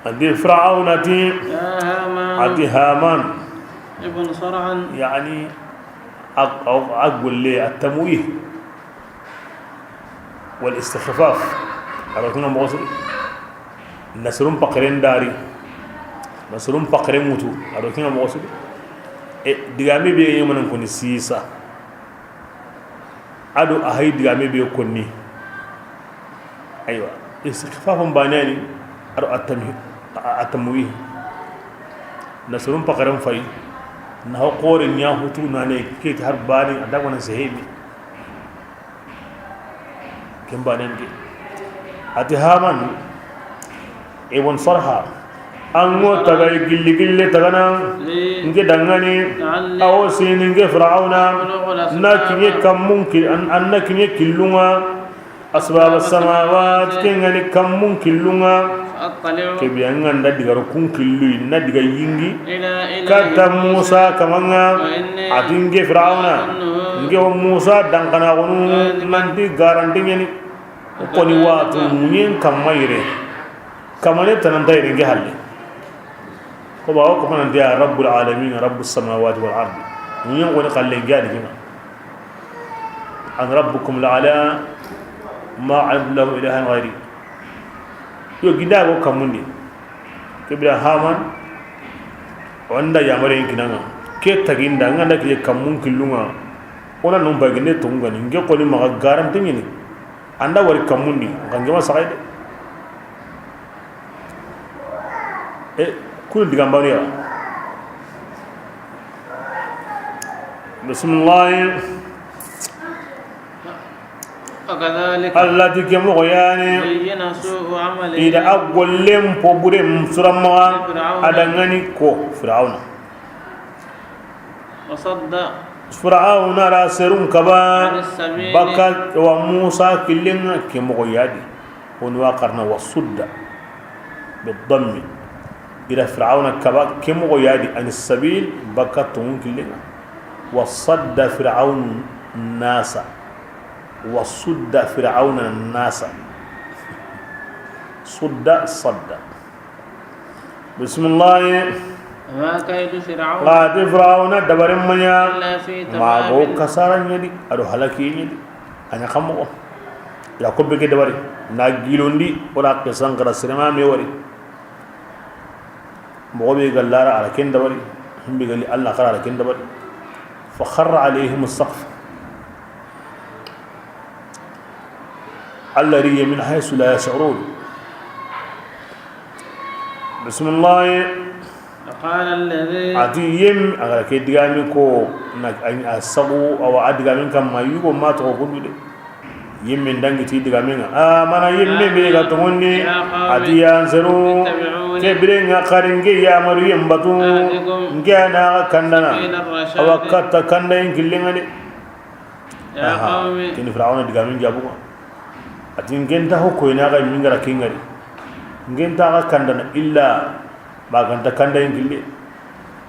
andi fir'aun ati يا هامان haman ابن صرعا yani اقول لي التمويه والاستخفاف أراكنا مغصر نسرون بقرين داري نسرون بقرين موتو أراكنا مغصر دعامي بيه يومنا نكون سيسا أدو أهي دعامي بيه كوني أيوة استخفاف بانياني أدو التمويه نسرون بقرين فاي نهو قورن ياهو تو ناني كيت هرباني أداك وانا سهيمي كم بانين ati haman ibn sarha ango tagay gilli gille tagana nge dangani awo sini nge fir'auna na kinye kammun ki anna kinye killunga asbab as-samawat kengani kammun killunga kebianga nda diga kun killu na diga yingi kata Musa kamanga atinge fir'auna nge Musa dangana gonu nanti garanti nyani koni watu munyen kamayre kamane tananta nge halle ko bawo ko man dia rabbul alamin rabbus samawati wal ardi munyen woni khalle ngadi kina an rabbukum la'ala ma ablahu ilahan ghairi yo gida go kamundi kibra haman wanda yamare kinanga ke taginda nganda ke kamun kilunga ona non bagine tunga ni nge ko ni maga garanti ni anda wari kamundi ngama sakaide kul digambari ya bismillah وكذلك التي كم غياني إذا أقول لهم بورم سرما أدعني كو فرعون وصد فرعون راسرون كبا بكت وموسى كلنا كم غيادي ونواقرنا وصد بالضم إلى فرعون كبا كم غيادي عن السبيل بكت كلنا وصد فرعون الناس وصد فرعون الناس صد بسم الله ما كيد فرعون قاد فرعون دبر منيا ما بو كسارن يدي ادو هلاكي يدي انا خمو يعقوب بك دبر ناغيلوندي ولا كسان كرا سيما مي وري موبي غلارا على كين دبر هم بيغلي الله قرا على كين دبر فخر عليهم السقف الذي من حيث لا يشعرون بسم الله قال الذي اتيم اغا كي دغامي كو نك اسبو او ادغامي كم ما يغو ما تو غندو يمن دانغي تي دغامي مانا يمن بي غا توني اتيان زرو كبرين خارنجي يا مريم بتو نغانا كندنا او كتا كندين كلينغني يا قومي كن فرعون دغامي جابو atin genta ho ko ina ga mingara kingari genta ga kandana illa ba ganta kanda ingille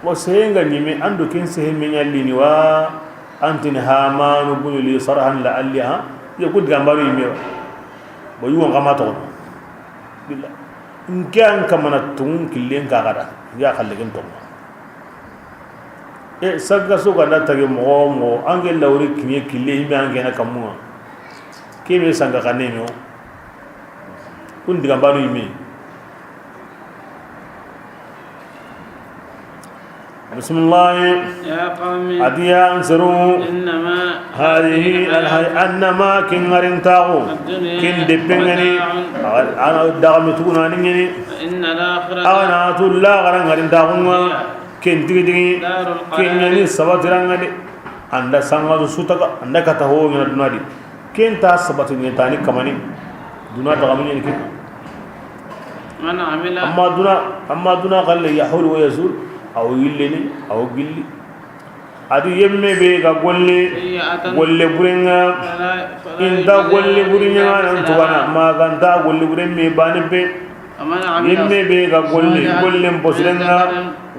wa senga nyime ando ken se hemenya lini wa antini hamanu bunu li sarhan la alliha ya gud gambaru yime bo yuwa ngama to billah ngan kamana tun killen ka gada ya khalle gen to sagga so ganda tage mo angel lawri kinye kille himbe angena kamunga kebe sanga kaneno kun diga baru imi bismillah يا قوم adiya ansaru إنما هذه انما كنغرن تاغو كن دبنغني انا دغمتونا نيني إن الآخرة انا تلا غرن تاغو كن تيدي كن ني سباترانغدي anda sangalu sutaka anda kata ho ngina dunadi kenta sabatu ni tani kamani duna ta kamani ni من عمل amma duna qalle yahul wa yazul aw yillini aw gilli adi yemme be ga golle burenga inda golle burinya nan tuwana ma ganta golle buren me bane be yemme be ga golle mbosrenga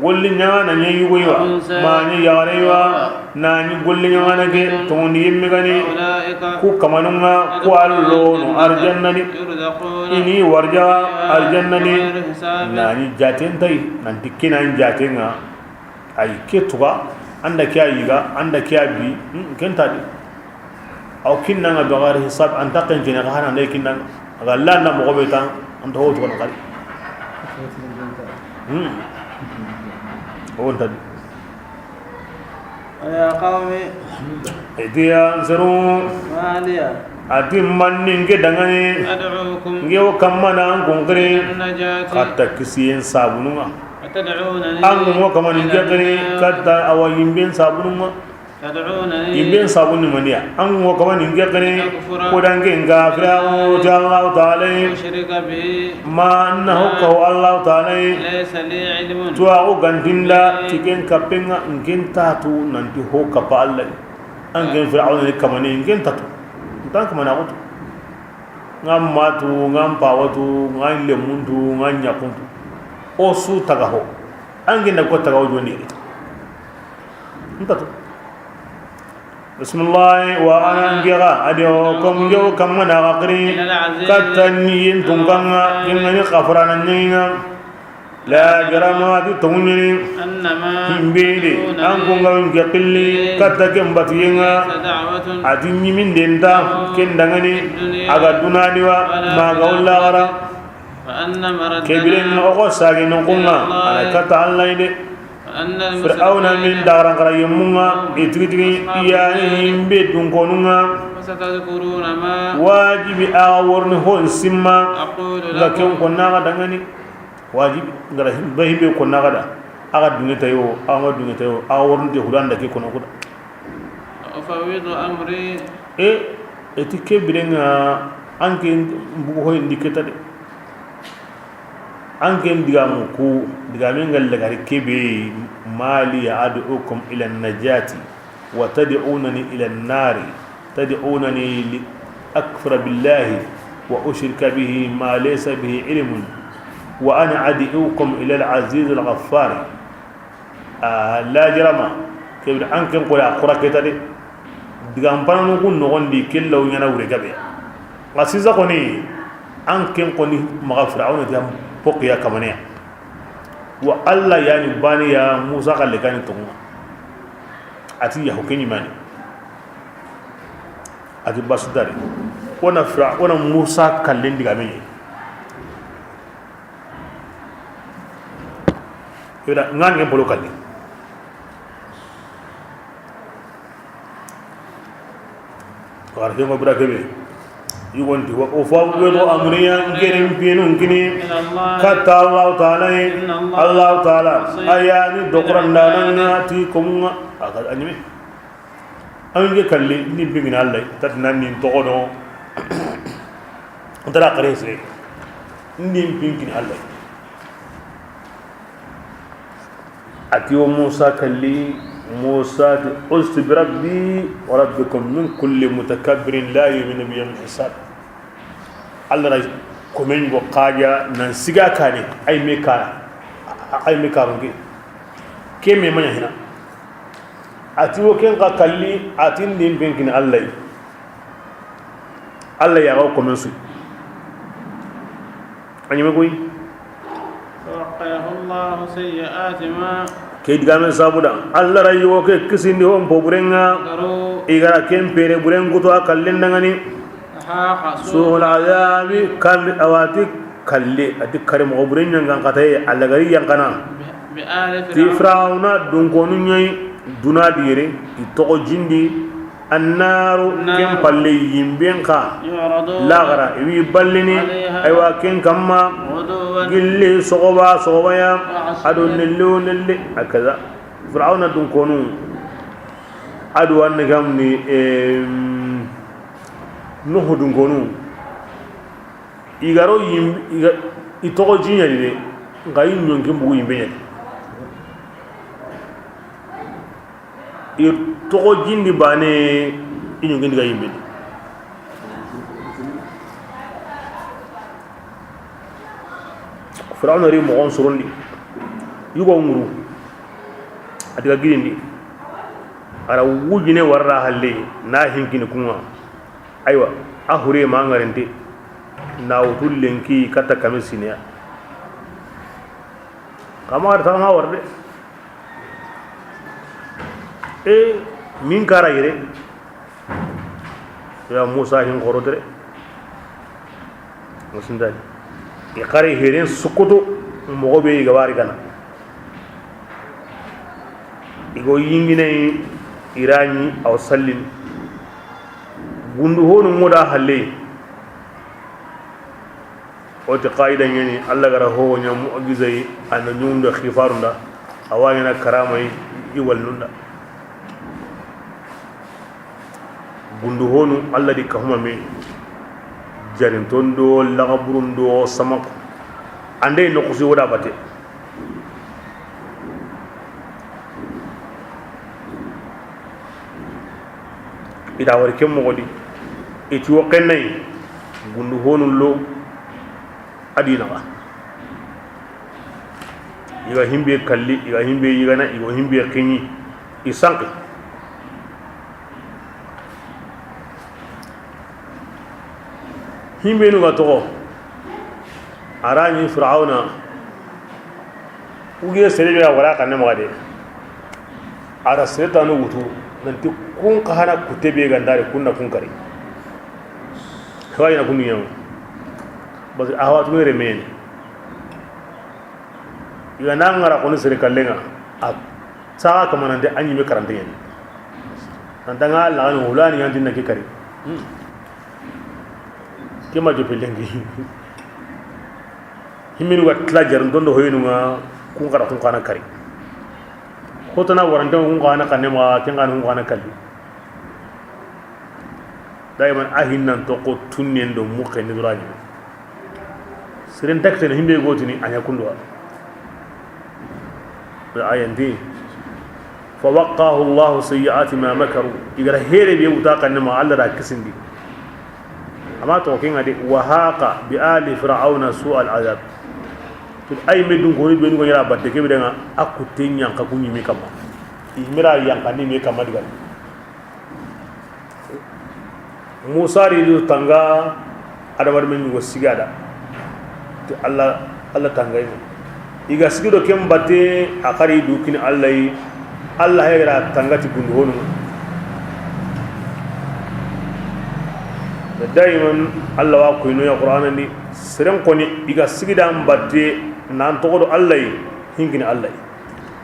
golle nyana nyi yugoywa ma nyi yarewa na nyi golle nyana ke to ni yemme gani ku kamanunga ku allo no arjannani ini warja arjannani na nyi jaten tai nan tikina jatenga ay ketuga anda kya yiga anda kya bi kenta di aw kinna nga dogar hisab anta kan jina hana ne kinna galla na mo beta anta ho to kan kali o anta يا قوم idia zaru ما لي adim manning ke dangane أدعوكم ngewo kamana ngongre النجاة kata kisiyen sabununga وتدعونني angu mo kamani ngakare kata awayimben sabununga imben sabun maniya an wo kaman inge kane ko dange nga fir'aun ta Allah ta'ala ma annahu ka Allah ta'ala to au gandinda tiken kapenga ngenta tu nanti ho kapa Allah an gen fir'aun ne kamane ngenta tu tan kamana ko ngam matu ngam pawatu ngam lemuntu ngam nyakuntu o su tagaho an gen ko tagaho joni entatu bismillah wa ana ngira adio kom ngew kam mana gakri katani tunganga ingani khafrana nyina la jarama di tungni himbede an ko ngam ngakilli katake mbatiyenga adi nyimin denda kendangani aga dunadiwa ma gawla gara kebilen o sagi no kunga ala kata allah ide fir'aun min daran kara yemunga itigi yani be dunkonunga wajibi aworni hon simma lakin konna dangani wajibi ngara himbe konna kada aga dungeta yo aworni de hulanda ke kono kuda afawidu amri etike birenga anke mbugo hoy ndiketa de anke digamu ku digamen gal lagari kebe mali ad'ukum ila an-najati wa tad'unani ila an-nari tad'unani li akfura billahi wa ushrika bihi ma laysa bihi ilmun wa ana ad'ukum ila al-aziz al-ghaffar la jarama kebe anke ko ya quraketa de digam panu ko nogondi kellaw nyana wure gabe ngasiza koni anke ko ni maghfira'una jam pokiya kamane wa Allah yani bani ya Musa kalle kan tunga ati ya hukeni mani ati basdari wana Musa kalle ndiga me yoda ngange bolo kalle warke mo brakebe yugonti wa ufawwidu amriya ngerim pinun kini kata Allah ta'ala ayani dokrandana ti kumunga akal anime ange kalli ni bingina Allah tatnan ni togono ndara qarese ni bingina Allah atiyo Musa kalli Musa usti bi rabbi wa rabbikum min kulli mutakabbirin la yu'minu bi yawmil hisab Allah ray ko men go qaja nan siga kane ay me karungi ke me manya hina ati wo ken ka kalli atin din benkin Allah ya ga ko men su anyi me goyi waqahu Allah sayyi'ati ma ke digame sabuda Allah ray wo ke kisindi on poburenga igara kempere burengu to akallendangani suul azabi kal awati kalle ati karim obrenya ngan kataye alagari yang kana ti frauna dunkonu nyai dunadire itoko jindi annaru kem palle yimbenka lagara wi ballini aywa ken kamma gilli sogoba ya adu nelle akaza frauna dunkonu adu wanne gamni nuhu dunkonu igaro itoko jinya ni ngai nyonki mbugu yimbenya itoko jindi bane inyonki ndiga yimbe Firaun ri mo on surundi yugo nguru adiga girindi ara wujine warra halle na hinkini kunwa aywa ahure ma ngarente na wutul lenki kata kamisiniya kamar ta ma warde min kara yire ya Musa hin qorodre musindani kare hiren sukuto mo be gawari kana igo yingine irani aw sallin gundu honu moda halle o te qaidan yani Allah gara ho nya mu'jizai an nyunda khifarunda awayna karamai iwal nunda gundu honu alla di kahuma me jarin tondo lagaburundo samak ande no kusi wada bate ida war kem mogodi eti wo kennay gundu honu lo adina ba iga himbe kalli iga himbe yigana iga himbe kinyi isanki himbe nu gato arani fir'auna uge serebe ya wala kan mo gade ara setanu wutu nanti kun kahana kutebe gandare kunna kun kare kawai na kunu yawo bas ahwa tu remen iga nangara kono sere kallenga a saka kamana de anyi me karante yen nantanga la no ulani yanti na ke kare kema jo pelengi himinu ga tlajar ndondo hoyinu nga kun kara kun kana kare hotana waranta kun kana kanne ma kenga kun kana kalli daiman ahinnan to ko tunnen do mukke ni durani siren takte no himbe gotini anya kundwa ayandi fa waqahu Allah sayyi'ati ma makaru igara here be wuta kanne ma Allah da kisindi amma to kin ade wa haqa bi ali fir'auna su'al azab to ay medun ko ni be ni ko yara badde ke be nga akutte nyanka kunyi mi kama imira yanka ni mi kama digal Musa ridu tanga adamar men go sigada to Allah tangay iga sigido kem batte akari dukin Allah ya tangati gundu honu daiman Allah wa ko ino ya Qur'an ni siren koni iga sigida batte nan to do Allah hingini Allah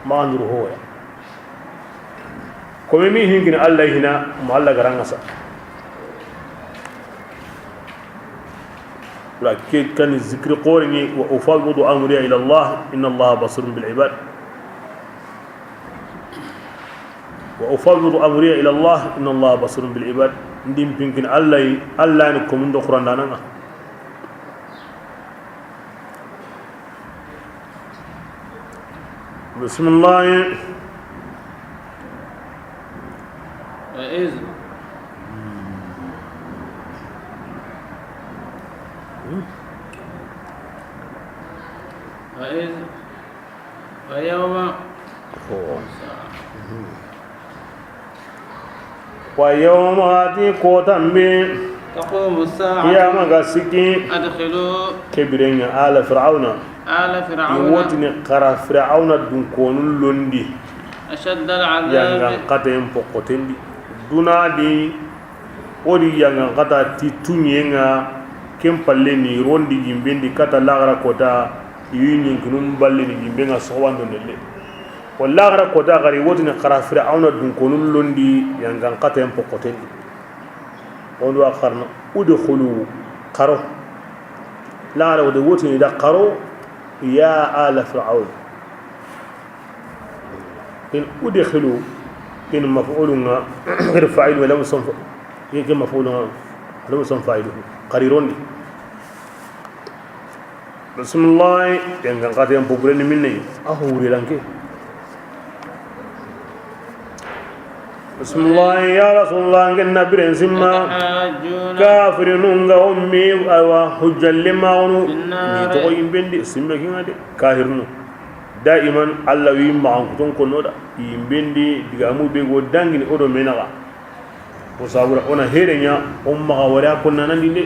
ma anduru hoya ko mi hingini Allah hina mo Allah garanga sa ولكن كان الذكر قورني وأفوض أمري إلى الله إن الله بصير بالعباد وأفوض أمري إلى الله إن الله بصير بالعباد ندم يمكن الله نكون من القرآن دانا بسم الله ويوم هاتي كوتن بي تقوم الساعة يا مغاسكي أدخلوا كبرين آل فرعون يوتني قرى فرعون دون كونون لوندي أشد العذاب يانغان قتين فقوتين دي دونا دي ودي يانغان قتا تيتونينغا كم بالني روندي جيمبين دي كتا لاغرا كوتا يوينين كنوم بالني جيمبين سوان دونلي واللاغرا كوتا غري ودني قرى فرعون دون كونون لوندي يانغان قتين فقوتين دي وندو آخرنا ادخلوا قرو لاغرا ودي وتني دا قرو يا آل فرعون إن ادخلوا إن مفعولنا غير فاعل ولا مسم يمكن مفعولنا ولا مسم فاعله قريرون دي بسم الله ينغان قاتين بوبرين مني أهوري لانكي بسم الله يا رسول الله إن برين سما كافرون أمي وحجة لما ونو نتوين بندي سما كنا دي كافرون دائما الله يم معكم كنودا يمبندي دعامو بيجو دانغني أورو مناغا وسافر أنا هيرنيا غورا كنا نندي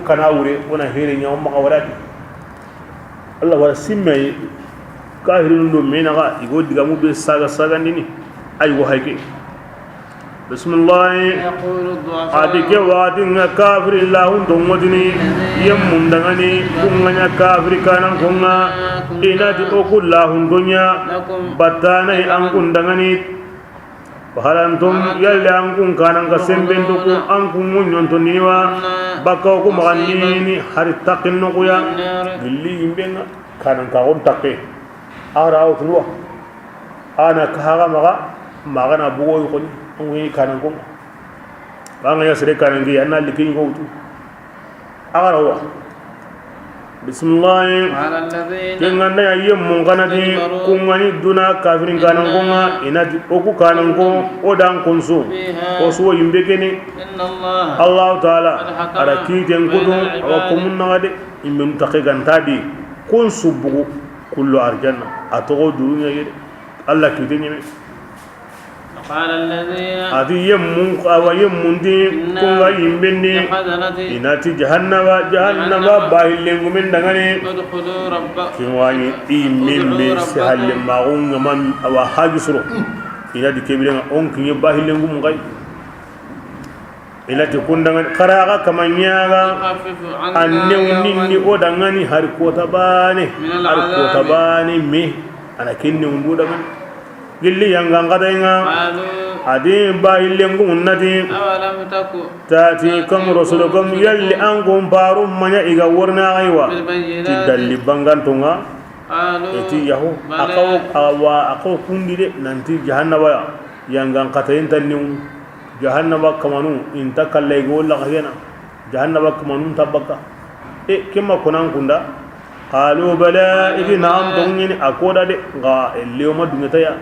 كنا وري أنا هيرنيا غورا الله ولا سما كافرون دو مناغا يقول دعامو بيساغا نيني أيوه هيك بسم الله أديك وادين كافر الله دمودني يمون دعني كونغنيا كافر كانن كونغا إنا تقول الله دنيا بتاني أنكون دعني فهل أنتم يلي أنكون كانن كسبين تكون أنكم من ينتنيوا بكوكم غنيني هرتاقين نقويا اللي يبين كانن كون تقي أراو تلوا أنا كهذا مغا مغنا بوي يكون أمي كانن كون banga ya sere kanangi anna likin ko tu agara wa bismillah على الذين kenganda ya yemmun kanati kungani duna kafirin kanan konga inati oku kanan ko odan konso oso yimbe kene إن الله Allah taala ara kiten kudu awa komun nagade imbe mutake gantadi kun subugu kullu arjanna atogo durunya yede Allah kiten yeme قال الذين ati yemmun awa yemmun di kunga yimbeni حضرت inati jahannama bahillengu men dangane ادخلوا ربكم kinwani imimbe sihalle magunga man awa hajisro inati kebirenga on kinye bahillengu mun gai inati kundanga karaga kamanyaga يخفف عنا anne ninni يوما odangani har kota bane me ana kinni undu daga gilli yanga ngadainga قالوا adi bahillengu unnati أولم تكن tati kam rasulukum yalli ankum parum manya iga warna aywa بالبينات tidalli bangantunga قالوا eti yaho بلى akaw kundide nanti jahannaba yangan katayin tanniu jahannaba kamanu inta kallay golla khayana jahannaba kamanu tabaka kemma kunan kunda qalu bala idina am tongini akoda de ga elleoma dungeta ya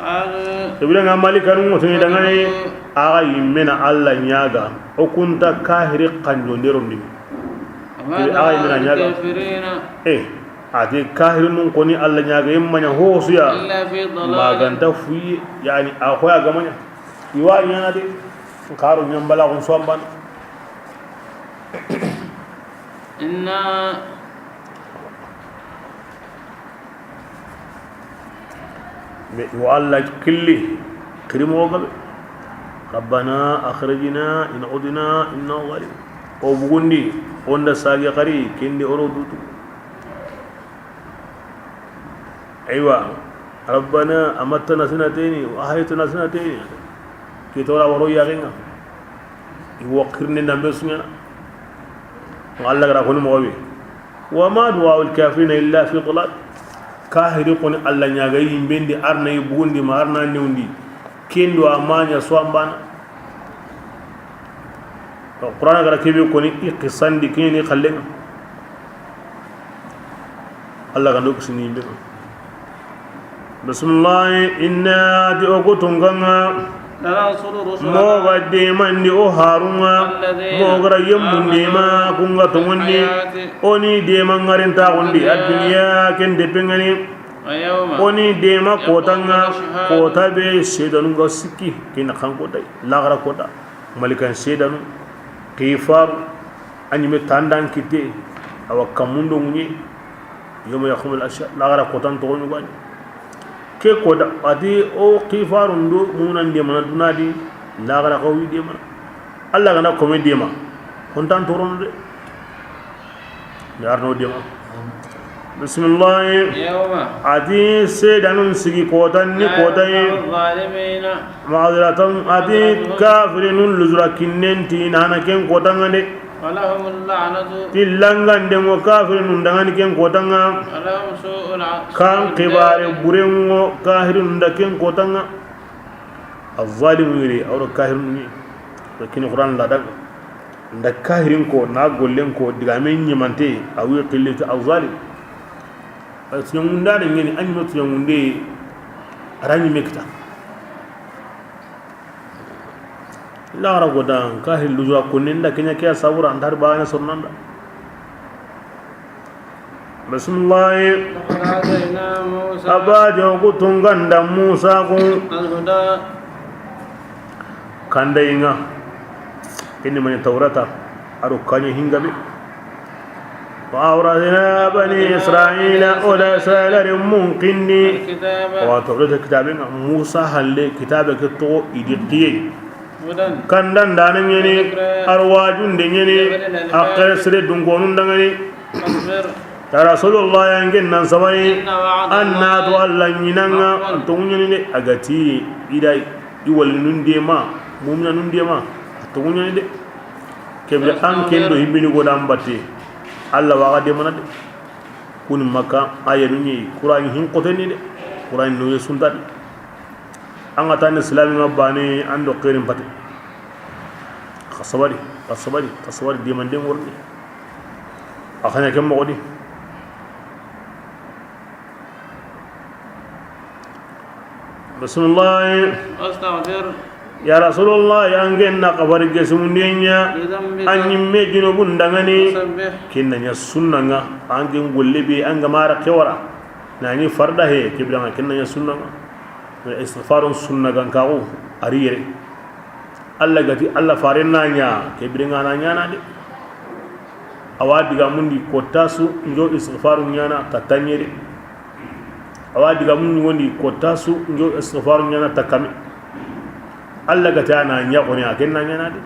قالوا tebira malikanu mutuni dangane aga yimmena alla nyaga o kunta kahiri kanjonderondi وما آية من دعا أنياغا. الكافرين ati kahiri nun koni alla nyaga yemmanya hosuya إلا في ضلال maganta fuyi yani akoya gamanya iwa nyana de karu nyambala kun somban إنا me wa alla killi kirimo gabe rabbana akhrijna in udna inna zalim o bugundi onda sagi qari kindi oro dutu aywa rabbana amatna sanatayn wa ahaytna sanatayn kitora waro yaginga iwaqirni nambe sunyana Allah gara koni mo wa ma du'a al kafirin illa fi dhalal kahiri koni Allah nyaga yimbendi arna bugundi ma arna newndi kendo amanya swambana Qur'an gara kebe koni iqsandi kini khallenga Allah gando kusini yimbe bismillah inna di'ugutunganga لننصر رسلنا mo gadde mandi o harunga mo gara yemmunde ma kunga tongondi oni de mangarinta gondi ad-dunya ken de pengani ويوم oni de ma kotanga kota be sedanu ga sikki kin khanko dai lagara kota malikan sedanu qifar anime tandan kite awa kamundo munyi yoma yakhumul ashya lagara kotan to nyu gani ke koda adi o qifarun do munan de mana dunadi lagara ko wi de mana alla gana ko me de ma kontan to ron de yarno de ma bismillah يوم adi sedanun sigi kotan ni kotai الظالمين ma'azratan adi kafirinun luzura kinnenti nana ken kotanga de ولهم اللعنة tillangan de mo kafirinun dangani ken kotanga ولهم سوء kan kibare burengo kahirun da ken kotanga az-zalimu yiri awro kahirun ni lakin qur'an la dag nda kahirin ko na gollen ko diga men nyimante awi qillati az-zalim asnyo munda de ngeni anyo to munde arani mekta la ra godan kahir lujwa kuninda kenya kya sabura andar baana sonnanda bismillah لقد آتينا موسى abajo kutunganda musa ku الهدى kandainga ini mani taurata aro kanya hingabe wa awradna bani israila ola salar munqinni الكتاب wa taurata kitabinga musa halle kitabe ke to idiqiye هدى kandan danan yene arwajun de yene aqsre dungonun dangani فاصبر rasulullah yangen nan samai إن وعد anna to الله Allah nyinanga to nyini ne agati idai iwal nun de ma mumna nun de ma to nyini de kebe an kendo himbini go dam batte Allah wa de manade kun makka ayanu ni qur'an hin qoteni de qur'an no yesunta an ata ne islami mabane ando qerim batte kasabari di manden worni akhanya kam mogodi bismillah أستغفر ya rasulullah yangenna kabari gesumundenya لذنبك anyimme junubun dangani وسبح kinna nya sunnanga angin gollebi anga mara kewara nani farda he kibranga kinna nya sunnanga istighfarun sunnagan kawo ariyere alla gati alla farenna nya kibringa na nya na de awadiga mundi kotasu njo istighfarun nya na tatanyere awadiga mundi wondi kotasu njo istighfarun nya na takame alla gata na nya ko ne akenna nya na de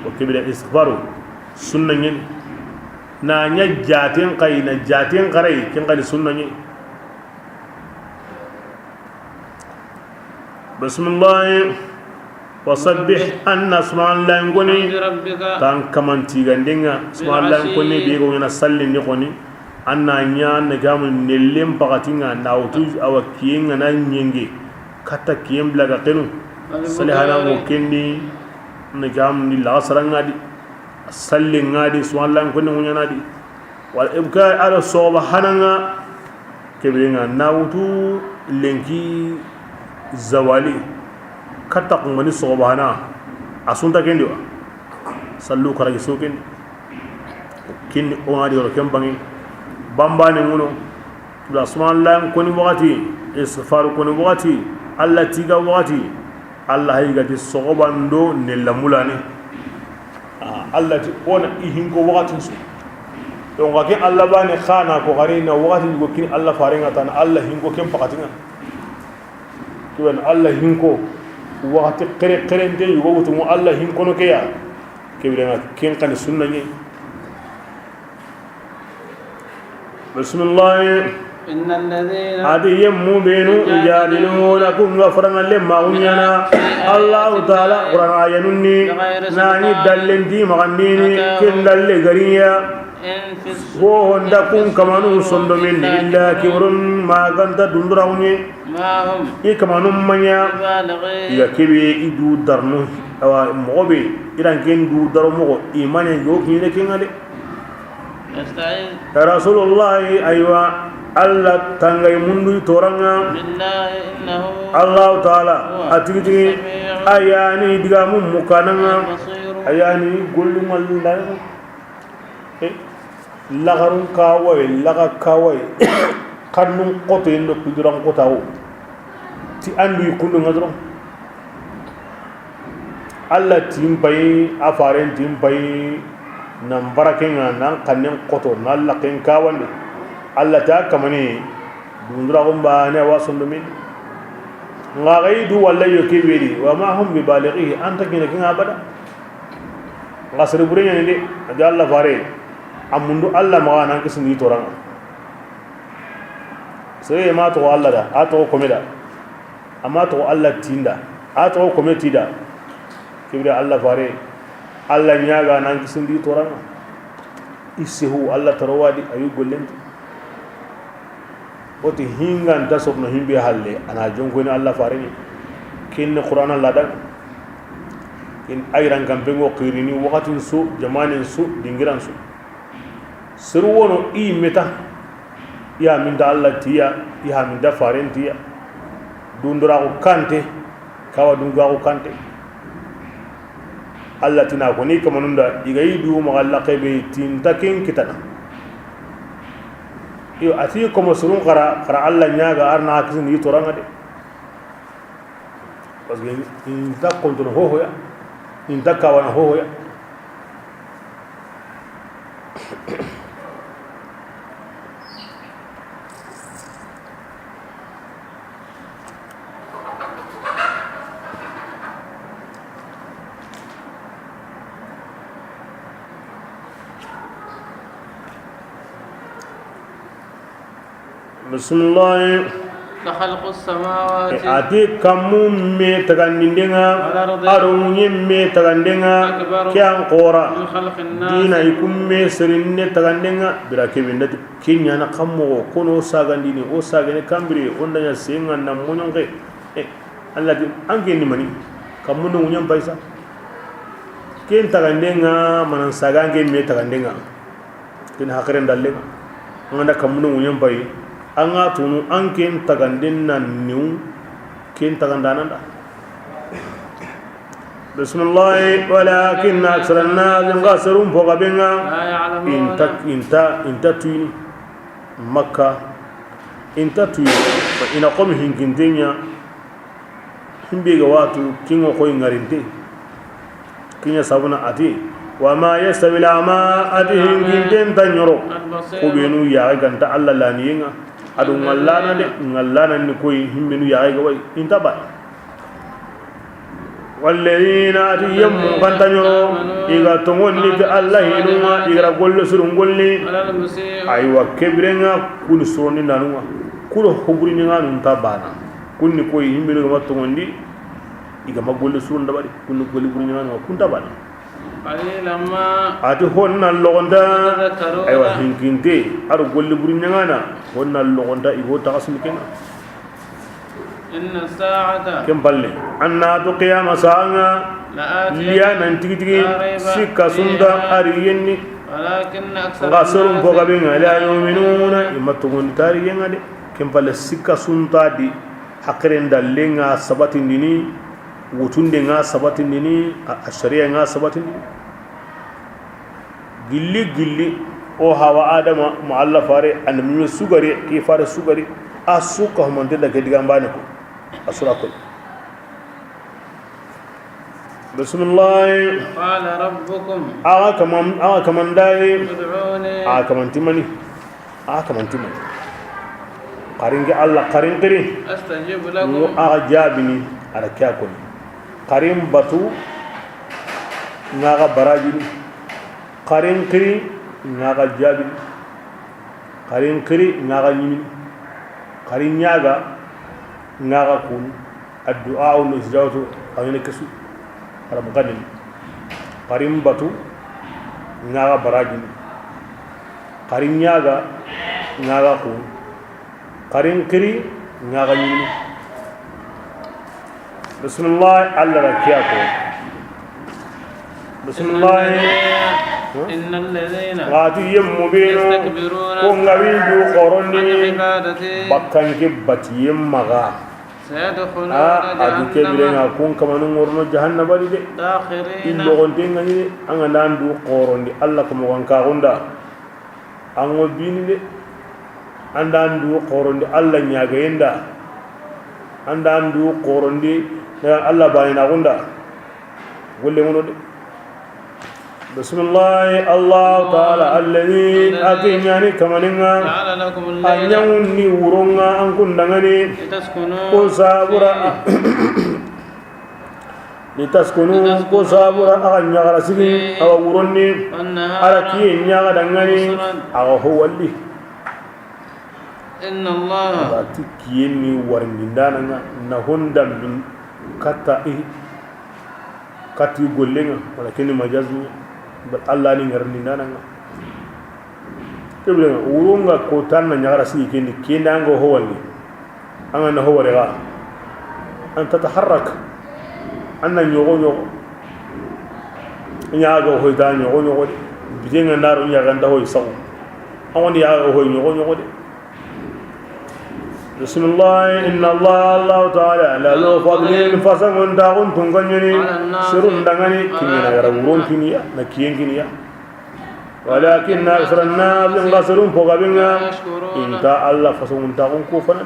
o kibira istighfaru sunna nya na nya jatin kai na jatin qarai kin qali sunna nya bismillah wasabbih anna subhanallah ngoni ربك tan kamanti gandenga subhanallah ngoni be go na sallin ni koni anna nya na gamu nellem pakatinga na utu awakiyenga na nyenge kata kiyem blaga kenu salihana mo kendi na gamu ni la saranga di sallin ngadi subhanallah ngoni munya nadi wal ibka ala subhananga kebenga na utu lenki zawali katta ngani subhana asunta kendi wa sallu karagi soken kin o ngadi ro kembangi bambane ngono la subhanallah koni waqti istighfar koni waqti alla tiga waqti alla haygati sogobando ne lamulane alla ti ona ihingo waqti su don wake alla bane khana ko garina waqti go kin alla farenga tan alla hingo kem pakatinga kiwan alla hinko wakati kere nde yugo wutu mu alla hinko no keya kebiranga ken kan sunna ni bismillah إن الذين adi yemmu benu ijadiluna kun gafrana lemma unyana allah taala quran ayanunni nani dallendi magandini ken dalle gariya إن في wo honda kun kamanu sondo men illa kibrun maganda dundurawni ما هم i kamanu manya بالغين iga kebe idu darnu awa mogobe iran ken du daro mogo imane yo kine kengale يستعيذ rasulullah aywa alla tangay mundu toranga بالله إنه allah taala atigi ayani diga mum mukananga بصير ayani gollu malla lagarun kawai laga kawai kannun qoto yendo kuduran qotawo ti andu kundu ngadron alla timpai afaren timpai nan barakenga nan kannen qoto nan laqen kawan alla ta kamani dundura gumba ne wasun min ngaidu walla yokibiri wa ma hum bi balighi anta kina kinga bada ngasri burenya ne de alla fare amundu alla ma nan kisin yi toranga sai ma to alla da ato komeda amma to alla tinda ato kometi da kibra alla fare alla nyaga nan kisin yi toranga isihu alla tarawadi ayu gollenti oti hingan ta sobno himbe halle ana jonko ni alla fare ni kin qur'an alla da in ayran kambe ngo qirini waqatin su jamanin su dingiran su sirwono i meta ya min da Allah tiya ya min da faren tiya dundura ko kante kawa dunga ko kante Allah tina ko ni kamanunda igayi du magallaqe be tintakin kitana yo ati ko musulun qara Allah nyaga arna kisin yi toranga de parce que in ta kontro ho ya in ta kawa ho ya bismillah لخلق السماوات ati kamu me tagandinga aru me tagandinga kyan qora من خلق الناس dina ikumme serinne tagandinga bira kebinda kinya na kammo kono sagandini o sagane kambiri ondanya senga na munyonge Allah di ange ni mani kamu no munyam paisa ken tagandenga manan sagange me tagandenga ken hakren dalle nganda kamunu nyam bai anga tunu anken tagandenna niu ken tagandana bismillah walakin aksar an-nas qasirun fuqabenga inta tuini makka inta tuini ina qom hinkindenya himbe ga watu kingo koy ngarinte kinya sabuna ati wa ma yastawi al-ama adihim ginden tanyoro ko benu ya ganta alla laniyenga adu ngallana ni koy himbenu ya ga way inta ba والذين أتيهم قنتنيرو إذا تغني الله إنما إذا قل سرون قلني أيوة كبرنا كل سرون نانوا كل خبرين نانتابانا كل نكوي هم بلغ ما تغني إذا ما قل سرون دباري كل نكوي خبرين نانوا كنتابانا أتهون اللغندا أيوة هنكنتي أرو قل خبرين نانا هون اللغندا إيهو تقسمكنا إن الساعة كم بالله أنها تقيام ساعة ليا ننتجي سكة سندا أريني ولكن أكثر غاسرون فوقبين لا يؤمنون إما تقول تاريين هذا كم بالله سكة سندا دي حقرين دلنا سباتين ديني وتندنا سباتين ديني الشريعة سباتين ديني gilli o hawa adama mualla fare an min sugari ki fare sugari asuka humante da kedigambane ko أسرقل بسم الله قال ربكم كمان داي ادعوني كمان تمني قارين الله قارين قري أستجيب لكم جابني على كاكل قارين باتو ناغا براجين قارين قري ناغا جابني قارين قري ناغا يمين قارين ناغا ناغا كون الدعاء والاستجابة أين كسو على مقدم قريم باتو ناغا براجين قريم ناغا كون قريم كري ناغا يمين بسم الله الله ركياكو بسم الله إن الذين غاتي يمبينو كون غبيجو قرني بكان كبتي يمغا سيدخلون adu kebirena kun kamanu ngorno jahannam bari de داخرين illo gonte ngani anga nandu qorondi alla ko mo wanka gonda ango bini de andandu qorondi alla nyaaga yenda andandu qorondi alla bayina gonda golle ngono de bismillah allah taala alladhi atinyani kamaninga جعل لكم الليل anyawni wuronga an kundangani لتسكنوا ko sabura litaskunu ko sabura aga nyagara sigi awa wuronni ala والنهار kiye nyaga dangani aga ho walli إن الله ati kiye ni warindana na honda min kati gollenga wala kini majazu bal Allah ni ngarindana keblenga urunga ko tanna nyagara sigi kini kenda ngo ho walli anga na ho warega an tataharrak anna nyogo nyaaga ho da nyogo bijenga ndaro nyaaga ndaho isaw awon yaaga ho nyogo de bismillah inna allah ta'ala la lo fadlin fasamun da'un tunganyani sirun dangani kimina yara urun kiniya na kiyen kiniya walakin aksara an-nas qasirun fogabinga inta allah fasamun da'un ko fana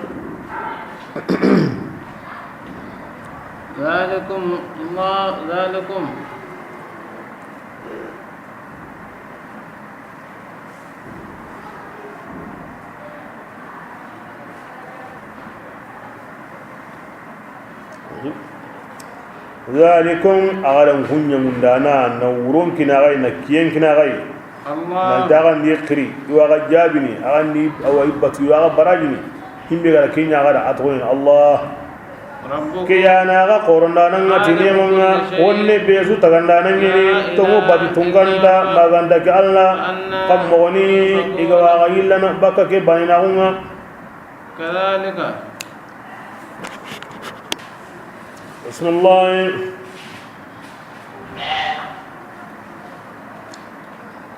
ذلكم ذلكم أغلم كنيا من دانا نورون كنا غاي نكيين كنا غاي الله نتاغن يقري يواغا جابني أغني أو يبطي يواغا براجني هم بيغا كينيا غادا أتغنين الله ربكم كيانا غا قرندانا تنيمونا وني بيسو تغندانا نيني تغو بادي تنغاندا مغاندا كالله قموني إغواغا يلنا بكا كي بايناغونا كذلك بسم الله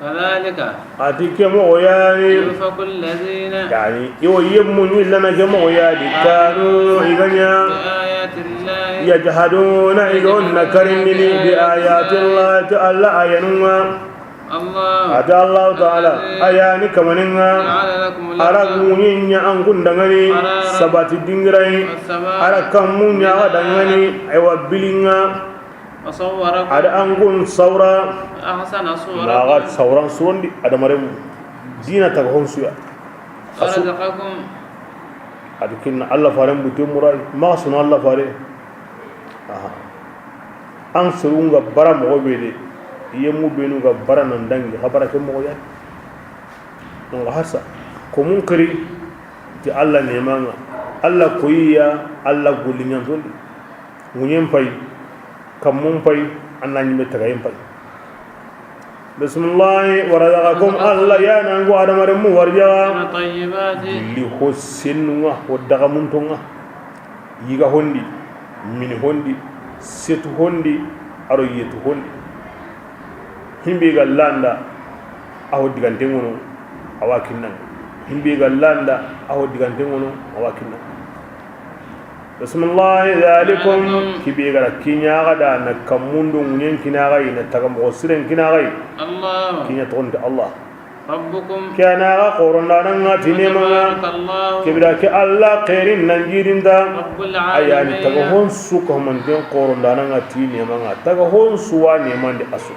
كذلك أتيك مغياني يؤفك الذين يعني يويمون لنا كمغياني كانوا إذنيا بآيات الله يجحدون إذن كرنني بآيات الله تعالى آيانوا الله أتى الله تعالى آياني كمانينا جعل لكم أراكموني أنكم دغني سبات الدنجرين أراكموني أدغني أيوا بلينا وصوركم ada anggun saura أحسن صوركم nagat sauran surondi ada marem dina ta hon suya ورزقكم adikin Allah faran butu murai ma sunu Allah fare aha an surunga bara mo bede yemu benu ga bara nan dangi habara ke mo ya ngo hasa ko mun kari ti Allah ne manga Allah koyiya Allah gulinyan zoli munyen pai kam mun pai annan me tagayin pai bismillah warazaqakum alla ya nango adamare mu warja من طيبات li hosenwa wadaga mun tonga yiga hondi min hondi setu hondi aro yetu hondi himbe gallanda aho digante ngono awakinnan himbe gallanda aho digante ngono awakinnan bismillah zalikum kibira kinya gada na kamundu nyen kinaga ina tagam osiren kinaga الله kinya tonta Allah ربكم kana qoronna nanga tinema تبارك الله kibira ke Allah khairin nanjirinda رب ayani taga العالمين hon su ko man den qoronna nanga tinema nga taga hon suwa ne man de asu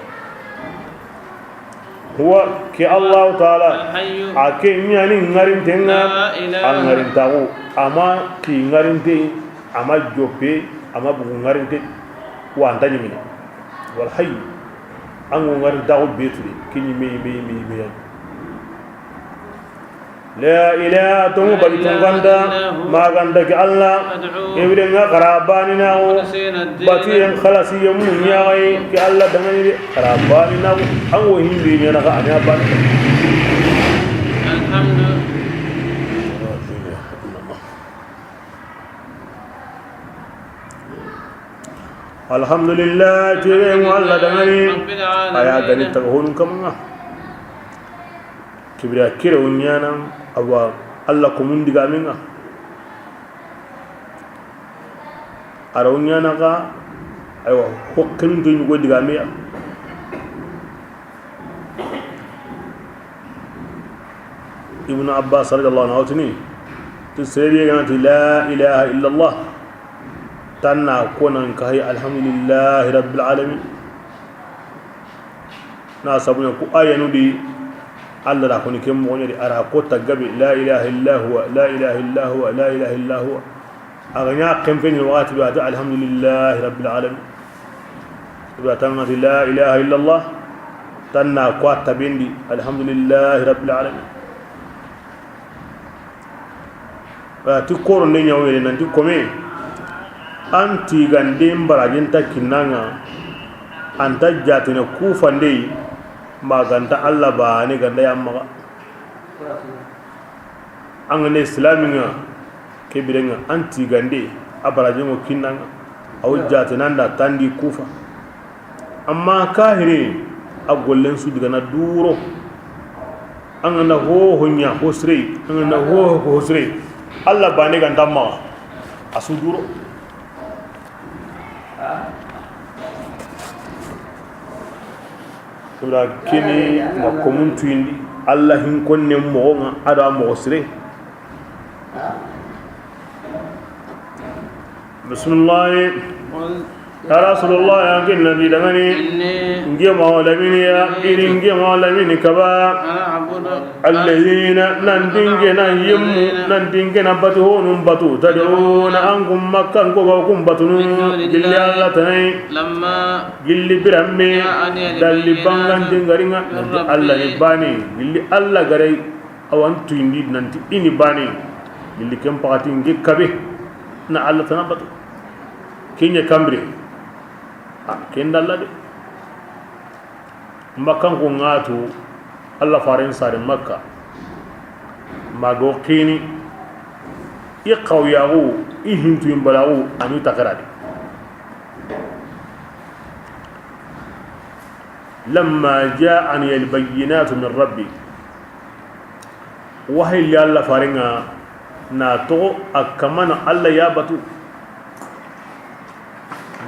huwa ki Allah taala الحي ake nyani ngarin tenga لا إله an ngarin tagu ama ki ngarin te ama jope ama bugu ngarin te wa antani mina wal hayy an ngarin tagu betri kini me la ilaha illa bal tunganda maganda ki Allah ebirenga qarabani na ونسينا الدين bati en khalasi yamun yaay ki Allah dangani qarabani na an wo hindi ne na ka anya ban الحمد alhamdulillah jere mo Allah dangani رب aya gani العالمين tagahonun kamanga kibra kire unyana awa Allah ko mun diga minga ara unyana ga aywa hokkin to nyugo diga miya ibn abbas radiyallahu anhu tini tisriye ganati la ilaha illa allah tanna konan kai alhamdulillah rabbil alamin na sabuna ku ayanu di Allah da kuni kem mo nyori ara ko tagabe la ilaha illa huwa la ilaha illa huwa la ilaha illa huwa aganya kem fen waqti bi alhamdulillah rabbil alamin wa tanna la ilaha illa allah tanna ko tabindi alhamdulillah rabbil alamin wa ti koro ne nyawere nan ti kome anti gande mbarajin ta kinanga anta jatina kufande maganta Allah ba ne ganda yamma an ne islaminga ke birenga anti gande abarajin o kinanga aw jatina da tandi kufa amma kahire agollen su diga na duro an na ho honya hosre an na ho hosre Allah ba ne ganda ma asu duro sura kini makomun tuindi Allah hin konne mo nga ada mo sire bismillah ya rasulullah ya kin nabi dangani إني ngiya mawlamini ya ini ngiya mawlamini kaba أعبد alladhina nandinge na yimmu nandinge na batuhunum batu tad'una ankum makkan ko kum batunu gilli Allah tanai لما gilli biramme dalli bangan dingaringa nanti Allah ni bani gilli Allah garai awan tuindi nanti ini bani gilli kem pakati ngi kabe na Allah tanabatu kinya kambre kenda Allah de makkan ko ngatu Allah farin sare makka mago kini iqawiyahu ihintu imbalawu anu takaradi lamma ja'ani al-bayyinatu min rabbi wahay li alla faringa na to akamana alla ya batu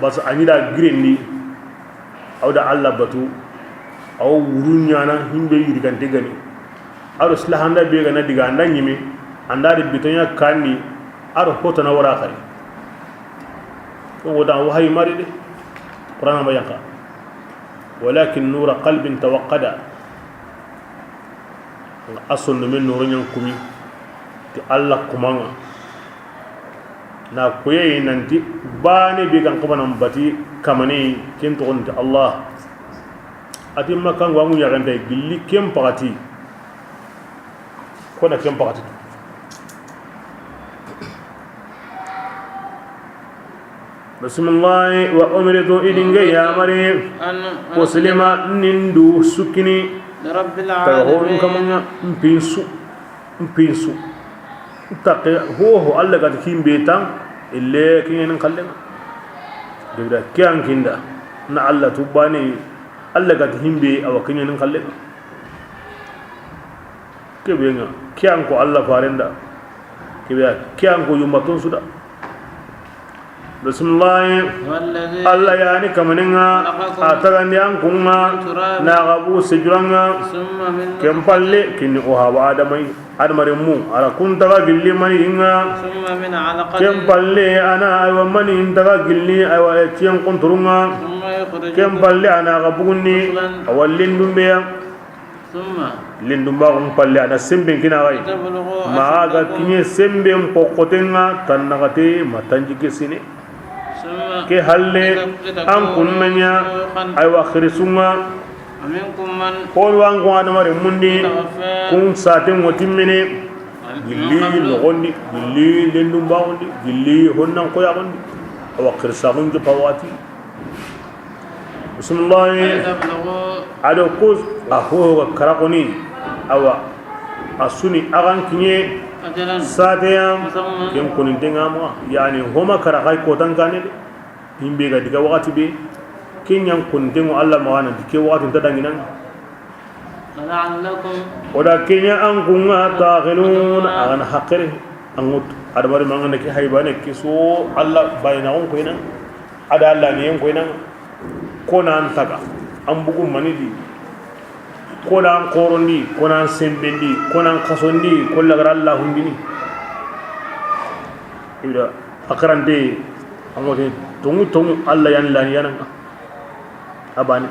bas anida girendi awda alla batu aw wurunyana himbe yirigante gani aro slahanda be gana diga ndanyime andari bitonya kandi aro hotana wara khari ko wada wahay maride qur'an ma yanka walakin nura qalbin tawaqqada asun min nurun kumi ti Allah kumanga na kuye nanti bane bi kan kuma nan bati kamani kin to on Allah ati makan wa mun yaran dai gilli kem pakati ko na kem pakati bismillah wa umritu idinga ya mari muslima nindu sukini rabbil alamin kamanga mpinsu taqi ho alla gad kimbe tan ille kinen kallenga debda kyan kinda na alla tubani alla gad himbe aw kinen kallenga kebenga kyan ko alla farenda kebe kyan ko yumatun suda bismillah alla yani kamaninga atagandi ankunga na gabu sejuranga kempalle kini o hawa adamai adamare mu ara kuntaga gilli mani inga kempalle ana aywa mani intaga gilli aywa etiyan kunturunga kempalle ana gabugunni awallindumbeya lindumba palle ana sembe kina gai maaga kinye sembe mpokotenga tannagate matanji kesine ke halle an kunnanya aywa khirisunga ko wango adamare mundi kun saten wotimmene gilli nogondi gilli lendum bawondi gilli honnan ko yagondi awa khirsagun jo pawati bismillah ado ko aho karakoni awa asuni agan kinye sateyam ken kunin dengama yani homa karakai ko tangane himbe ga diga wakati be kenyan kundengo alla mawana dike wakati tadanginan oda kenya an kunga taghilun an haqire angut adabari mangane ki haybane ki so alla bayna on koyna ada alla ni en koyna kona an taga an bugu manidi kona an qorondi kona an sembendi kona an qasondi kollagar alla hundini ida akarande amote tongu alla yan lan yananga abani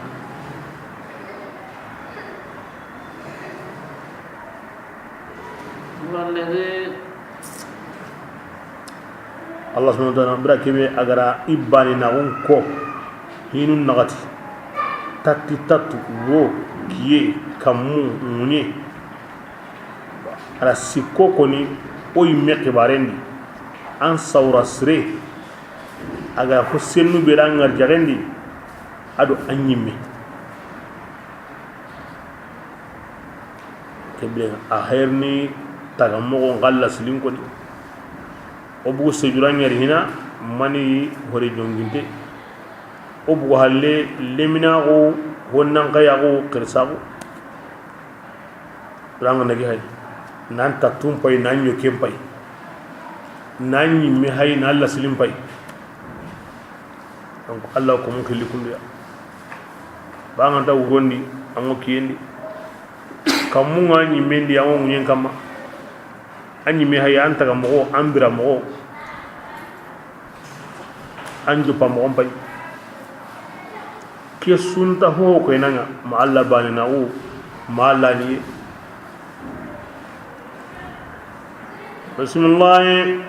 Allah subhanahu wa ta'ala brakebe agara ibani na ko hinun nagati tatu wo kiye kamu munye ala sikko koni o yimme kibarendi an sawrasre aga husenu berangar jarendi ado anyime kebe aherni tagamo ngalla silin ko obu sejuranya hina mani hore jonginte obu halle lemina go wonnan kaya go kirsago ranga nagi hay nan tatum pay nan yo kempay nan mi hay na alla silin pay donc Allah ko mun kili kundu ya ba nga daw rondi ango kiyendi kamunga ni mendi ango nyen kama anyi me hay anta mo ambira mo anju pa mo pay ke sunta ho ko nanga ma Allah bani na o ma Allah ni bismillah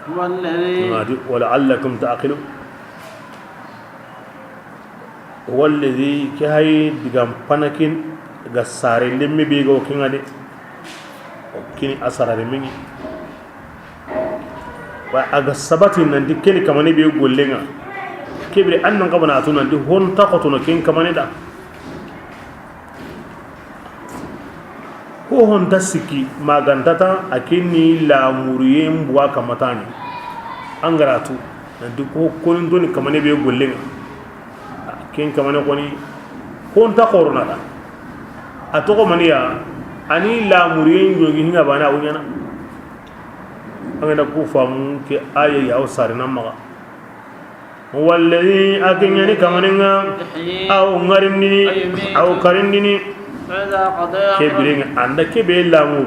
والذي ولعلكم تعقلون والذي كهي دغام فنكين غساري لمي بيغو كينغادي كيني اسرار ميغي وا اغا سباتي ناندي كيني كماني بي غولينغا كبري ان غبنا تو ناندي هون تاخوتو كين كماني دا ko hon tasiki magantata akini la muriyem buwa kamatani angaratu nandi ko konin doni kamane be gollen ken kamane koni honta korona da atoko maniya ani la muriyen jogi hinga bana awunyana angana ku famu ke aya ya usarina maga والذي أكنني كمانينا أو غرمني أو كرندني كبرين عندك كبير لامور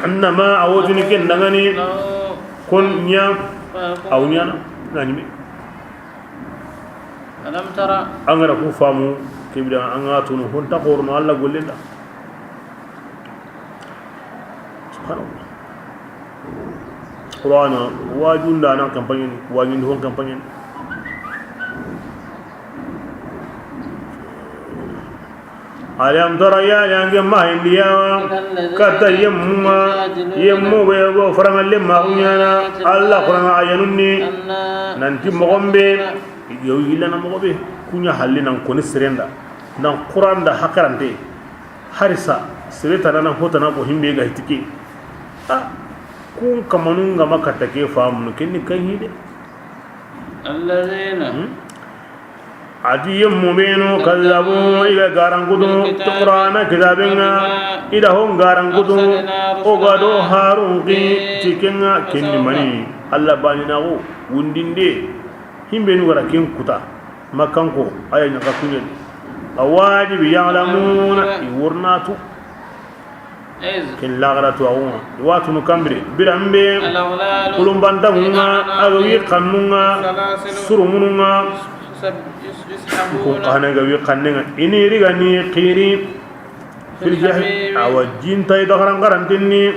إنما أوجني كندغني كن نيا أو نيانا نانيمي ألم ترى أنا ركوب فامو كبير أنا تونو هون تقولنا الله قولنا سبحان الله Qur'ana wajun da nan kampanyen wajun hon kampanyen alam tara ya yange ma indiya kata yemmu be go farangalle ma unyana Allah Qur'ana ayanunni nanti mogombe yo yilana mogobe kunya hallinan koni serenda nan Qur'an da hakarante harisa sireta nan hotana ko himbe ga hitike kun kamanun ga makata ke famu kinni kan hide alladheena adiyum mubinu kallabu ila garangudu qur'ana kitabinga ida hon garangudu o gado harun qi tikenga kinni mani alla banina go wundinde himbe nu gara kin kuta makanko aya nyaka kunyen awajibi ya'lamuna iwurnatu ken lagaratu awuma watu no kambire birambe kulumbanda hunga agawi kannunga surumununga ko kana gawi kannenga ini rigani qiri fil jahim awajin tay dagaran garantinni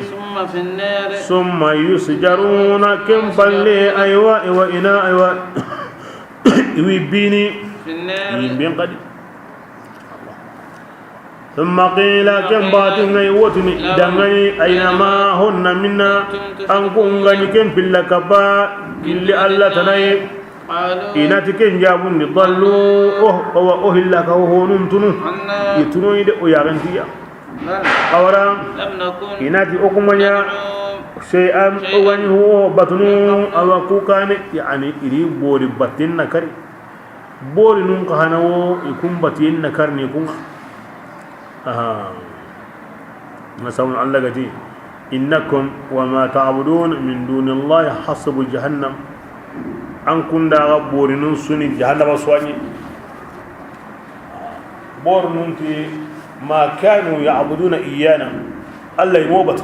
summa yusjaruna kem balle aywa wa ina aywa iwi bini yimbin qadi ثم قيل كم باتن يوتني دعني أينما هن منا أنكم غني كم في اللكبا اللي الله تنايب إناتكين جابون ضلوا أو أهلك وهو نمتنو يتنو يدئو يغنتيا أورا إناتي أكمنيا شيئا أغني هو بطنو أو كوكاني يعني إلي بوري بطن نكري بوري ننقهنو يكون بطن نكرني يكون نسأل الله قتي إنكم وما تعبدون من دون الله حسب جهنم أنكم دا بورنون سني جهنم سواني بورنون ما كانوا يعبدون إيانا الله يموبت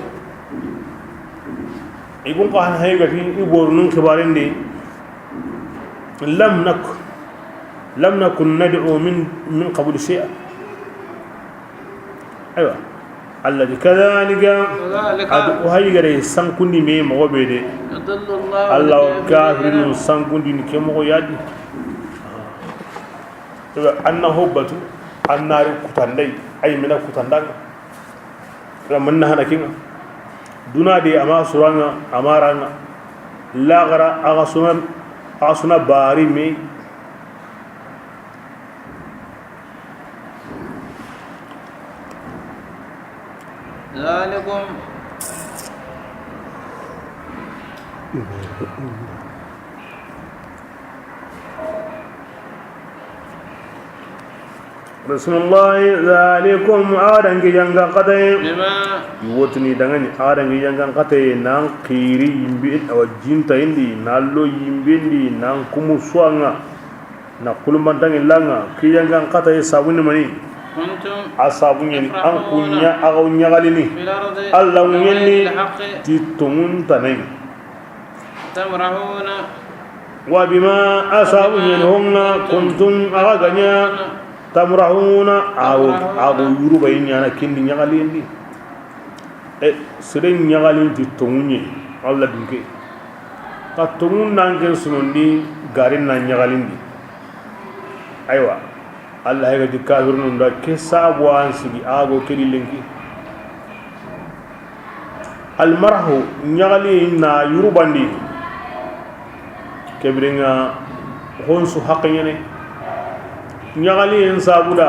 يقول قاهن هاي قتي بورنون كبارين دي لم نكن ندعو من قبل شيئا أيوة الذي كذلك وهي غير سانكوندي مي مغوبيدي الله كافرين سانكوندي كيمو يادي أنه بتو النار كتاندي أي من كتاندان من نحن كيما دونا دي أما سرانا أمارانا لا غرا أغسنا باري مي ذلكم رسول الله ذلكم آدم جنگا قتي يوتني دغني آدم جنگا قتي نان خيري يمبي او جينتا اندي نالو يمبيندي نان كومو سوانغا na kulumbantangi langa kiyanga qatay sabuni mani asabuni an kunya agaw nyagalini allah nyenni ti tumun tanay tamrahuna wa bima asabuni hunna kuntum aganya tamrahuna aw yuruba yinyana kindi nyagalindi sere nyagalindi ti tumunye allah dinke ka tumun nangen sunondi garin na nyagalindi aywa allah hega di kafirun da ke sabu an sigi ago kedi lenki al marhu nyagali na yurubandi kebringa honsu haqqiyene nyagali en sabuda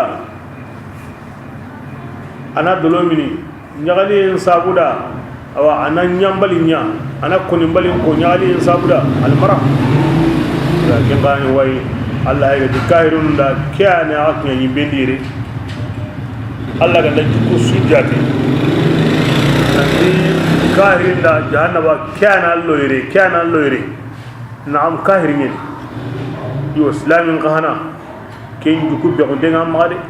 ana dolomini nyagali en sabuda awa ana nyambali nya ana koni mbali ko nyagali en sabuda al marhu la ke bani way Allah ya ga kahirun da kiyane aknya yimbendire Allah ga lan ku sujjate kahirin da jahannaba kiyana loire na'am kahirin ne yo islamin qahana ken du kubbe ko denga magade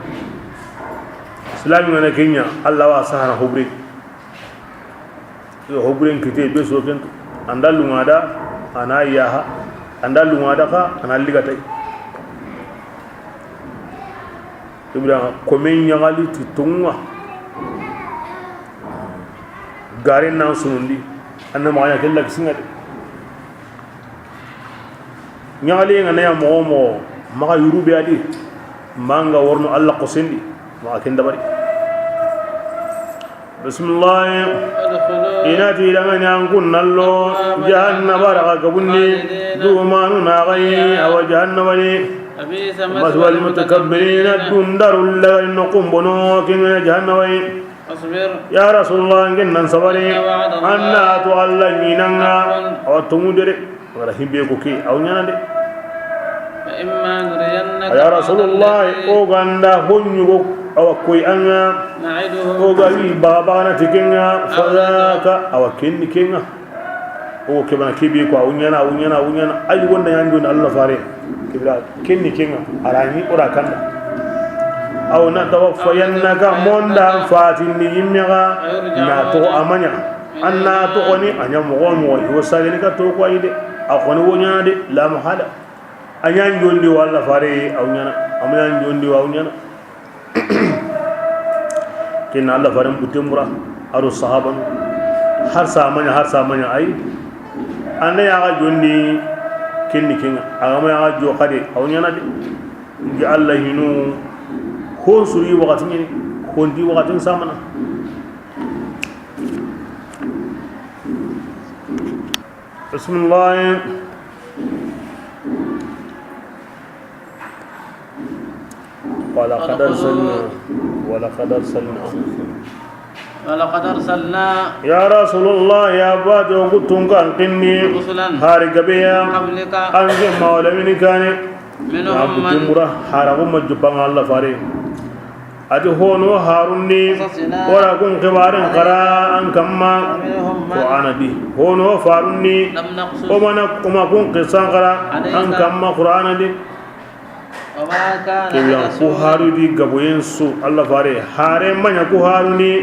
islamin na kenya Allah wa sahara hobri yo hobrin kite be so ken andalu ngada ana yaha andalu ngada ka ana ligatai ibra komen nyagali titunwa garin nan sunundi anna maaya kella kisingade nyagali ngana ya mo maka yurube adi manga warno Allah qosendi ma ken dabari bismillah inati daga nyankun nallo jahannama raga gabunni dumanu na gai aw jahannama ni مثوى المتكبرين الدندر اللي نقوم بنو كنا جهنم يا رسول الله إننا صبري أنا تعلمي نعنا أو تمودر ورحيم بيكوكي أو نيانا يا رسول الله أو غندا هنيو أو كوي أنا أو غالي بابانا تكينا فذاك أو كني كينا أو كبنا كبيكو أو نيانا أي وند يانجون الله فاري kibra kenni kenga arani ora kanda aw na tawaffayannaka monda fatini yimmiga na to amanya anna to oni anya mo yo sagani ka to ko ide akoni wonyade la mahala anya njondi walla fare aw nyana amanya njondi wa nyana kin Allah fare butemura aru sahaban har samanya ay anda ya jondi kenni kenga agama ya jo khade aw nyana de gi Allah hinu ko suri wakati ni ko ndi wakati samana bismillah ولقد أرسلنا يا رسول الله يا بعد وقتم كان قني هارق بيا أنزل مولى من كان منهم من حارقوا مجبان الله فاري أتي هونو هاروني وراكم كبار قراء كما قرآن دي هونو فاروني وما كن قصان قراء كما قرآن دي كيان كوهارو دي غبوين سو الله فاري هاري من كوهاروني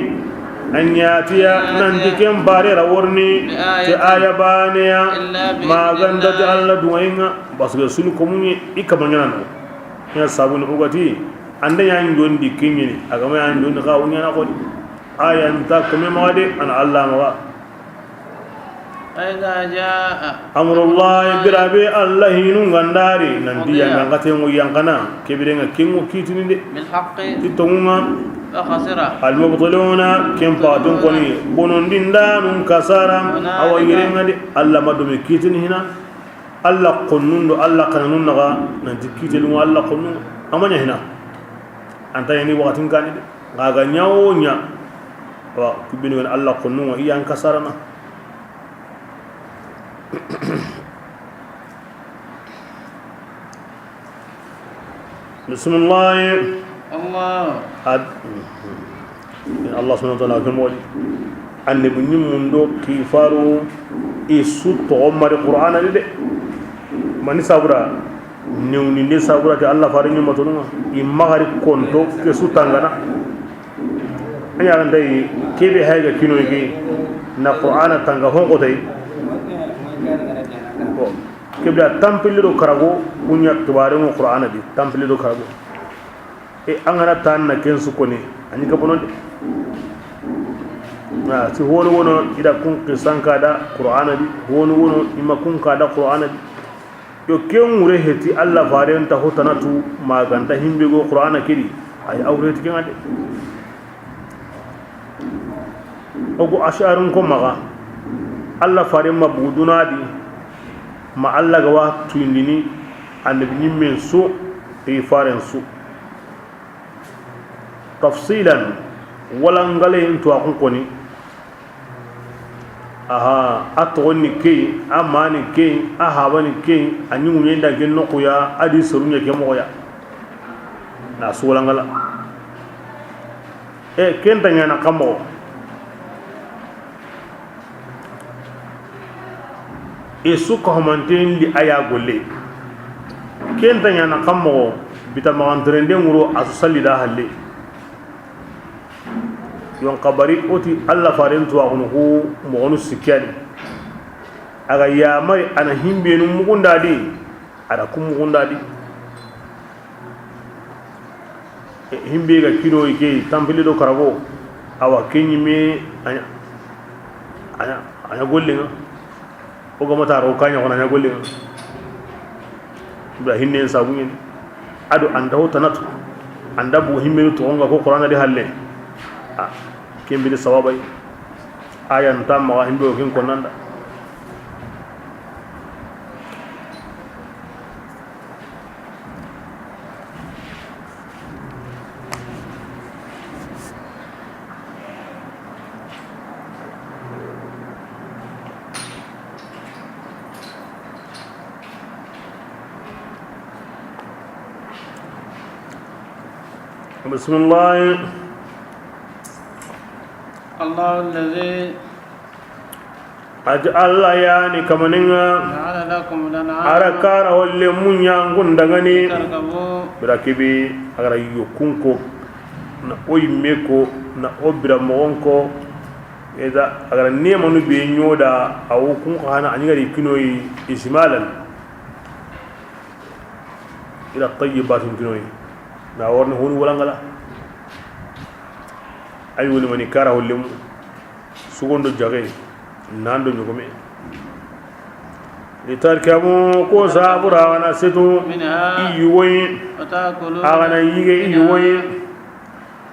أن يأتي نندكم باري راورني تآية بانيا ما غندت الله دوينا بس غسلو كموني إكمانيانا يا سابون أوغتي anda yang don di kinyini agama yang don ka unya na ko aya nta kame mawade ana Allah mawa aida jaa amrullah birabi Allah hinu ngandari nandi yang ngate ngo yang kana kebirenga kingo kitini de bil haqqi titonga khasira al mubtiluna kim faatun koni bonon dindanun kasara aw yirenga de Allah madumi kitini hina Allah qonnun Allah kanun naga nanti kitelu Allah qonnun amanya hina anta yani wakatin kani gaga nyawonya wa kubinu wen Allah kunnu wa iyan kasarana bismillah Allah subhanahu wa ta'ala kan wali annabi mundo kifaru isu to umar qur'ana de mani sabura newni ne sabura ta Allah farin yin matulunga imagari konto ke su tangana anya ran dai kebe haiga kino yake na qur'ana tanga honko dai ko kebda tampilido karago kunya tubare mo qur'ana di tampilido karago e angana tan na ken su koni ani ka bonon na si wono ida kun kisan kada qur'ana di wono imma kun kada qur'ana di yo ken wure heti Allah faren ta hotanatu maganta himbe go qur'ana kidi ay awre tiken ade ogo asharun ko maga Allah faren mabuduna di ma Allah ga wa tuindini annabi nyimmen su e faren su tafsilan wala ngale into akon koni aha atoni ke amani ke ahabani ke anyu nyenda ke nokuya adi sorunya ke moya na suwalangala kenta nyana kamo suka homanten li aya golle kenta nyana kamo bita magantrende nguro asu salida halle yon kabari oti alla faren to agunu ko mogonu sikyani aga ya mari ana himbe nu mugunda di ada kum mugunda di himbe ga kiro ike tambili do karago awa kenyi me anya gollinga o go mata ro kanya kona anya gollinga ibrahim ne sabun ado anda ho tanatu anda bu himbe to nga ko qur'ana di halle kembili sawabai ayan tamma himbe o kin konanda بسم الله الله الذي أجعل يعني كمننا جعل لكم الأنعام أركان واللي من ينقل دغني تركبوا براكبي أغرى يكونكو na oymeko na obira mogonko eda أغرى نيمانو بينيودا أو كونكو هانا أنيغري كنوي إشمالا إلى الطيبات كنوي na warni honu walangala ay woni mani kara hollem sugondo jage nando nyugome litarkamu ko sabura wana setu iyuwi agana yige iyuwi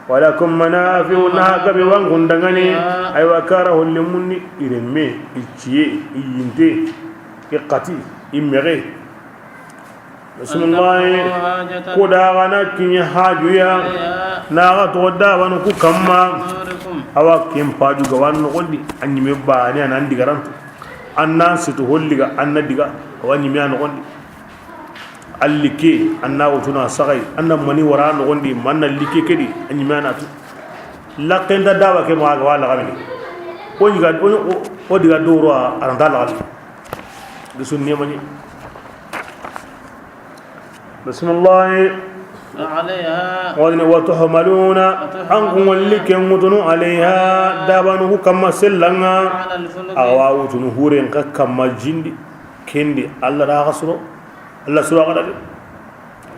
walakum manafi'u nahakabi wangundangani ay wakara hollemunni iremme ichiye iyinte iqati immere bismillahi kudagana kinya hajuya naga toda wanu ku kamma awa kim paju gawan no gondi anyime baani anan digaran annan situ holliga anna diga awani mi an gondi allike anna utuna sagai anna mani wara no gondi manna like kedi anyime anatu laqenda dawa ke ma wala gamini o diga o diga doro aranda la gisunni mani بسم الله عليها وتحملون أنكم اللي كنتم عليها دابنه كما سلنا أو تنهورين كما جندي كندي الله راغسرو الله سرو غدد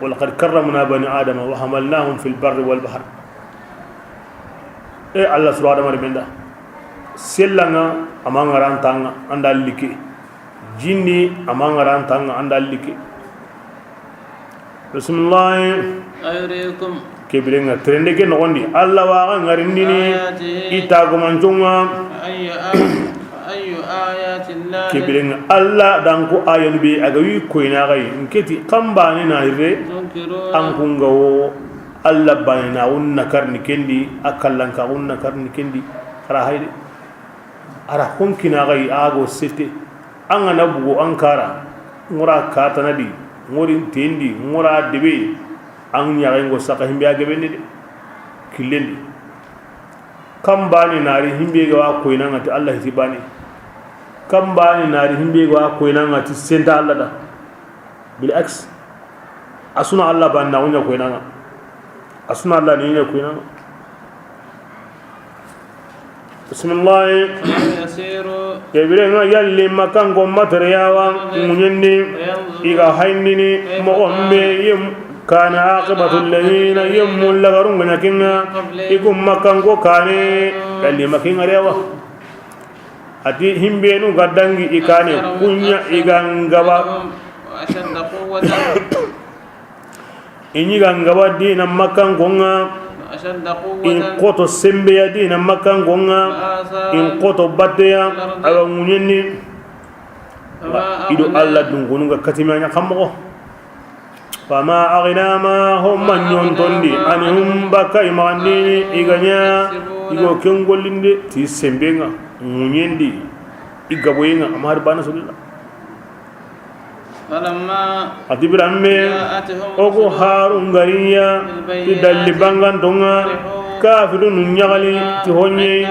ولقد كرمنا بني آدم وحملناهم في البر والبحر الله سرو آدم ربنا سلنا أمان غران تانغ أندال لكي جندي أمان غران تانغ أندال لكي بسم الله أيريكم كبرنا ترندك نغندي الله واقع غرنديني إتاكم أنتم أي آيات الله كبرنا الله دانكو آيان بي أغوي كوينا غي نكتي قنباني نايري أنكم غو الله بانينا ونكر نكندي أكلنك ونكر نكندي خرا هايدي أرى كنا غي آغو ستي أنا نبغو أنكارا مرا كاتنا دي ngorin tendi ngora debe an nyaga ngo saka himbe agabende de killendi kambani nari himbe ga ko ina ngati Allah tibani kambani nari himbe ga ko ina ngati senta Allah da bil aks asuna Allah banna wonya ko ina asuna Allah ni nya ko ina bismillah yasiru kebirena yalli makan go materiyawa munyenni iga haynini mo ombe yem kana aqibatu alladhina yamul lagarun nakinga ikum makan go kane yalli makin arewa ati himbenu gaddangi ikane kunya igangaba ashadda quwwatan inyi gangaba dina makan gonga in koto sembe ya dina makan gonga in koto bateya awa munyenni ido Allah dungununga katimanya kammo fama aghna ma hum man yontondi anhum baka imani iganya igo kengolinde ti sembenga munyendi igaboyenga amar bana sulilla adibiramme ogo harun gariya ti dalli bangantonga kafiru nun nyagali ti honye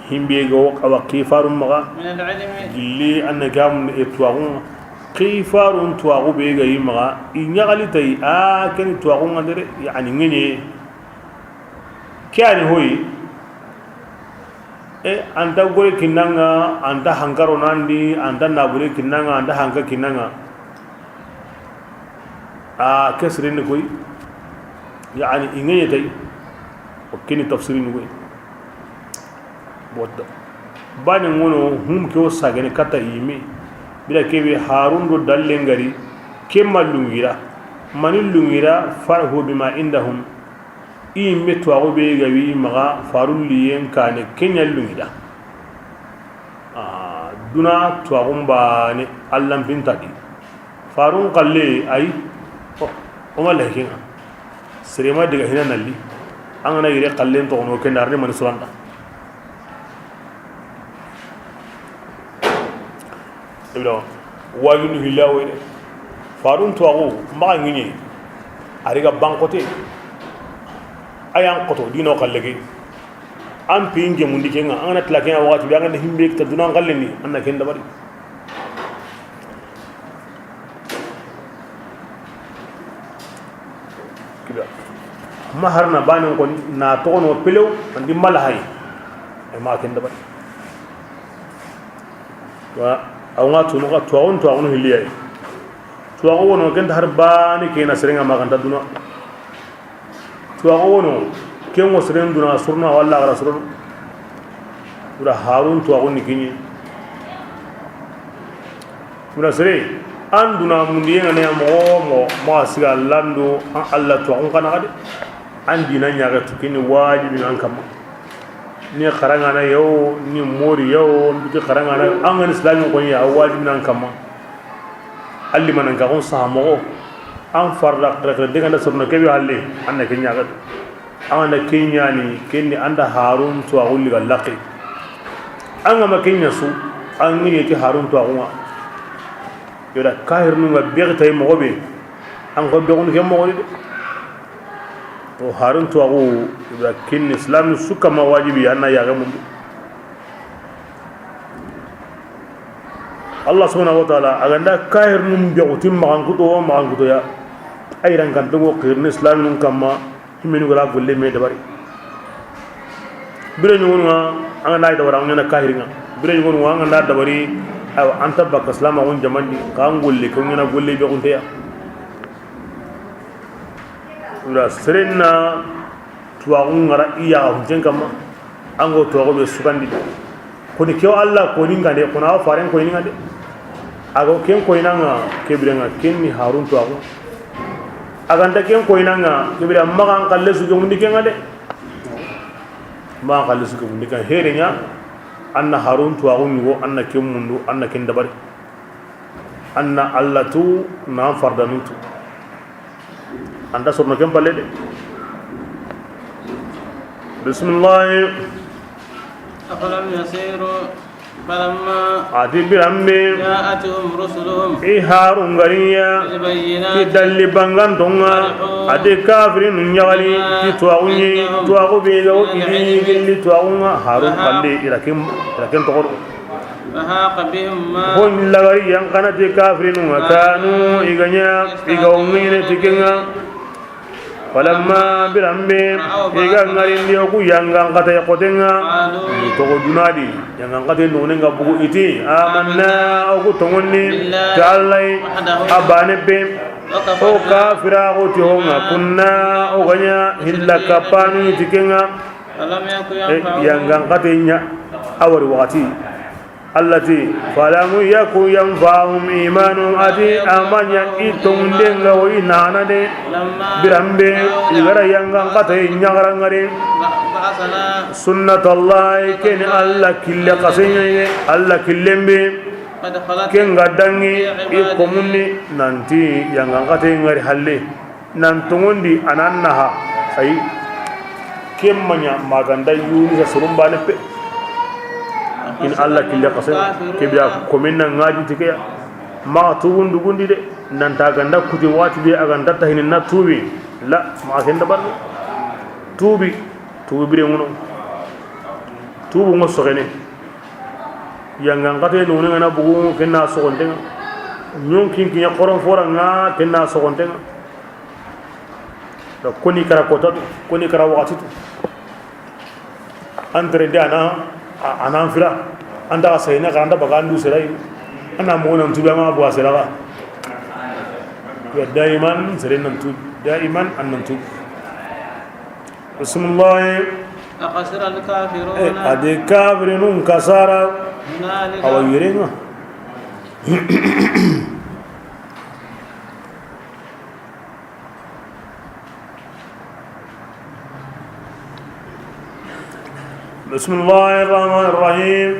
himbe go kawa kifarum maga gilli annagam etwagun kifarun twagu be ga yimaga inyagali tay a ken twagun ngandere yani ngenye kyani hoyi anta gore kinanga anta hankaro nandi anta nabure kinanga anta hanka kinanga كسرين كوي يعني إنجيل تي وكني تفسيرين كوي بود بان يقولوا هم كيو ساجن كتا يمي بلا كيبي هارون دو دللنغري كم لونغيرا من لونغيرا فرحه بما عندهم إيمي تواغو بيغاوي مغا فارون لين كان كنيا لونغيرا دونا تواغو باني اللهم بنتادي فارون قال لي أي وما لكن سريما دغ هنا نالي انا يري قلين تو نو كن دارني من سواندا ابلو واغنو هلاوي فارون توغو ما غني اريغا بانكوتي ايان قوتو دينو قلغي ام بينجي موندي كينغا انا تلاكين وقت بيغا هيمبيك تدنا قلني انا كين دبري maharna bani ko na tono pelew andi malahay e ma ken dabari wa awnga tunu ka to on hiliyay to wono ken har bani ke na serenga ma kan duna to wono ken wo seren duna surna walla gara surun ura harun to on nikini ura sere anduna mundiye ngane mo asiga lando an Allah to on kana kade andi na nyaga tukini wajibi nan kam ni kharanga na yo ni mori yo bi kharanga na an islam ko ya wajibi nan kam alli manan ka on sa mo an farda rek de ngana surna ke bi halle an na kenya ga an na kenya ni kenni anda harun to agulli galaqi an ma kenya su an ni ti harun to aguma yoda kahir nu ga begtay mo be an ko be on ke mo de o harun to agu ibrakin islam suka ma wajibi anna ya ga mun Allah subhanahu wa ta'ala aganda kahir num be utim ma kan kuto ya ayran kan to qirni islam nun kamma himenu gala golle me dabari bire ñu wonu anga nay dabara ngana kahir nga bire ñu wonu anga nda dabari aw anta bak islam won jamandi ka ngolle ko ngana golle be unte ya ura serena tuwagun ngara iya hunjen kama ango tuwago be sugandi ko ni kyo Allah ko ni ngade ko na faren ko ni ngade ago ken ko inanga kebrenga ken ni harun tuwago aganda ken ko inanga kebira magan kalle suge mundi ken ngade ma kalle suge mundi kan herenya anna harun tuwago ngo anna ken mundu anna ken dabari anna Allah tu na fardanutu anda surna kem palle de bismillah afalam yasiru falamma ati birambe ja'atuhum rusuluhum harun gariya ti dalli bangan donga ade kafirin nyawali ti tuagu be lo idi gilli tuagunga harun palle irakem tokor فهاق بهم ما hon lagari yang kana ti kafirin kanu iganya igawngine tikenga falamma birambe iga ngari ndiyo ku yanga ngata yakotenga to dunadi yanga ngate none ngabugo iti amanna o ku tongonni tallai abane be o kafira ko ti honga kunna o ganya hilla kapanu tikenga yanga ngate nya awari wakati التي فلم يكن ينفعهم إيمانهم أتي أمانيا إتون دينغا وينانا دي برامبي إغرا ينغان قطعي نغران غري سنة الله كن الله كل قسيني الله كلمبي كن غداني إقومني نانتي ينغان قطعي غري حلي نانتون دي أنانها أي كم منيا مغاندا يوني سرمباني in alla kille qase kebya kominna ngaji tike ma tubun dugundi de nanta ganda kuti wati be aganda tahin na tubi la ma kenda ban tubi bire ngono tubu ngo sogene yanga ngate no ngana bugu kenna sogonte nyon kin kin qoron fora nga kenna sogonte da koni kara kota koni kara wakati tu andre dana anan fira anda sayna ganda bagandu serai ana mo nan tuba ma bwa sera ya daiman serenan tu daiman annan tu bismillah أخسر الكافرون ade kafirun kasara awayirema بسم الله الرحمن الرحيم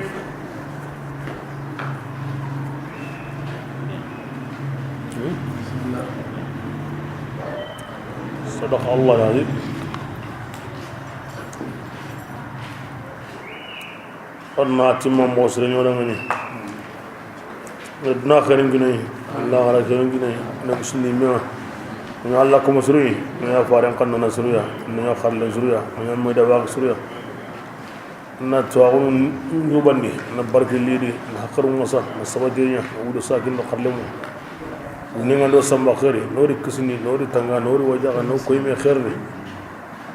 صدق الله العظيم قلنا تمام موسرين ولا مني ردنا خيرين كناي الله على خيرين كناي نبسني ما من الله كم سري من فارن كنا نسريا من خال نسريا من ميدا باق سريا نتواعون نوبندي نبارك الليدي نحكرون مسا نسبتينيا نقول ساكن نخلمو نيجان دو سامبا خيري نوري كسني نوري تانغا نوري وجا نو كوي مي خيرني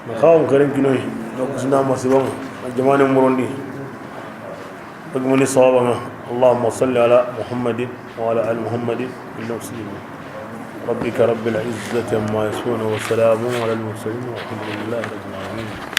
نخاوم خيرين كناي نكسنا مسيبان جمانة مروندي بقمني صوابنا اللهم صل على محمد وعلى آل محمد المسلمين ربك رب العزة عما يصفون وسلام على المرسلين والحمد لله رب العالمين